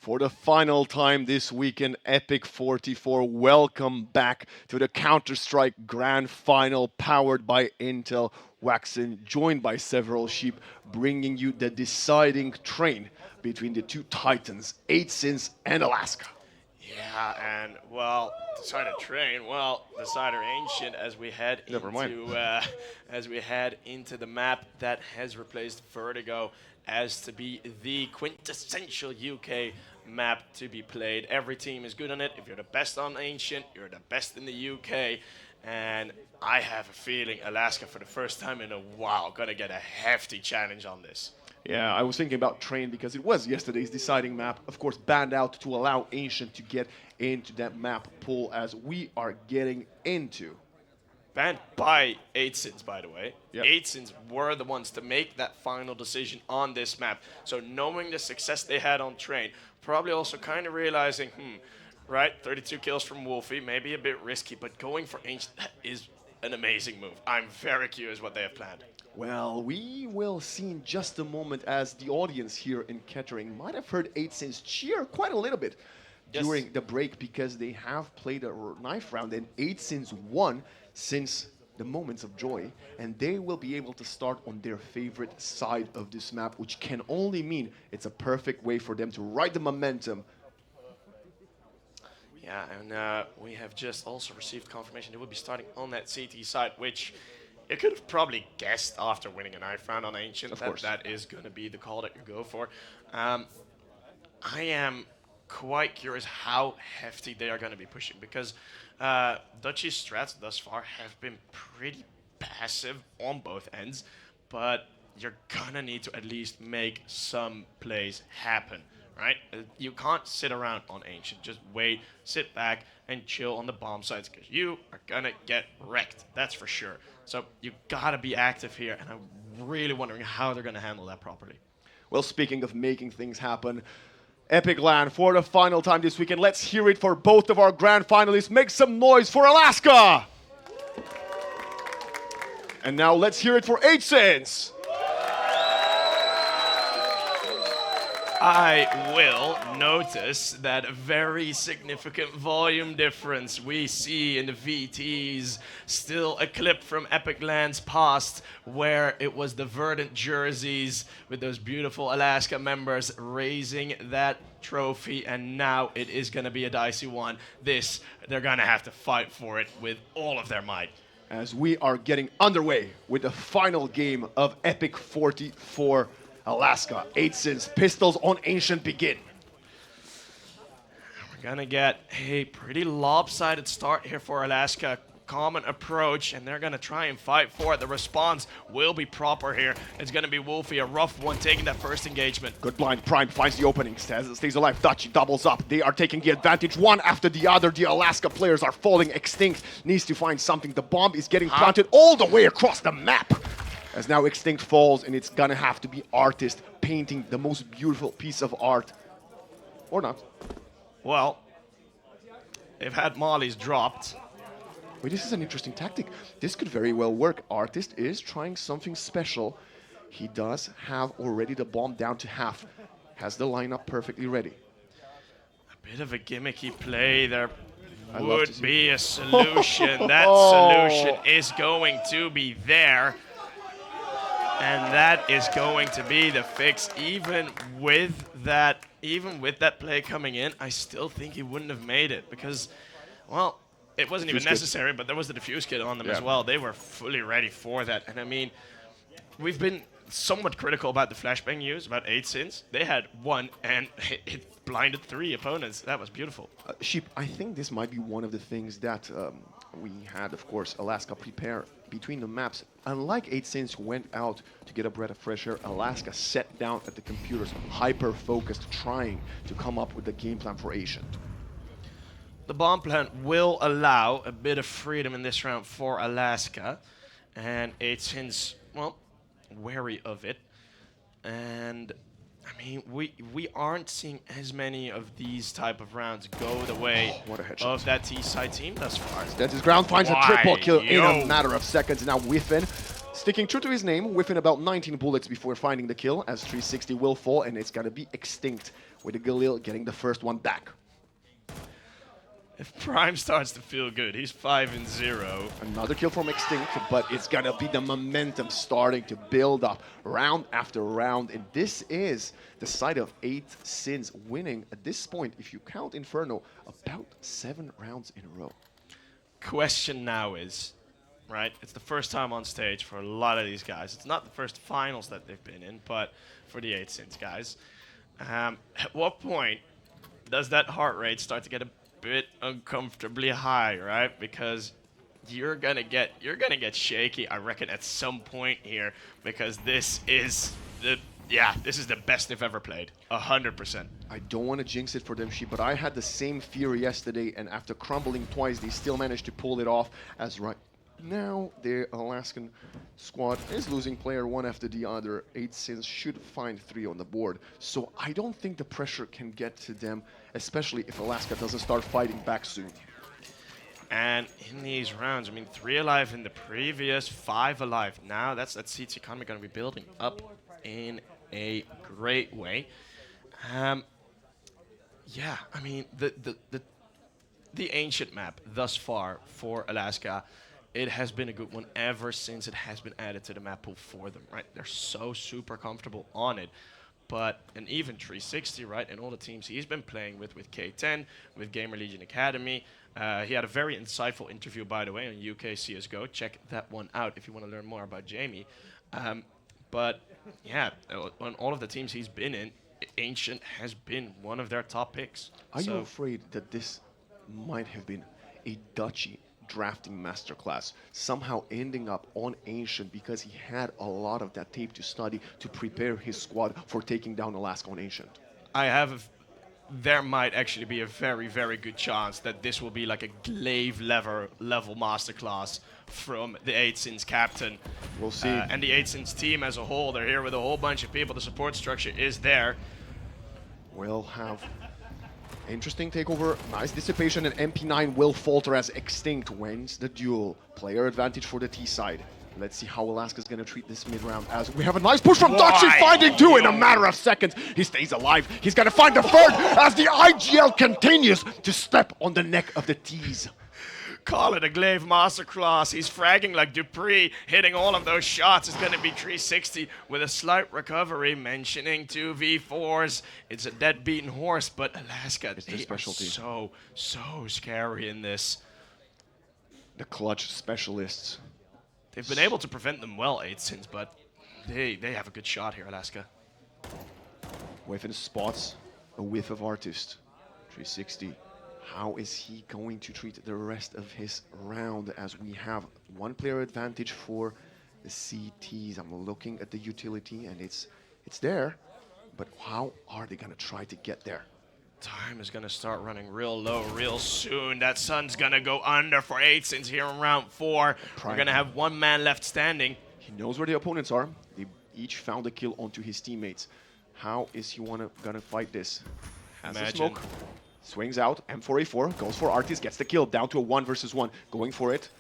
D: For the final time this weekend, EPIC44, welcome back to the Counter-Strike Grand Final powered by Intel. Waxen, joined by several sheep, bringing you the deciding train between the two titans, 8sins and Alaska.
C: Yeah, and well, Decider Train, well, Decider Ancient as we head
D: Never mind.
C: into as we head into the map that has replaced Vertigo as to be the quintessential UK map to be played. Every team is good on it. If you're the best on Ancient, you're the best in the UK. And I have a feeling Alaska, for the first time in a while, gonna get a hefty challenge on this.
D: Yeah, I was thinking about Train because it was yesterday's deciding map. Of course, banned out to allow Ancient to get into that map pool as we are getting into.
C: Banned by 8sins, by the way.
D: Yep.
C: 8sins were the ones to make that final decision on this map. So knowing the success they had on Train, probably also kind of realizing, right, 32 kills from Wolfie, maybe a bit risky, but going for Ancient is an amazing move. I'm very curious what they have planned.
D: Well, we will see in just a moment as the audience here in Kettering might have heard 8sins cheer quite a little bit during the break because they have played a knife round and 8sins won since the Moments of Joy, and they will be able to start on their favorite side of this map, which can only mean it's a perfect way for them to ride the momentum.
C: Yeah, and we have just also received confirmation they will be starting on that CT side, which you could have probably guessed after winning a knife round on Ancient
D: Of
C: that
D: course.
C: that is going to be the call that you go for. I am quite curious how hefty they are going to be pushing, because Dutchy's strats thus far have been pretty passive on both ends, but you're gonna need to at least make some plays happen, right? You can't sit around on Ancient. Just wait, sit back, and chill on the bomb sites, because you are gonna get wrecked. That's for sure. So you gotta be active here, and I'm really wondering how they're gonna handle that properly.
D: Well, speaking of making things happen, EPIC.LAN for the final time this weekend. Let's hear it for both of our grand finalists. Make some noise for Alaska! And now let's hear it for 8 Cents.
C: I will notice that very significant volume difference we see in the VTs. Still a clip from EPIC.LAN's past where it was the verdant jerseys with those beautiful Alaska members raising that trophy, and now it is going to be a dicey one. They're going to have to fight for it with all of their might.
D: As we are getting underway with the final game of EPIC44 Alaska. 8 Cents, pistols on Ancient begin.
C: We're gonna get a pretty lopsided start here for Alaska. Common approach, and they're gonna try and fight for it. The response will be proper here. It's gonna be Wolfie, a rough one, taking that first engagement.
D: Good blind. Prime finds the opening. Stays alive. Dutchy doubles up. They are taking the advantage one after the other. The Alaska players are falling. Extinct needs to find something. The bomb is getting planted all the way across the map. As now Extinct falls, and it's gonna have to be Artist painting the most beautiful piece of art. Or not.
C: Well, they've had mollies dropped.
D: Wait, this is an interesting tactic. This could very well work. Artist is trying something special. He does have already the bomb down to half. Has the lineup perfectly ready.
C: A bit of a gimmicky play there
D: I love to
C: would
D: see
C: be a solution. That solution is going to be there. And that is going to be the fix. Even with that play coming in, I still think he wouldn't have made it because, well, it wasn't even necessary, but there was the defuse kit on them as well. They were fully ready for that. And I mean, we've been somewhat critical about the flashbang use, about 8 Cents. They had one, and it blinded 3 opponents. That was beautiful.
D: Sheep, I think this might be one of the things that we had, of course, Alaska prepare between the maps. Unlike 8 Cents who went out to get a breath of fresh air, Alaska sat down at the computers, hyper-focused, trying to come up with a game plan for Ancient.
C: The bomb plant will allow a bit of freedom in this round for Alaska, and 8 Cents, well, wary of it. And I mean, we aren't seeing as many of these type of rounds go the way of that T-side team thus far.
D: That's his ground, finds a triple kill in a matter of seconds. Now Whiffin, sticking true to his name, Whiffin about 19 bullets before finding the kill, as 360 will fall, and it's gonna be Extinct with the Galil getting the first one back.
C: If Prime starts to feel good, he's 5-0.
D: Another kill from Extinct, but it's gonna be the momentum starting to build up round after round, and this is the side of 8 Cents winning at this point, if you count Inferno, about 7 rounds in a row.
C: Question now is, right, it's the first time on stage for a lot of these guys. It's not the first finals that they've been in, but for the 8 Cents guys. At what point does that heart rate start to get a bit uncomfortably high, right? Because you're gonna get shaky, I reckon, at some point here, because this is the best they've ever played, 100%.
D: I don't want to jinx it for them, Sheep, but I had the same fear yesterday, and after crumbling twice, they still managed to pull it off. As right now, the Alaskan squad is losing player one after the other. 8 Cents should find 3 on the board, so I don't think the pressure can get to them, especially if Alaska doesn't start fighting back soon.
C: And in these rounds, I mean, 3 alive in the previous, 5 alive now. That's that Seats economy going to be building up in a great way. Yeah, I mean, the Ancient map thus far for Alaska, it has been a good one ever since it has been added to the map pool for them, right? They're so super comfortable on it. But an even 360, right, and all the teams he's been playing with K10, with Gamer Legion Academy. He had a very insightful interview, by the way, on UK CSGO. Check that one out if you want to learn more about Jamie. But yeah, on all of the teams he's been in, Ancient has been one of their top picks.
D: Are you
C: So
D: afraid that this might have been a Dutchy drafting masterclass, somehow ending up on Ancient because he had a lot of that tape to study to prepare his squad for taking down Alaska on Ancient?
C: I have there might actually be a very, very good chance that this will be like a glaive level masterclass from the 8sins captain.
D: We'll see.
C: And the 8sins team as a whole, they're here with a whole bunch of people. The support structure is there.
D: We'll have interesting takeover, nice dissipation, and MP9 will falter as Extinct wins the duel. Player advantage for the T side. Let's see how Alaska's gonna treat this mid-round as we have a nice push from Dutchy, finding two in a matter of seconds. He stays alive. He's gonna find the third as the IGL continues to step on the neck of the T's.
C: Call it a glaive masterclass. He's fragging like Dupree, hitting all of those shots. It's going to be 360 with a slight recovery, mentioning 2v4s. It's a dead beaten horse, but Alaska,
D: It's their
C: they
D: specialty.
C: are so scary in this.
D: The clutch specialists.
C: They've been able to prevent them well, 8sins, but they have a good shot here, Alaska.
D: Within spots, a whiff of Artist. 360. How is he going to treat the rest of his round as we have one player advantage for the CTs? I'm looking at the utility and it's there, but how are they gonna try to get there?
C: Time is going to start running real low real soon. That sun's going to go under for 8sins here in round 4. We're going to have one man left standing.
D: He knows where the opponents are. They each found a kill onto his teammates. How is he gonna fight this? Has the
C: Imagine.
D: smoke. Swings out, M4A4, goes for Artis, gets the kill, down to a 1 versus 1, going for it.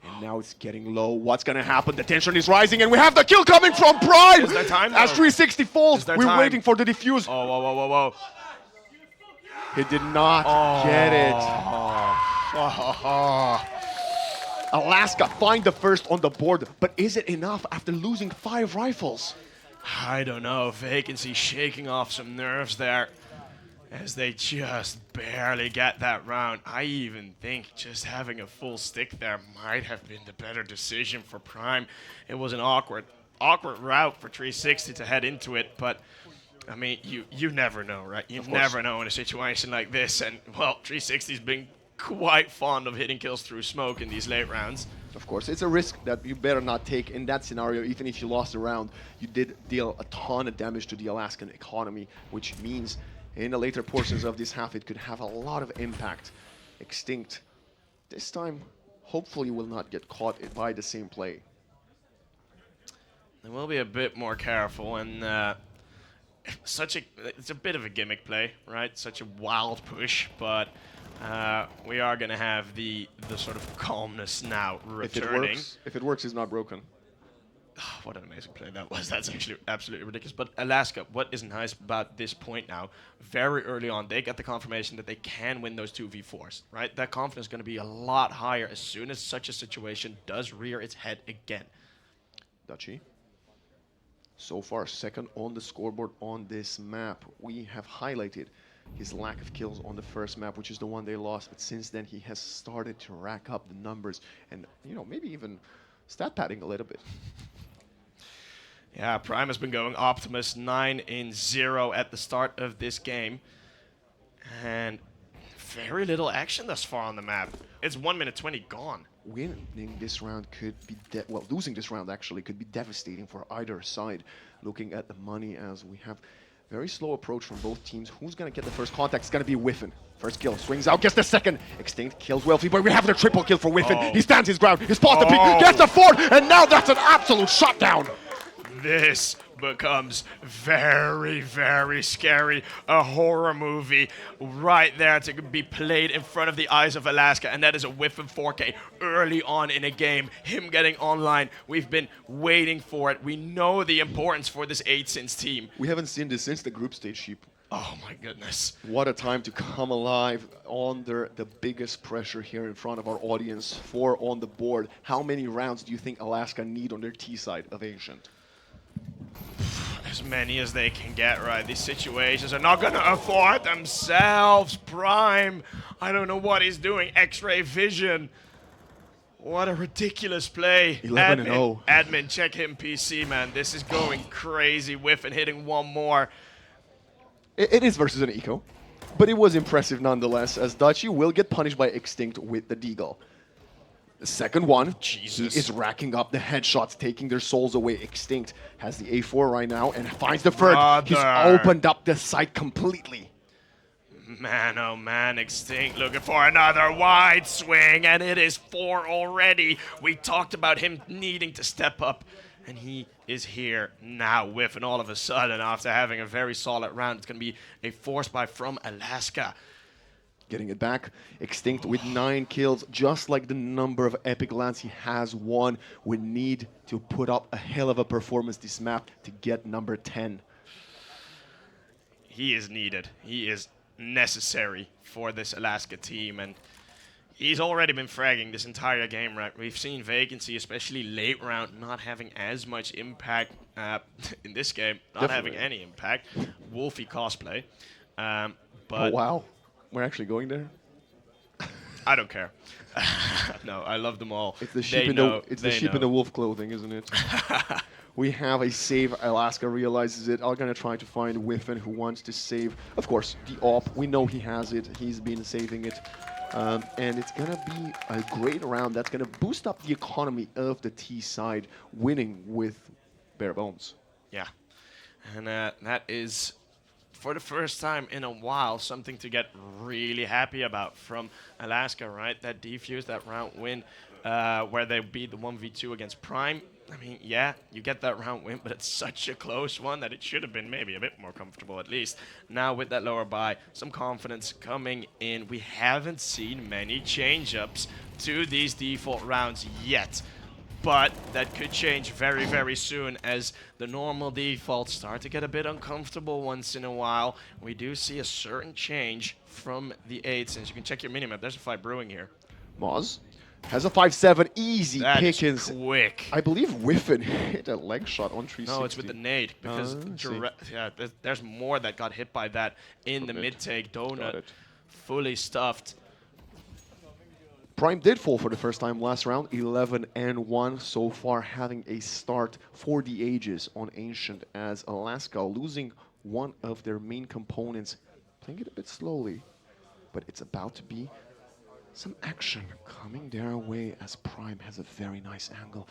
D: And now it's getting low. What's gonna happen? The tension is rising, and we have the kill coming from Prime!
C: Is there time,
D: As
C: though?
D: 360 falls,
C: Is there
D: we're
C: time?
D: waiting for the defuse.
C: Oh, whoa.
D: He did not get it. Alaska find the first on the board, but is it enough after losing 5 rifles?
C: I don't know. Vacancy shaking off some nerves there as they just barely get that round. I even think just having a full stick there might have been the better decision for Prime. It was an awkward route for 360 to head into it, but I mean, you never know, right? You never know in a situation like this, and well, 360's been quite fond of hitting kills through smoke in these late rounds.
D: Of course, it's a risk that you better not take in that scenario. Even if you lost a round, you did deal a ton of damage to the Alaskan economy, which means in the later portions of this half, it could have a lot of impact. Extinct, this time, hopefully will not get caught by the same play.
C: They will be a bit more careful, and it's a bit of a gimmick play, right? Such a wild push, but we are going to have the sort of calmness now returning.
D: If it works, it's not broken.
C: What an amazing play that was. That's actually absolutely ridiculous. But Alaska, what is nice about this point now, very early on, they get the confirmation that they can win those 2v4s, right? That confidence is going to be a lot higher as soon as such a situation does rear its head again.
D: Dutchy. So far, second on the scoreboard on this map. We have highlighted his lack of kills on the first map, which is the one they lost. But since then, he has started to rack up the numbers and, you know, maybe even stat padding a little bit.
C: Yeah, Prime has been going Optimus 9-0 at the start of this game. And very little action thus far on the map. It's 1 minute 20 gone.
D: Winning this round could be, losing this round actually could be devastating for either side. Looking at the money as we have very slow approach from both teams. Who's gonna get the first contact? It's gonna be Whiffen. First kill, swings out, gets the second. Extinct kills Wealthy, but we have the triple kill for Whiffen. He stands his ground, he spots the peak, gets the fourth, and now that's an absolute shutdown.
C: This becomes very, very scary. A horror movie right there to be played in front of the eyes of Alaska, and that is a whiff in 4K early on in a game. Him getting online, we've been waiting for it. We know the importance for this 8sins team.
D: We haven't seen this since the group stage, Sheep.
C: Oh my goodness.
D: What a time to come alive under the biggest pressure here in front of our audience. 4 on the board. How many rounds do you think Alaska need on their T side of Ancient?
C: As many as they can get, right? These situations are not going to afford themselves. Prime, I don't know what he's doing. X-ray vision. What a ridiculous play.
D: 11-0.
C: Admin, check him PC, man. This is going crazy. Whiff and hitting one more.
D: It is versus an eco, but it was impressive nonetheless, as Dutchy will get punished by Extinct with the Deagle. The second one,
C: Jesus.
D: he is racking up the headshots, taking their souls away. Extinct has the A4 right now and finds the third. He's
C: Brother.
D: opened up the site completely.
C: Man, oh man, Extinct looking for another wide swing, and it is 4 already. We talked about him needing to step up, and he is here now with, and all of a sudden, after having a very solid round, it's going to be a force buy from Alaska.
D: Getting it back. Extinct with 9 kills, just like the number of EPIC.LANs he has won. We need to put up a hell of a performance this map to get number 10.
C: He is needed. He is necessary for this Alaska team, and he's already been fragging this entire game, right? We've seen Vacancy, especially late round, not having as much impact in this game, not having any impact. Wolfie cosplay.
D: Oh,
C: But
D: wow. We're actually going there?
C: I don't care. No, I love them all.
D: It's the
C: They
D: sheep,
C: know,
D: it's the
C: they
D: sheep in
C: know.
D: the wolf clothing, isn't it? We have a save. Alaska realizes it. Are going to try to find Whiffen, who wants to save, of course, the AWP. We know he has it. He's been saving it. And it's going to be a great round that's going to boost up the economy of the T side, winning with bare bones.
C: Yeah. And that is, for the first time in a while, something to get really happy about from Alaska, right? That defuse, that round win, where they beat the 1v2 against Prime. I mean, yeah, you get that round win, but it's such a close one that it should have been maybe a bit more comfortable at least. Now with that lower buy, some confidence coming in. We haven't seen many change-ups to these default rounds yet. But that could change very, very soon as the normal defaults start to get a bit uncomfortable once in a while. We do see a certain change from the 8s. As you can check your minimap, there's a fight brewing here.
D: Moz has a 5-7, easy
C: That is
D: pickings.
C: quick.
D: I believe Whiffen hit a leg shot on 360.
C: No, it's with the nade because
D: see.
C: yeah, there's more that got hit by that in the
D: it.
C: mid-take.
D: Got
C: Donut
D: it.
C: fully stuffed.
D: Prime did fall for the first time last round, 11-1 so far, having a start for the ages on Ancient, as Alaska losing one of their main components, playing it a bit slowly, but it's about to be some action coming their way as Prime has a very nice angle.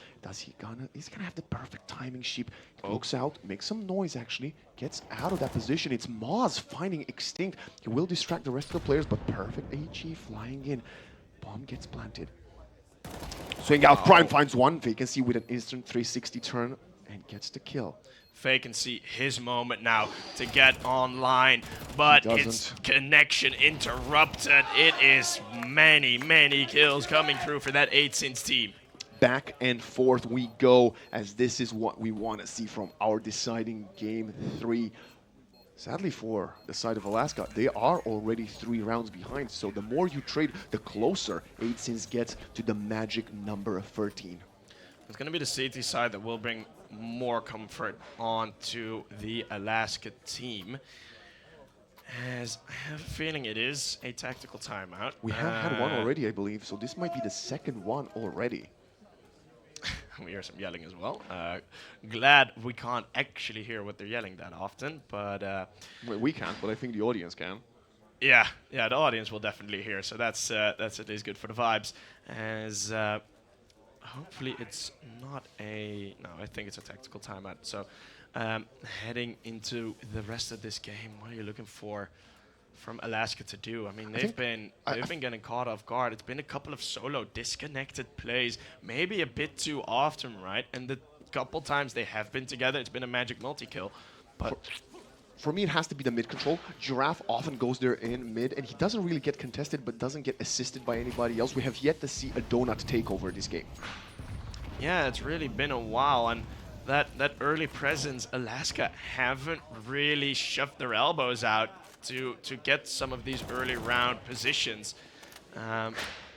D: He's gonna have the perfect timing sheep. Looks out, makes some noise actually, gets out of that position. It's Moz finding Extinct. He will distract the rest of the players, but perfect HE flying in. Bomb gets planted. Swing out, Prime finds one. Vacancy with an instant 360 turn and gets the kill.
C: Vacancy, his moment now to get online, but
D: He
C: its
D: doesn't.
C: connection interrupted. It is many, many kills coming through for that 8-Sins team.
D: Back and forth we go, as this is what we want to see from our deciding game 3. Sadly for the side of Alaska, they are already 3 rounds behind, so the more you trade, the closer 8-Sins gets to the magic number of 13.
C: It's going to be the CT side that will bring more comfort onto the Alaska team. As I have a feeling it is a tactical timeout.
D: We have had one already, I believe, so this might be the second one already.
C: We hear some yelling as well. Glad we can't actually hear what they're yelling that often, but
D: Well, we can't, but I think the audience can.
C: yeah, the audience will definitely hear. So that's at least good for the vibes. As hopefully it's not a no. I think it's a tactical timeout. So heading into the rest of this game, what are you looking for from Alaska to do? I mean, they've been getting caught off guard. It's been a couple of solo disconnected plays, maybe a bit too often, right? And the couple times they have been together, it's been a magic multi-kill. But
D: For me, it has to be the mid control. Giraffe often goes there in mid, and he doesn't really get contested, but doesn't get assisted by anybody else. We have yet to see a donut take over this game.
C: yeah, it's really been a while, and that early presence, Alaska haven't really shoved their elbows out to get some of these early round positions.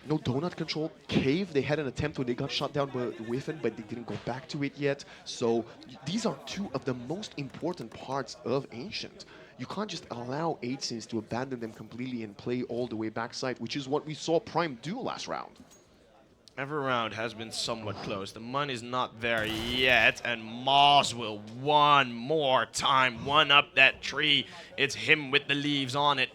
D: No donut control. Cave, they had an attempt where they got shot down by Whiffen, but they didn't go back to it yet. So these are 2 of the most important parts of Ancient. You can't just allow 8-Sins to abandon them completely and play all the way backside, which is what we saw Prime do last round.
C: Every round has been somewhat close. The money's not there yet, and Moz will one more time one-up that tree. It's him with the leaves on it.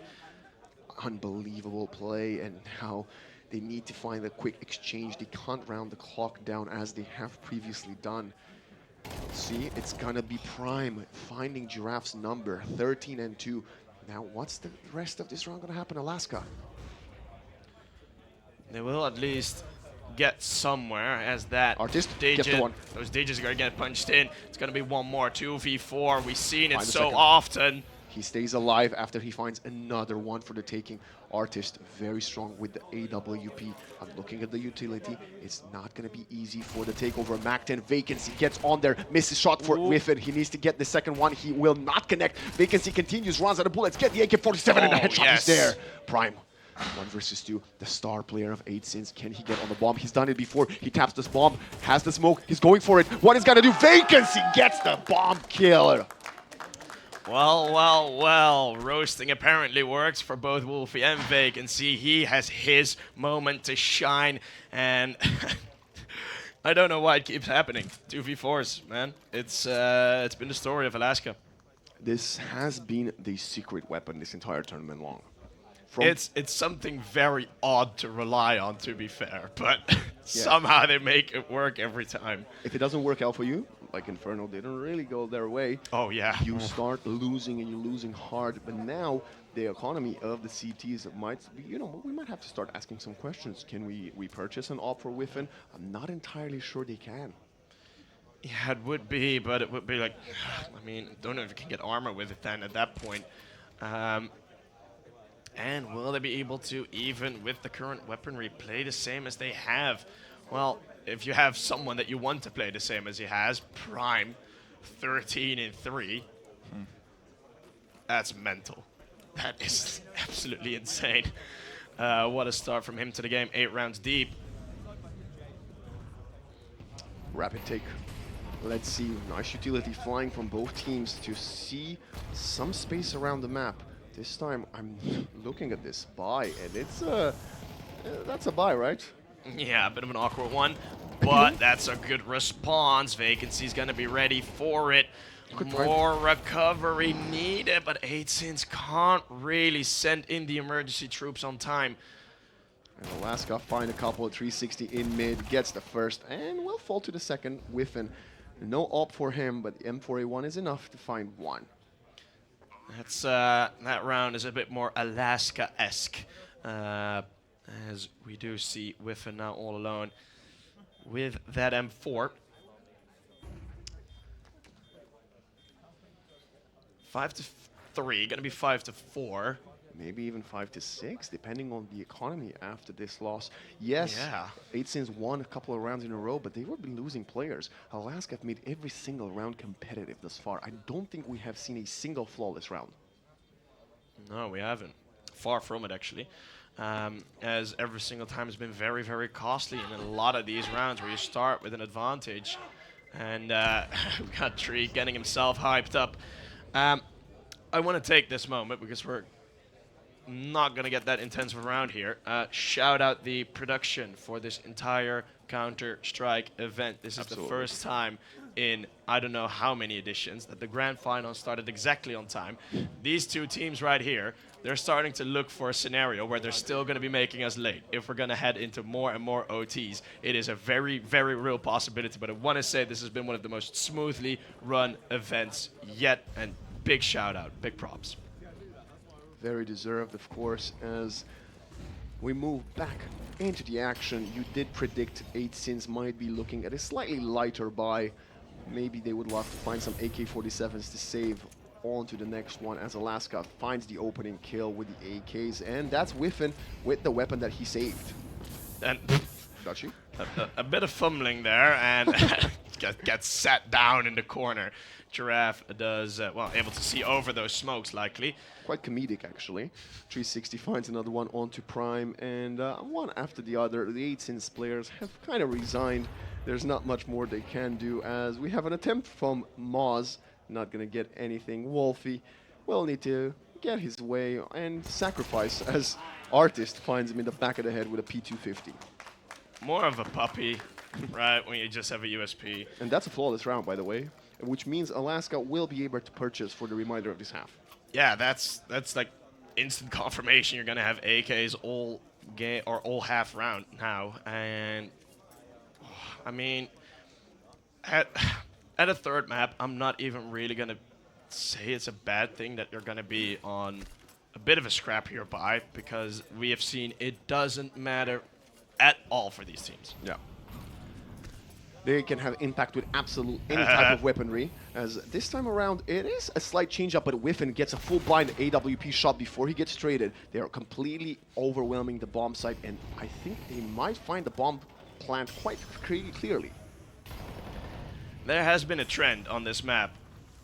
D: Unbelievable play, and now they need to find a quick exchange. They can't round the clock down as they have previously done. See, it's gonna be Prime finding Giraffe's number, 13 and 2. Now, what's the rest of this round gonna happen, Alaska?
C: They will at least get somewhere as that
D: Artist, get the one.
C: those Digits are gonna get punched in. It's gonna be one more 2v4. We've seen it
D: Find the
C: so
D: second.
C: often.
D: He stays alive after he finds another one for the taking. Artist very strong with the AWP. I'm looking at the utility. It's not going to be easy for the takeover. Mac-10 Vacancy gets on there. Misses shot for Whiffin. He needs to get the second one. He will not connect. Vacancy continues, runs out of bullets. Get the AK-47 and the headshot is there. Prime. 1 versus 2. The star player of 8 Sins. Can he get on the bomb? He's done it before. He taps this bomb. Has the smoke. He's going for it. What he's got to do? Vacancy gets the bomb kill.
C: Well, well, well. Roasting apparently works for both Wolfie and Vacancy. He has his moment to shine, and I don't know why it keeps happening. 2v4s, man. It's been the story of Alaska.
D: This has been the secret weapon this entire tournament long.
C: It's something very odd to rely on, to be fair, but somehow they make it work every time.
D: If it doesn't work out for you, like Inferno didn't really go their way.
C: Oh, yeah.
D: You start losing, and you're losing hard. But now the economy of the CTs might be, you know, we might have to start asking some questions. Can we purchase an op for Whiffin? I'm not entirely sure they can.
C: Yeah, it would be, but it would be like, I mean, don't know if you can get armor with it then at that point. And will they be able to, even with the current weaponry, play the same as they have? Well, if you have someone that you want to play the same as he has, Prime, 13 and 3, that's mental. That is absolutely insane. What a start from him to the game, 8 rounds deep.
D: Rapid take. Let's see. Nice utility flying from both teams to see some space around the map. This time I'm looking at this buy, and it's that's a buy, right?
C: Yeah, a bit of an awkward one, but that's a good response. Vacancy's gonna be ready for it. More recovery needed, but 8 Sins can't really send in the emergency troops on time.
D: And Alaska find a couple of 360 in mid, gets the first, and will fall to the second. Whiffin. No op for him, but the M4A1 is enough to find one.
C: That's that round is a bit more Alaska-esque, as we do see Whiffin now all alone with that M4. 5-3, gonna be 5-4.
D: Maybe even 5-6, depending on the economy after this loss. Yes,
C: Yeah.
D: 8 Sins won a couple of rounds in a row, but they would be losing players. Alaska have made every single round competitive thus far. I don't think we have seen a single flawless round.
C: No, we haven't. Far from it, actually. As every single time has been very, very costly in a lot of these rounds where you start with an advantage. And we got Tree getting himself hyped up. I want to take this moment because we're not going to get that intense of a round here. Shout out the production for this entire Counter-Strike event. This is the first time in I don't know how many editions that the grand final started exactly on time. These two teams right here, they're starting to look for a scenario where they're still going to be making us late. If we're going to head into more and more OTs, it is a very, very real possibility. But I want to say this has been one of the most smoothly run events yet, and big shout out, big props.
D: Very deserved, of course, as we move back into the action. You did predict 8 Sins might be looking at a slightly lighter buy. Maybe they would love to find some AK-47s to save on to the next one, as Alaska finds the opening kill with the AKs, and that's Whiffin with the weapon that he saved.
C: And
D: Got you?
C: a bit of fumbling there, and gets sat down in the corner. Giraffe does, well, able to see over those smokes, likely.
D: Quite comedic, actually. 360 finds another one onto Prime, and one after the other. The 8 Sins players have kind of resigned. There's not much more they can do, as we have an attempt from Moz. Not going to get anything. Wolfie will need to get his way and sacrifice, as Artist finds him in the back of the head with a P250.
C: more of a puppy, right, when you just have a USP.
D: And that's a flawless round, by the way, which means Alaska will be able to purchase for the remainder of this half.
C: Yeah, that's like instant confirmation. You're gonna have AKs all game or all half round now, and I mean, at a third map, I'm not even really gonna say it's a bad thing that you're gonna be on a bit of a scrappier buy, because we have seen it doesn't matter at all for these teams.
D: Yeah. They can have impact with absolute any type of weaponry. As this time around, it is a slight change up, but Whiffen gets a full blind AWP shot before he gets traded. They are completely overwhelming the bomb site, and I think they might find the bomb plant quite clearly.
C: There has been a trend on this map.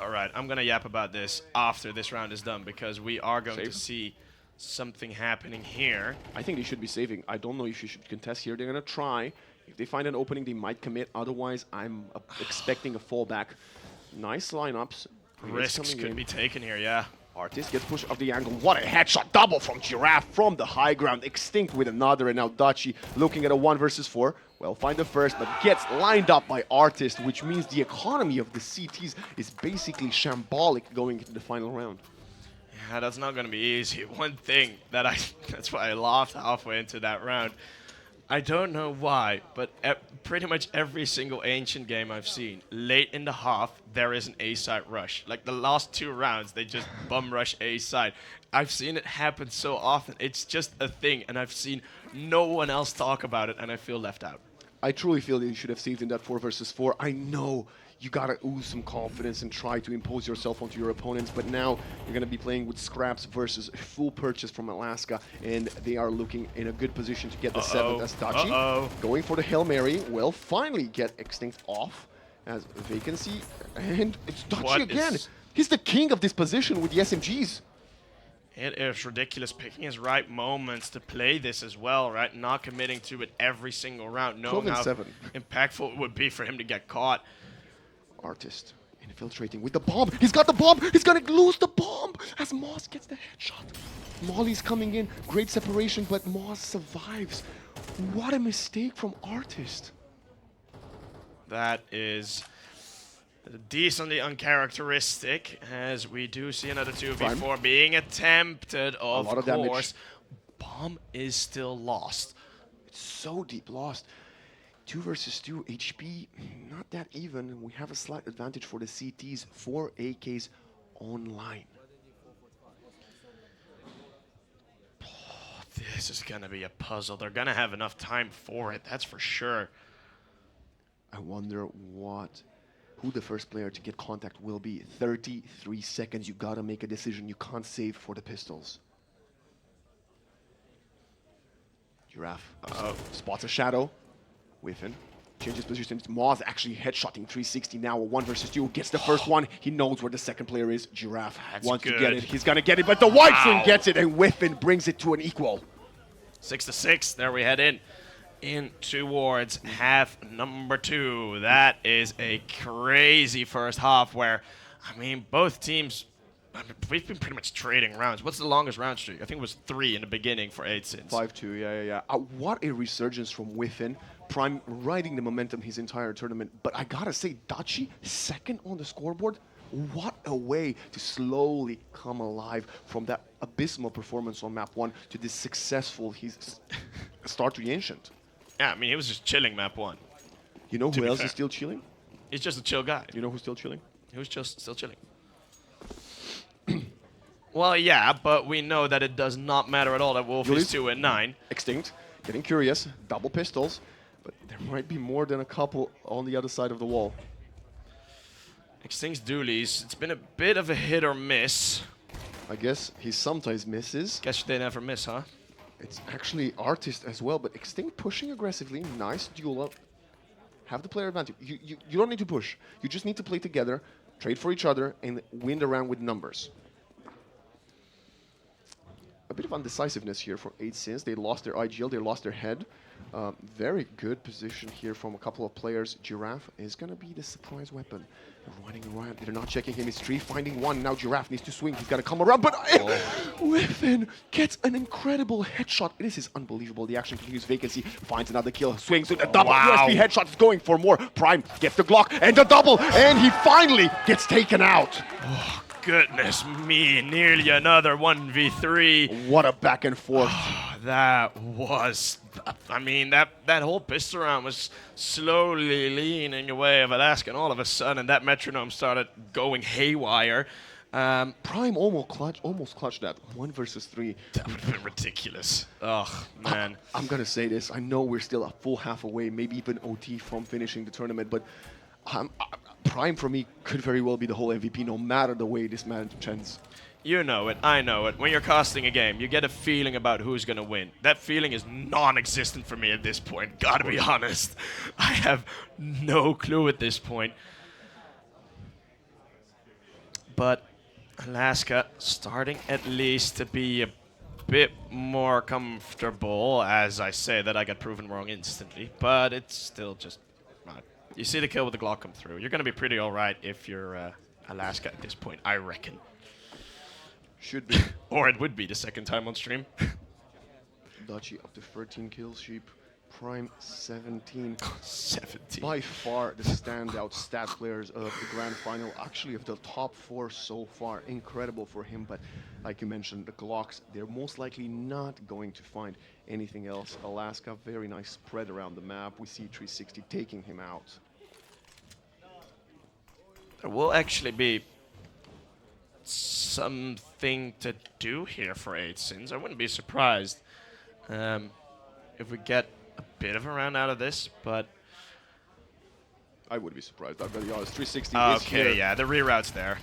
C: All right, I'm going to yap about this after this round is done, because we are going to see something happening here.
D: I think they should be saving. I don't know if you should contest here. They're going to try. If they find an opening, they might commit. Otherwise, I'm expecting a fallback. Nice lineups.
C: Risks could be taken here, yeah.
D: Artist gets pushed off the angle. What a headshot double from Giraffe from the high ground. Extinct with another, and now Dutchy looking at a 1 versus 4. Well, find the first, but gets lined up by Artist, which means the economy of the CTs is basically shambolic going into the final round.
C: Yeah, that's not going to be easy. One thing that that's why I laughed halfway into that round. I don't know why, but pretty much every single Ancient game I've seen, late in the half, there is an A-side rush. Like the last 2 rounds, they just bum rush A-side. I've seen it happen so often. It's just a thing, and I've seen no one else talk about it, and I feel left out.
D: I truly feel that you should have saved in that 4 versus 4. I know you gotta ooze some confidence and try to impose yourself onto your opponents, but now you're gonna be playing with scraps versus full purchase from Alaska, and they are looking in a good position to get the 7th as Dutchy. Going for the Hail Mary, will finally get Extinct off as Vacancy, and it's Dutchy again. He's the king of this position with the SMGs.
C: It is ridiculous, picking his right moments to play this as well, right? Not committing to it every single round, knowing how impactful it would be for him to get caught.
D: Artist infiltrating with the bomb. He's got the bomb. He's gonna lose the bomb as Moss gets the headshot. Molly's coming in. Great separation, but Moss survives. What a mistake from Artist.
C: That is decently uncharacteristic, as we do see another 2v4 being attempted, of course.
D: Damage.
C: Bomb is still lost.
D: It's so deep lost. 2 versus 2, HP not that even. We have a slight advantage for the CTs, 4 AKs online.
C: Oh, this is gonna be a puzzle. They're gonna have enough time for it, that's for sure.
D: I wonder who the first player to get contact will be. 33 seconds, you gotta make a decision. You can't save for the pistols. Giraffe spots a shadow. Whiffen changes position. Moz actually headshotting 360 now. A 1 versus 2 gets the first one. He knows where the second player is. Giraffe wants to get it. He's gonna get it, but the White String gets it, and Whiffen brings it to an equal.
C: 6-6. There we head in towards half number 2. That is a crazy first half where, I mean, both teams. We've been pretty much trading rounds. What's the longest round streak? I think it was 3 in the beginning for 8 sins.
D: 5-2, yeah. What a resurgence from Whiffen. Prime riding the momentum his entire tournament. But I gotta say, Dutchy, second on the scoreboard. What a way to slowly come alive from that abysmal performance on map 1 to this successful start to the Ancient.
C: Yeah, I mean, he was just chilling map 1.
D: You know who else is still chilling?
C: He's just a chill guy.
D: You know who's still chilling?
C: He was just still chilling. Well, yeah, but we know that it does not matter at all that Wolf is 2 and 9.
D: Extinct, getting curious, double pistols, but there might be more than a couple on the other side of the wall.
C: Extinct's dualies, it's been a bit of a hit or miss.
D: I guess he sometimes misses.
C: Guess they never miss, huh?
D: It's actually Artist as well, but Extinct pushing aggressively, nice duel up. Have the player advantage. You don't need to push. You just need to play together, trade for each other, and win the round with numbers. A bit of undecisiveness here for 8 Sins. They lost their IGL, they lost their head. Very good position here from a couple of players. Giraffe is going to be the surprise weapon. They're running around. They're not checking him. He's tree finding one. Now Giraffe needs to swing. He's got to come around. But Whiffin gets an incredible headshot. This is unbelievable. The action continues. Vacancy finds another kill. Swings with a double.
C: Wow.
D: USB headshot is going for more. Prime gets the Glock and the double. And he finally gets taken out.
C: Goodness me, nearly another 1v3.
D: What a back and forth.
C: That was, I mean, that whole pistol round was slowly leaning away of Alaska, and all of a sudden that metronome started going haywire.
D: Prime almost clutched that. 1 versus 3.
C: That would have been ridiculous. Oh, man.
D: I'm going to say this. I know we're still a full half away, maybe even OT from finishing the tournament, but Prime for me could very well be the whole MVP no matter the way this match ends.
C: You know it, I know it. When you're casting a game, you get a feeling about who's going to win. That feeling is non-existent for me at this point, gotta be honest. I have no clue at this point. But Alaska starting at least to be a bit more comfortable. As I say that, I got proven wrong instantly, but it's still just... You see the kill with the Glock come through. You're going to be pretty all right if you're Alaska at this point, I reckon.
D: Should be.
C: Or it would be the second time on stream.
D: Dachi up to 13 kills, Sheep. Prime 17.
C: 17.
D: By far the standout stat players of the grand final. Actually, of the top 4 so far. Incredible for him, but like you mentioned, the Glocks, they're most likely not going to find anything else. Alaska, very nice spread around the map. We see 360 taking him out.
C: There will actually be something to do here for 8 Sins. I wouldn't be surprised if we get a bit of a round out of this, but...
D: I would be surprised, I'll be honest. 360 is
C: okay,
D: here.
C: yeah, the reroute's there.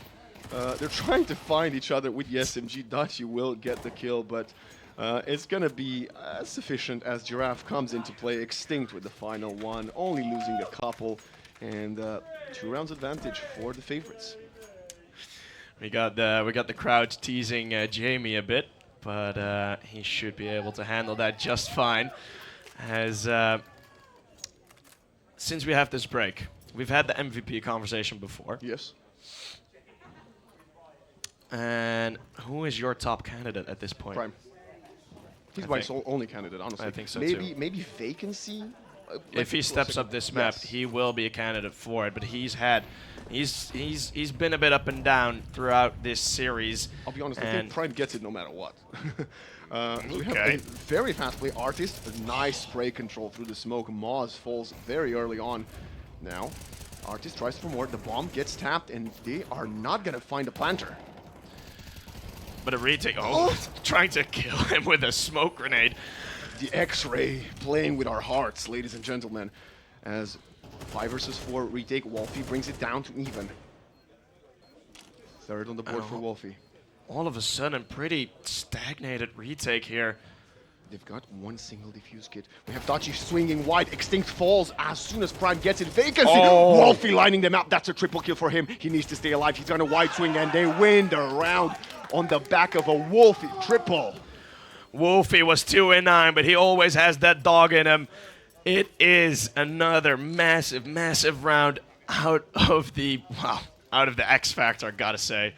D: They're trying to find each other with the SMG. Dachi will get the kill, but it's going to be sufficient as Giraffe comes into play. Extinct with the final one, only losing a couple, and 2 rounds advantage for the favorites.
C: We got the crowd teasing Jamie a bit, but he should be able to handle that just fine. As since we have this break, we've had the MVP conversation before.
D: Yes.
C: And who is your top candidate at this point?
D: Prime. He's my only candidate, honestly.
C: I think so
D: maybe,
C: too.
D: Maybe Vacancy?
C: If he steps up this map, he will be a candidate for it. But he's been a bit up and down throughout this series.
D: I'll be honest, I think Prime gets it no matter what. We have
C: Okay.
D: a very fast play artist, a nice spray control through the smoke. Moz falls very early on. Now, artist tries for more. The bomb gets tapped, and they are not going to find a planter.
C: But a retake, trying to kill him with a smoke grenade.
D: The X-ray playing with our hearts, ladies and gentlemen. As 5 versus 4 retake, Wolfie brings it down to even. Third on the board for Wolfie.
C: All of a sudden, pretty stagnated retake here.
D: They've got 1 single defuse kit. We have Dachi swinging wide. Extinct falls as soon as Prime gets it. Vacancy! Wolfie lining them up. That's a triple kill for him. He needs to stay alive. He's on a wide swing, and they win the round on the back of a Wolfie triple.
C: Wolfie was 2-9, but he always has that dog in him. It is another massive, massive round out of the X Factor, I gotta say.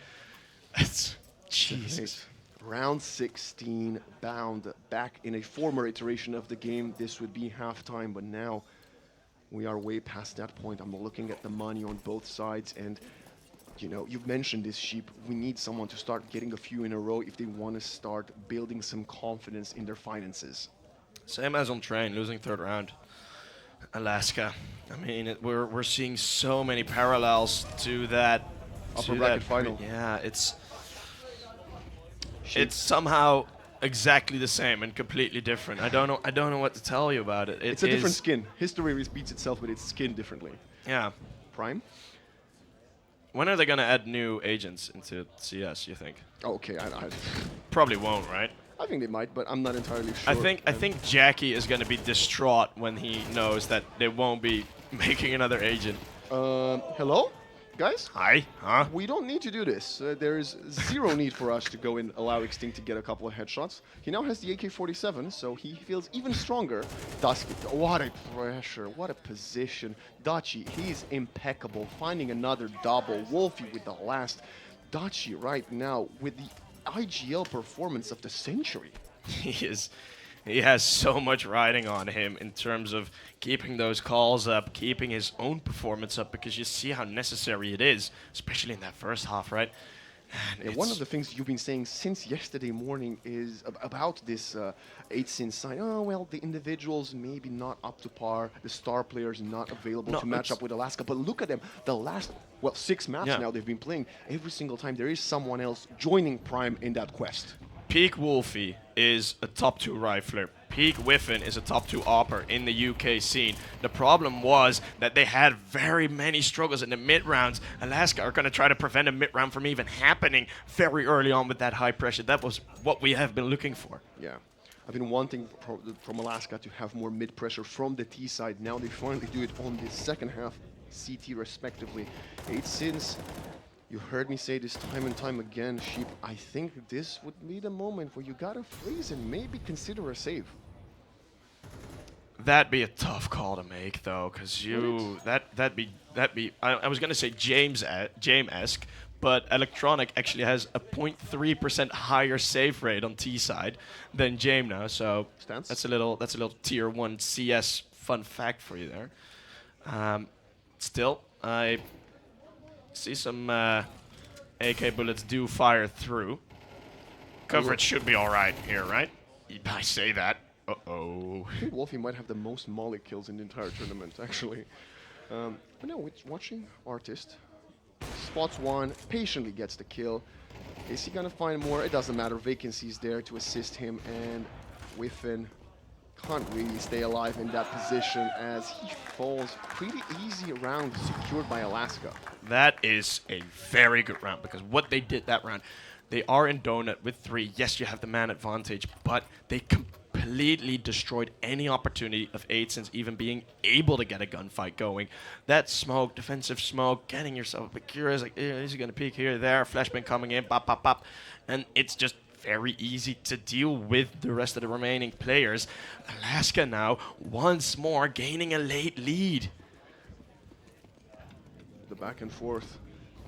C: It's Jesus.
D: Round 16 bound back in a former iteration of the game. This would be halftime, but now we are way past that point. I'm looking at the money on both sides, and you know, you've mentioned this, Sheep. We need someone to start getting a few in a row if they want to start building some confidence in their finances.
C: Same as on Train, losing 3rd round. Alaska. I mean, we're seeing so many parallels to that
D: upper bracket final.
C: Yeah, it's somehow exactly the same and completely different. I don't know what to tell you about it.
D: It's a different skin. History repeats itself with its skin differently.
C: Yeah.
D: Prime?
C: When are they going to add new agents into CS, you think?
D: Okay,
C: Probably won't, right?
D: I think they might, but I'm not entirely sure.
C: I think Jackie is going to be distraught when he knows that they won't be making another agent.
D: Hello? Guys?
C: Hi, huh?
D: We don't need to do this. There is zero need for us to go and allow Extinct to get a couple of headshots. He now has the AK-47, so he feels even stronger. Dusky, what a pressure, what a position. Dachi, he's impeccable, finding another double. Wolfie with the last. Dachi right now with the IGL performance of the century.
C: He has so much riding on him in terms of keeping those calls up, keeping his own performance up, because you see how necessary it is, especially in that first half, right? And
D: Yeah, one of the things you've been saying since yesterday morning is about this 8sin side. Oh, well, the individuals maybe not up to par, the star players not available
C: No,
D: to match up with Alaska. But look at them, the last, well, 6 maps
C: Yeah.
D: now they've been playing. Every single time there is someone else joining Prime in that quest.
C: Peak Wolfie is a top 2 rifler. Peak Whiffen is a top 2 opper in the UK scene. The problem was that they had very many struggles in the mid rounds. Alaska are going to try to prevent a mid round from even happening very early on with that high pressure. That was what we have been looking for.
D: Yeah. I've been wanting from Alaska to have more mid pressure from the T side. Now they finally do it on the second half, CT respectively. 8sins. You heard me say this time and time again, Sheep. I think this would be the moment where you gotta freeze and maybe consider a save.
C: That'd be a tough call to make, though, because that'd be. I was gonna say James-esque, but Electronic actually has a 0.3% higher save rate on T side than James now. So
D: Stance?
C: that's a little tier 1 CS fun fact for you there. Still, I see some AK bullets do fire through. Coverage should be all right here, right? I say that. Uh-oh.
D: I think Wolfie might have the most molly kills in the entire tournament, actually. But no, it's watching Artist. Spots one, patiently gets the kill. Is he gonna find more? It doesn't matter. Vacancy's there to assist him, and Whiffen can't really stay alive in that position as he falls. Pretty easy round secured by Alaska.
C: That is a very good round, because what they did that round, they are in donut with 3. Yes, you have the man advantage, but they completely destroyed any opportunity of 8sins even being able to get a gunfight going. That smoke, defensive smoke, getting yourself a bit curious, like, is he going to peek here, there, flashbang coming in, pop, pop, pop. And it's just very easy to deal with the rest of the remaining players. Alaska now, once more, gaining a late lead.
D: The back and forth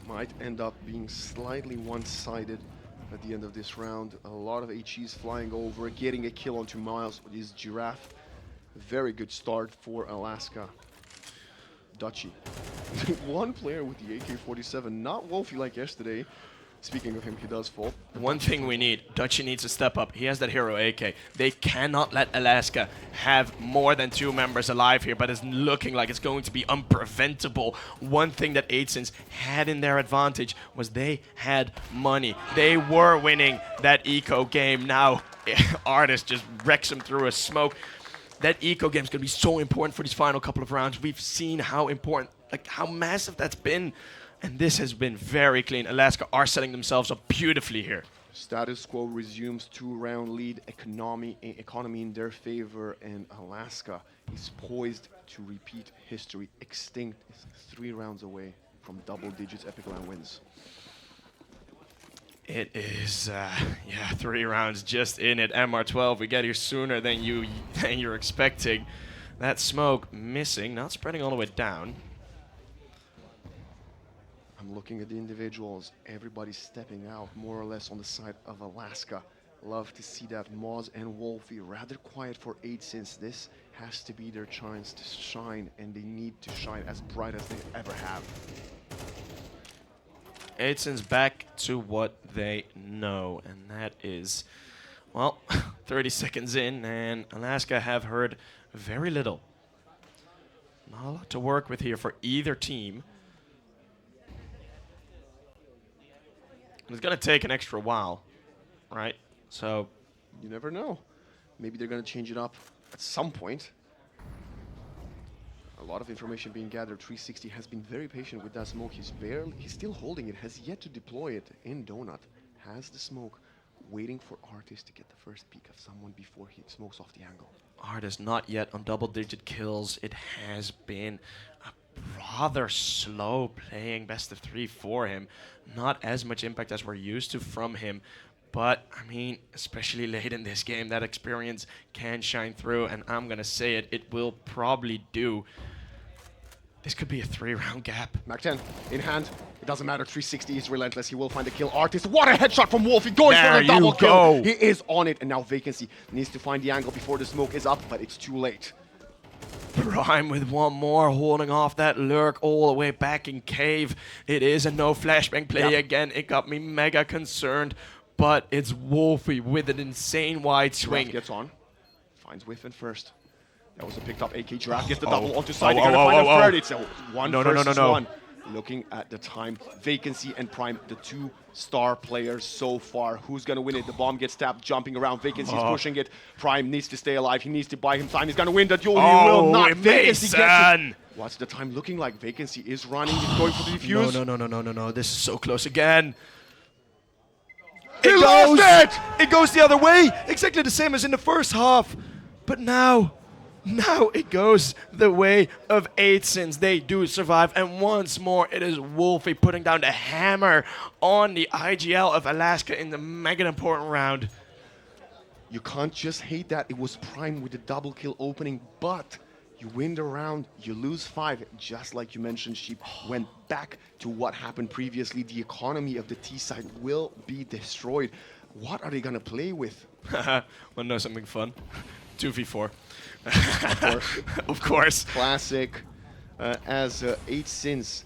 D: might end up being slightly one-sided at the end of this round. A lot of HEs flying over, getting a kill onto Miles with his Giraffe. Very good start for Alaska. Dachi. One player with the AK-47, not Wolfie like yesterday. Speaking of him, he does fall.
C: One thing we need, Dutchy needs to step up. He has that hero AK. They cannot let Alaska have more than 2 members alive here, but it's looking like it's going to be unpreventable. One thing that 8sins had in their advantage was they had money. They were winning that eco game. Now, Artist just wrecks him through a smoke. That eco game is going to be so important for these final couple of rounds. We've seen how important, like how massive that's been. And this has been very clean. Alaska are setting themselves up beautifully here.
D: Status quo resumes, 2-round lead, economy in their favor, and Alaska is poised to repeat history. Extinct is 3 rounds away from double digits EPIC.LAN wins.
C: It is, 3 rounds just in it. MR12, we get here sooner than you're expecting. That smoke missing, not spreading all the way down.
D: I'm looking at the individuals. Everybody's stepping out more or less on the side of Alaska. Love to see that. Moz and Wolfie rather quiet for 8sins. This has to be their chance to shine, and they need to shine as bright as they ever have.
C: 8sins back to what they know, and that is, well, 30 seconds in, and Alaska have heard very little. Not a lot to work with here for either team. It's going to take an extra while, right? So
D: You never know. Maybe they're going to change it up at some point. A lot of information being gathered. 360 has been very patient with that smoke. He's still holding it, has yet to deploy it in Donut. Has the smoke, waiting for Artist to get the first peek of someone before he smokes off the angle.
C: Artist not yet on double-digit kills. It has been a rather slow playing best of 3 for him. Not as much impact as we're used to from him. But, I mean, especially late in this game, that experience can shine through. And I'm going to say it, it will probably do. This could be a 3-round gap.
D: Mac 10 in hand. It doesn't matter. 360 is relentless. He will find the kill. Artist. What a headshot from Wolfie. Going for the double kill. He is on it. And now Vacancy needs to find the angle before the smoke is up, but it's too late.
C: Prime with one more, holding off that lurk all the way back in cave. It is a no flashbang play again. It got me mega concerned. But it's Wolfie with an insane wide swing.
D: Gets on. Finds Whiffen first. That was a picked up AK. Giraffe gets the double onto side. They're gonna find a third. It's a one versus one. Looking at the time, Vacancy and Prime, the 2 star players so far. Who's gonna win it? The bomb gets tapped, jumping around. Vacancy's pushing it. Prime needs to stay alive. He needs to buy him time. He's gonna win the duel. He will not. Vacancy gets it. What's the time looking like? Vacancy is running. He's going for the defuse.
C: No. This is so close again.
D: He lost it!
C: It goes the other way. Exactly the same as in the first half. But now it goes the way of 8 since they do survive. And once more, it is Wolfie putting down the hammer on the IGL of Alaska in the mega important round.
D: You can't just hate that. It was Prime with the double kill opening, but you win the round, you lose 5. Just like you mentioned, Sheep went back to what happened previously. The economy of the T side will be destroyed. What are they gonna play with?
C: Wanna know something fun? 2v4.
D: Of course.
C: Of course.
D: Classic. As 8 Sins,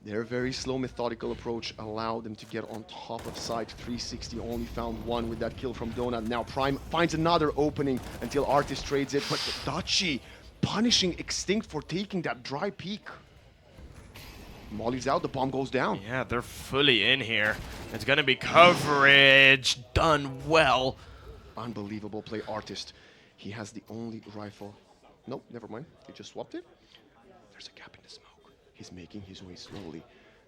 D: their very slow, methodical approach allowed them to get on top of site. 360 only found 1 with that kill from Donut. Now Prime finds another opening until Artist trades it, but Dachi punishing Extinct for taking that dry peek. Molly's out, the bomb goes down.
C: Yeah, they're fully in here. It's gonna be coverage done well.
D: Unbelievable play, Artist. He has the only rifle. Nope, never mind. They just swapped it. There's a gap in the smoke. He's making his way slowly.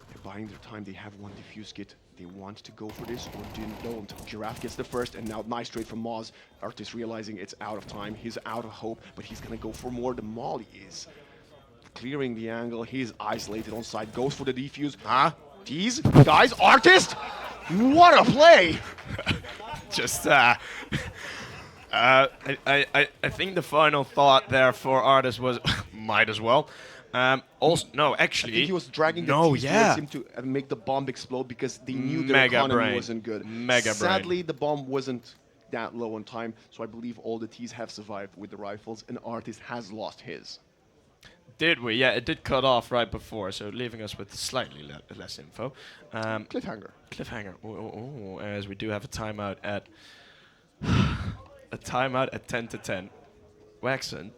D: They're buying their time. They have 1 defuse kit. They want to go for this or don't. Giraffe gets the first, and now nice trade from Moz. Artist realizing it's out of time. He's out of hope, but he's gonna go for more. The Molly is clearing the angle. He's isolated on side. Goes for the defuse. Tease, guys, Artist! What a play!
C: Just I think the final thought there for Artist was might as well. Also, no, actually,
D: I think he was dragging the tease towards him to make the bomb explode because they knew their economy wasn't good. Sadly, the bomb wasn't that low on time, so I believe all the T's have survived with the rifles, and Artist has lost his.
C: Did we? Yeah, it did cut off right before, so leaving us with slightly less info.
D: Cliffhanger.
C: As we do have a timeout at 10 to 10. Waxon.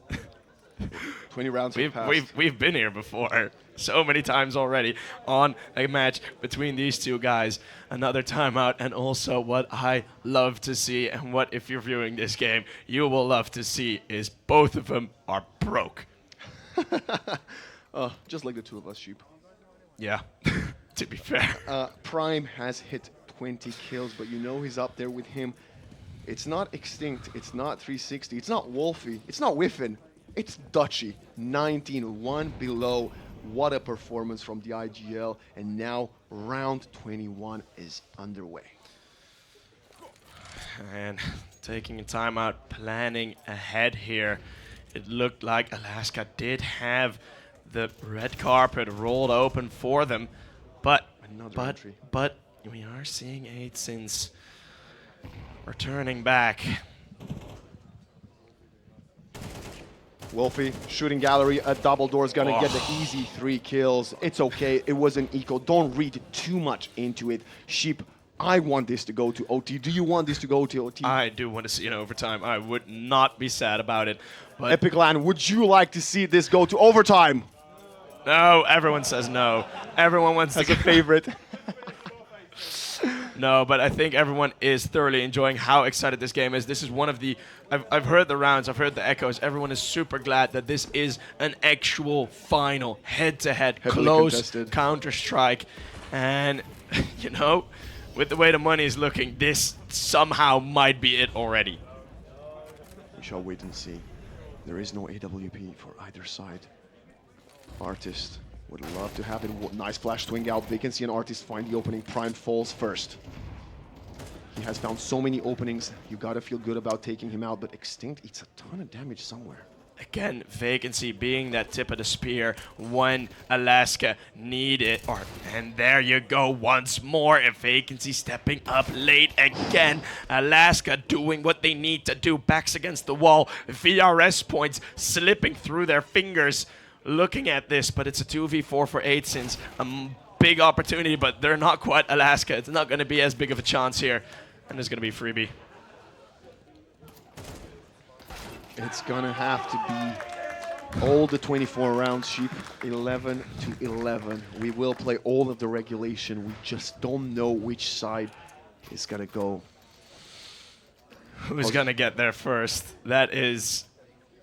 D: 20 rounds have passed.
C: We've been here before so many times already on a match between these 2 guys. Another timeout, and also what I love to see, and what if you're viewing this game you will love to see, is both of them are broke.
D: Just like the 2 of us, Sheep.
C: Yeah, to be fair.
D: Prime has hit 20 kills, but you know he's up there with him. It's not Extinct, it's not 360, it's not Wolfie, it's not Whiffen, it's Dutchy. 19-1 below. What a performance from the IGL, and now round 21 is underway.
C: And taking a timeout, planning ahead here. It looked like Alaska did have the red carpet rolled open for them, but we are seeing 8 Sins returning back.
D: Wolfie, shooting gallery, a double door's gonna get the easy 3 kills. It's okay, it was an eco. Don't read too much into it. Sheep, I want this to go to OT. Do you want this to go to OT?
C: I do want to see an overtime. I would not be sad about it. But
D: EPIC.LAN, would you like to see this go to overtime?
C: No, everyone says no. Everyone wants
D: That's a favorite.
C: No, but I think everyone is thoroughly enjoying how excited this game is. This is one of the... I've heard the rounds, I've heard the echoes. Everyone is super glad that this is an actual final, head-to-head, close Counter-Strike. And, you know, with the way the money is looking, this somehow might be it already.
D: We shall wait and see. There is no AWP for either side. Artist would love to have it. Nice flash swing out. Vacancy and Artist find the opening. Prime falls first. He has found so many openings. You gotta feel good about taking him out, but Extinct eats a ton of damage somewhere.
C: Again, Vacancy being that tip of the spear when Alaska need it. And there you go once more. And Vacancy stepping up late again. Alaska doing what they need to do. Backs against the wall. VRS points slipping through their fingers. Looking at this, but it's a 2v4 for 8sins. A big opportunity, but they're not quite Alaska. It's not going to be as big of a chance here. And there's going to be freebie.
D: It's gonna have to be all the 24 rounds, Sheep. 11 to 11. We will play all of the regulation. We just don't know which side is gonna go.
C: Who's going to get there first? That is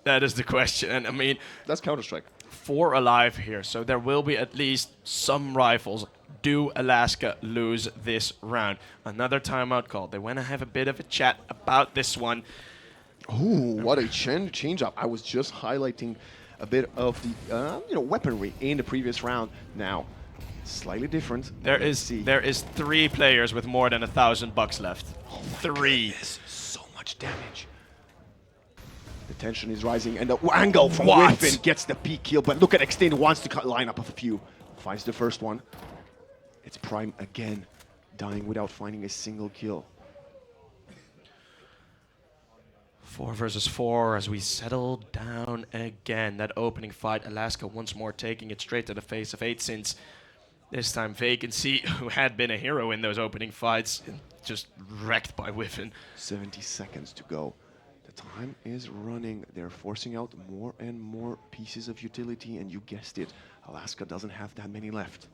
C: the question. And I mean,
D: That's Counter-Strike.
C: 4 alive here, so there will be at least some rifles. Do Alaska lose this round? Another timeout call. They want to have a bit of a chat about this one.
D: Ooh, what a change up. I was just highlighting a bit of the weaponry in the previous round. Now, slightly different.
C: There is 3 players with more than $1,000 left. 3.
D: So much damage. The tension is rising, and the angle from
C: What?
D: Whiffin gets the peak kill. But look at Extend, wants to cut line up of a few. Finds the first one. It's Prime again, dying without finding a single kill.
C: 4 versus 4 as we settle down again. That opening fight, Alaska once more taking it straight to the face of 8sins. This time Vacancy, who had been a hero in those opening fights, just wrecked by Whiffin.
D: 70 seconds to go. The time is running. They're forcing out more and more pieces of utility, and you guessed it, Alaska doesn't have that many left.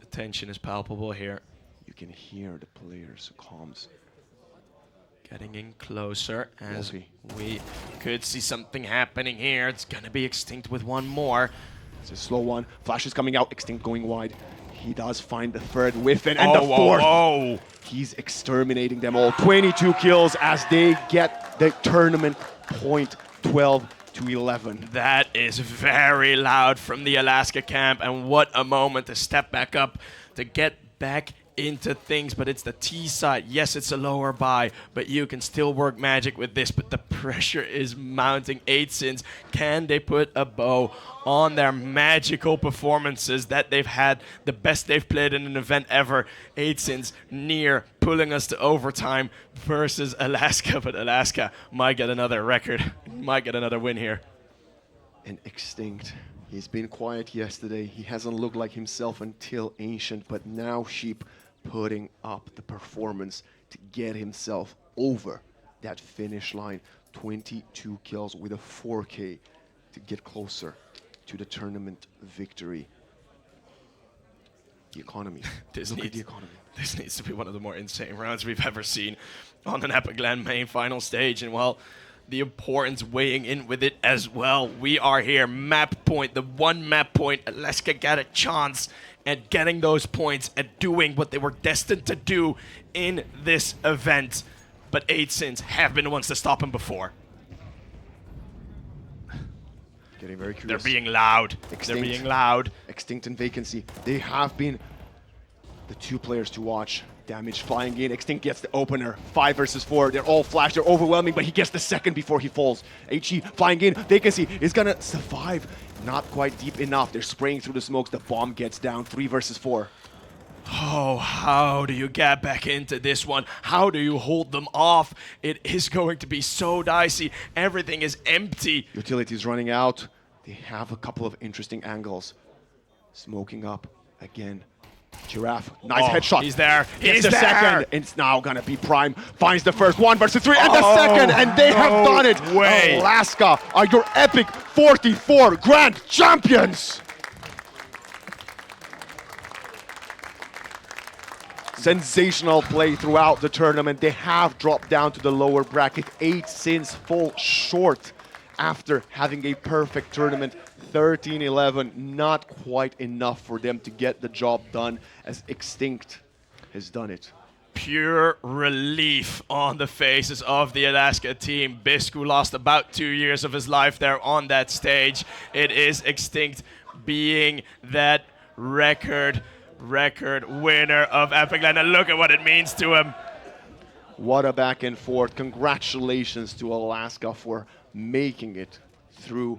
C: The tension is palpable here.
D: You can hear the players' comms.
C: Getting in closer as
D: Wolfie.
C: we could see something happening here. It's gonna be Extinct with one more.
D: It's a slow one. Flash is coming out. Extinct going wide. He does find the third Whiffin and the fourth.
C: Oh.
D: He's exterminating them all. 22 kills as they get the tournament point, 12 to 11.
C: That is very loud from the Alaska camp, and what a moment to step back up, to get back into things. But it's the T side. Yes, it's a lower buy, but you can still work magic with this. But the pressure is mounting. 8sins, can they put a bow on their magical performances that they've had, the best they've played in an event ever? 8sins near pulling us to overtime versus Alaska, but Alaska might get another record, might get another win here.
D: And Extinct, he's been quiet yesterday. He hasn't looked like himself until Ancient, but now Sheep putting up the performance to get himself over that finish line. 22 kills with a 4K to get closer to the tournament victory. The economy. Look at the economy.
C: This needs to be one of the more insane rounds we've ever seen on an EPIC.LAN main final stage. And well, the importance weighing in with it as well. We are here, map point, the one map point. Alaska got a chance at getting those points, at doing what they were destined to do in this event. But 8sins have been the ones to stop him before.
D: Getting very
C: They're
D: curious.
C: being loud.
D: Extinct.
C: They're being loud.
D: Extinct and Vacancy. They have been the 2 players to watch. Damage flying in. Extinct gets the opener. 5 versus 4. They're all flash. They're overwhelming, but he gets the second before he falls. HE flying in. Vacancy is gonna survive. Not quite deep enough. They're spraying through the smokes. The bomb gets down. 3 versus 4.
C: Oh, how do you get back into this one? How do you hold them off? It is going to be so dicey. Everything is empty.
D: Utility is running out. They have a couple of interesting angles. Smoking up again. Giraffe, nice headshot.
C: He's there.
D: Gets
C: He's
D: the
C: there.
D: second. It's now gonna be Prime. Finds the first 1 versus 3 and the second, and they have done it.
C: way.
D: Alaska are your EPIC44 Grand Champions. Sensational play throughout the tournament. They have dropped down to the lower bracket. 8sins fall short after having a perfect tournament. 13-11, not quite enough for them to get the job done as Extinct has done it.
C: pure relief on the faces of the Alaska team. Bisk, who lost about 2 years of his life there on that stage. It is Extinct being that record winner of EPIC.LAN, and look at what it means to him.
D: What a back and forth. Congratulations to Alaska for making it through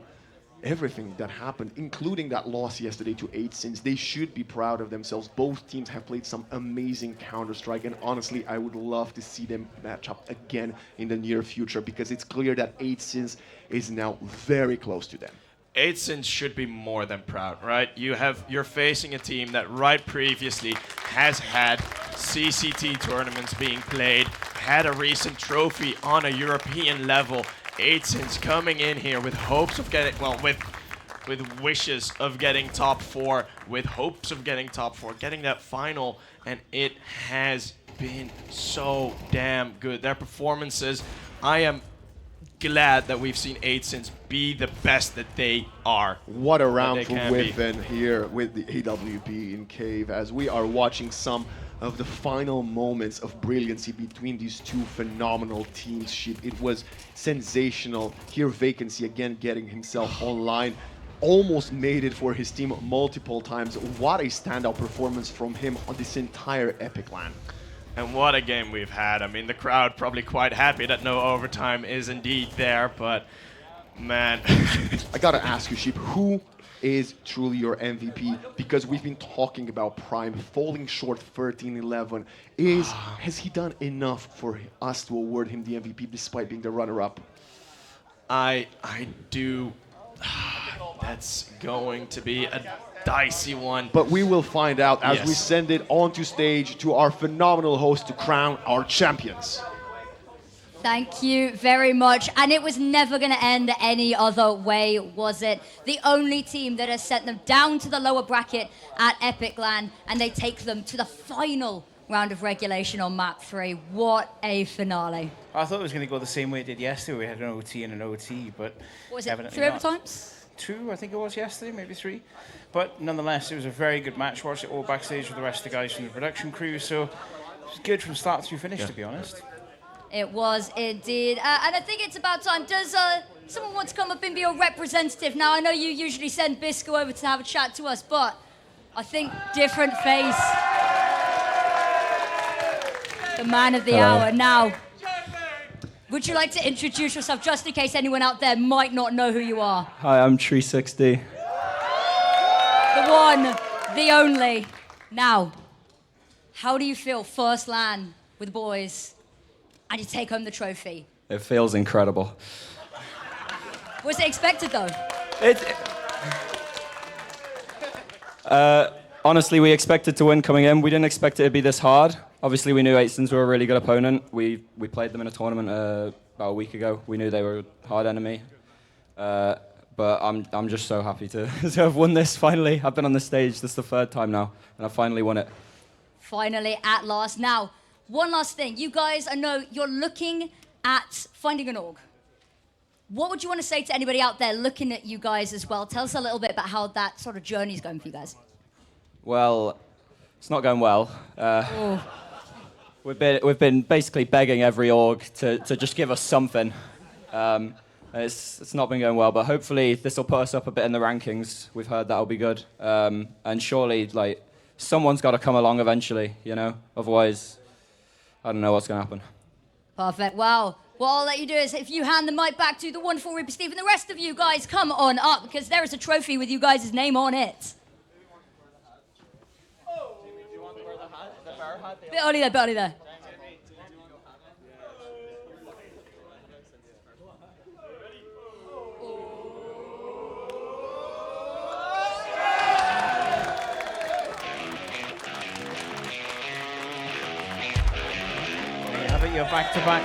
D: everything that happened, including that loss yesterday to 8sins. They should be proud of themselves. Both teams have played some amazing Counter-Strike, and honestly, I would love to see them match up again in the near future, because it's clear that 8sins is now very close to them.
C: 8sins should be more than proud, right? You're facing a team that right previously has had CCT tournaments being played, had a recent trophy on a European level. 8sins coming in here with hopes of getting, well, with wishes of getting top 4, with hopes of getting top 4, getting that final, and it has been so damn good. Their performances, I am glad that we've seen 8sins be the best that they are.
D: What a round for Whiffen here with the AWP in Cave, as we are watching some of the final moments of brilliancy between these two phenomenal teams. It was sensational. Here Vacancy again getting himself online. Almost made it for his team multiple times. What a standout performance from him on this entire EPIC.LAN.
C: And what a game we've had. I mean, the crowd probably quite happy that no overtime is indeed there, but man.
D: I gotta ask you, Sheep, who is truly your MVP? Because we've been talking about Prime falling short 13-11. Has he done enough for us to award him the MVP despite being the runner-up?
C: I do. That's going to be a dicey one.
D: But we will find out as we send it onto stage to our phenomenal host to crown our champions.
A: Thank you very much. And it was never going to end any other way, was it? The only team that has sent them down to the lower bracket at EPIC.LAN, and they take them to the final round of regulation on map 3. What a finale.
B: I thought it was going to go the same way it did yesterday. We had an OT and an OT, but
A: what was it,
B: evidently
A: 3
B: not.
A: overtimes?
B: 2, I think it was yesterday, maybe 3. But nonetheless, it was a very good match. Watched it all backstage with the rest of the guys from the production crew, so it was good from start to finish, to be honest.
A: It was indeed. And I think it's about time. Does someone want to come up and be a representative? Now, I know you usually send Bisco over to have a chat to us, but I think different face. The man of the hour. Now, would you like to introduce yourself, just in case anyone out there might not know who you are?
F: Hi, I'm 360.
A: The one, the only. Now, how do you feel first LAN with the boys and you take home the trophy?
F: It feels incredible.
A: Was it expected, though?
F: Honestly, we expected to win coming in. We didn't expect it to be this hard. Obviously, we knew 8sins were a really good opponent. We played them in a tournament about a week ago. We knew they were a hard enemy. But I'm just so happy to have won this finally. I've been on this stage, this is the 3rd time now, and I finally won it.
A: Finally, at last. Now, one last thing. You guys, I know you're looking at finding an org. What would you want to say to anybody out there looking at you guys as well? Tell us a little bit about how that sort of journey is going for you guys. Well,
F: it's not going well. We've been basically begging every org to just give us something. It's not been going well, but hopefully this will put us up a bit in the rankings. We've heard that'll be good. And surely, like, someone's got to come along eventually, you know? Otherwise, I don't know what's going to happen.
A: Perfect. Wow. What I'll let you do is, if you hand the mic back to the wonderful Reaper Steve and the rest of you guys, come on up, because there is a trophy with you guys' name on it. Bit early there, bit early there.
B: There you have it, you're back to back.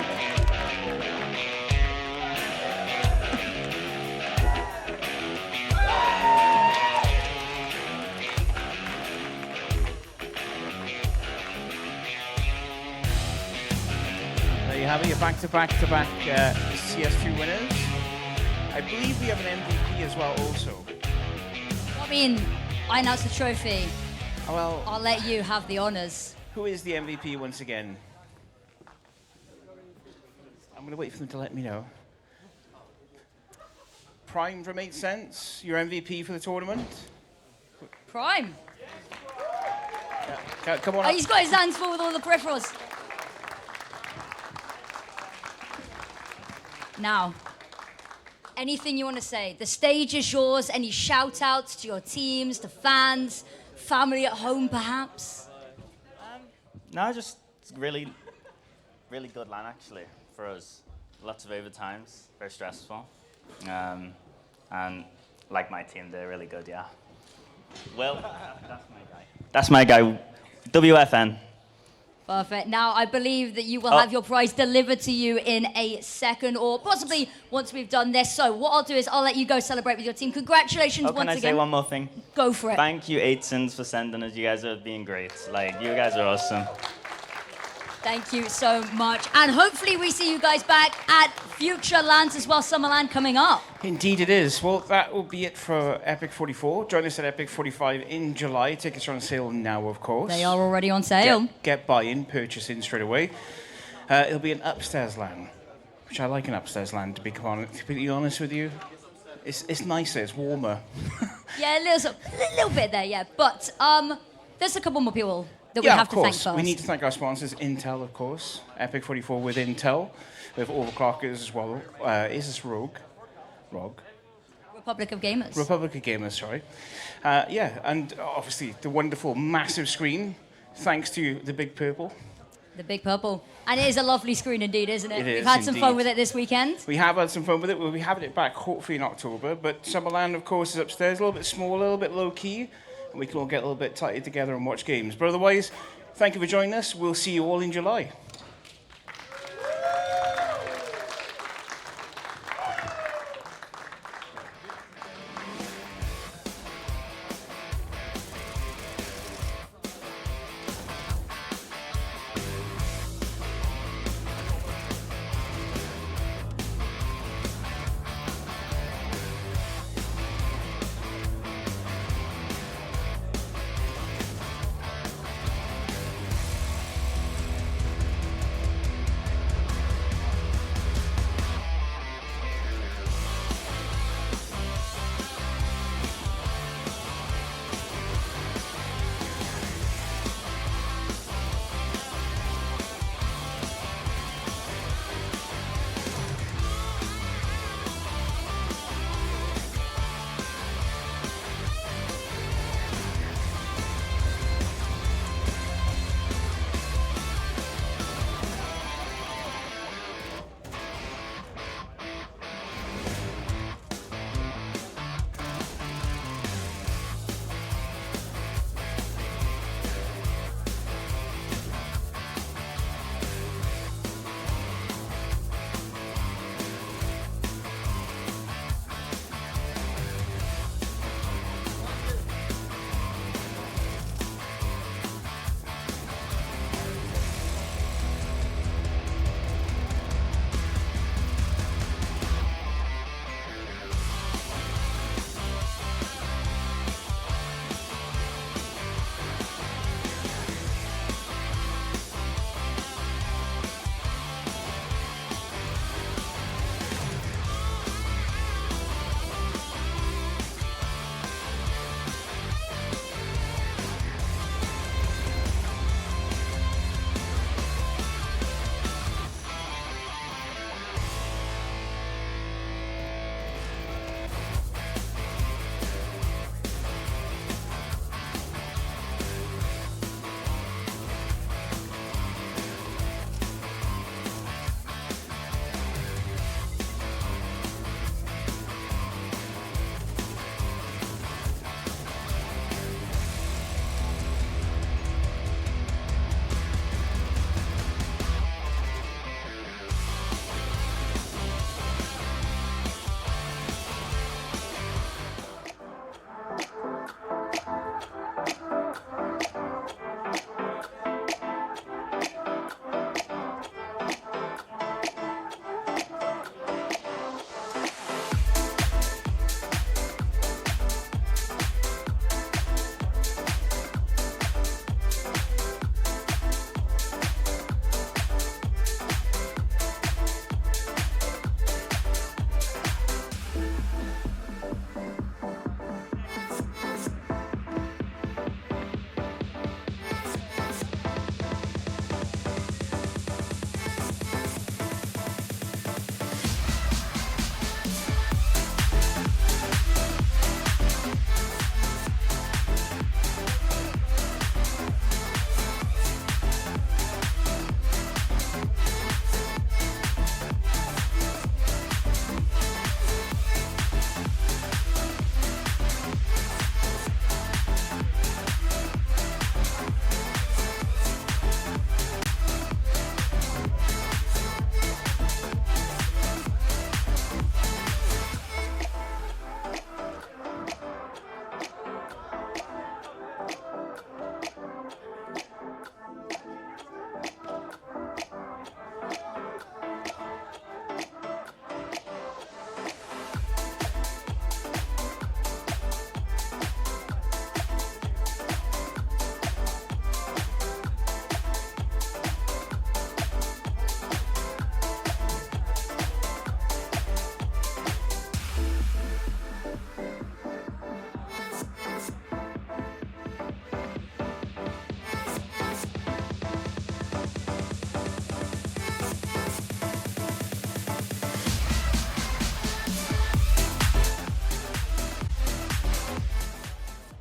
B: You're back-to-back CS2 winners. I believe we have an MVP as well also.
A: I mean, I announced the trophy.
B: Well,
A: I'll let you have the honors.
B: Who is the MVP once again? I'm going to wait for them to let me know. Prime from 8 cents, your MVP for the tournament.
A: Prime.
B: Come on
A: Oh,
B: up.
A: he's got his hands full with all the peripherals. Now, anything you want to say? The stage is yours. Any shout outs to your teams, to fans, family at home perhaps?
G: No, just really good LAN actually for us. Lots of overtimes, very stressful. And like my team, they're really good, yeah. Well, that's my guy. WFN.
A: Perfect. Now, I believe that you will have your prize delivered to you in a second, or possibly once we've done this. So what I'll do is I'll let you go celebrate with your team. Congratulations once
G: Can I
A: again.
G: say one more thing?
A: Go for it.
G: Thank you, 8 Sins, for sending us. You guys are being great. Like, you guys are awesome.
A: Thank you so much. And hopefully we see you guys back at future LANs as well, Summer LAN coming up.
B: Indeed it is. Well, that will be it for EPIC44. Join us at EPIC45 in July. Tickets are on sale now, of course.
A: They are already on sale.
B: Get buy-in, purchase in straight away. It'll be an upstairs LAN, which I like an upstairs LAN, to be completely honest with you. It's nicer, it's warmer.
A: Yeah, a little bit there, yeah. But there's a couple more people that we have to thank first.
B: We need to thank our sponsors, Intel, of course. EPIC44 with Intel. We have overclockers as well. Is this ROG?
A: Republic of Gamers.
B: Republic of Gamers, sorry. Yeah, and obviously the wonderful, massive screen, thanks to the Big Purple.
A: The Big Purple. And it is a lovely screen indeed, isn't it?
B: It
A: We've
B: is,
A: had some fun
B: indeed.
A: with it this weekend.
B: We have had some fun with it. We'll be having it back hopefully in October, but Summerland, of course, is upstairs, a little bit small, a little bit low-key, and we can all get a little bit tighter together and watch games. But otherwise, thank you for joining us. We'll see you all in July.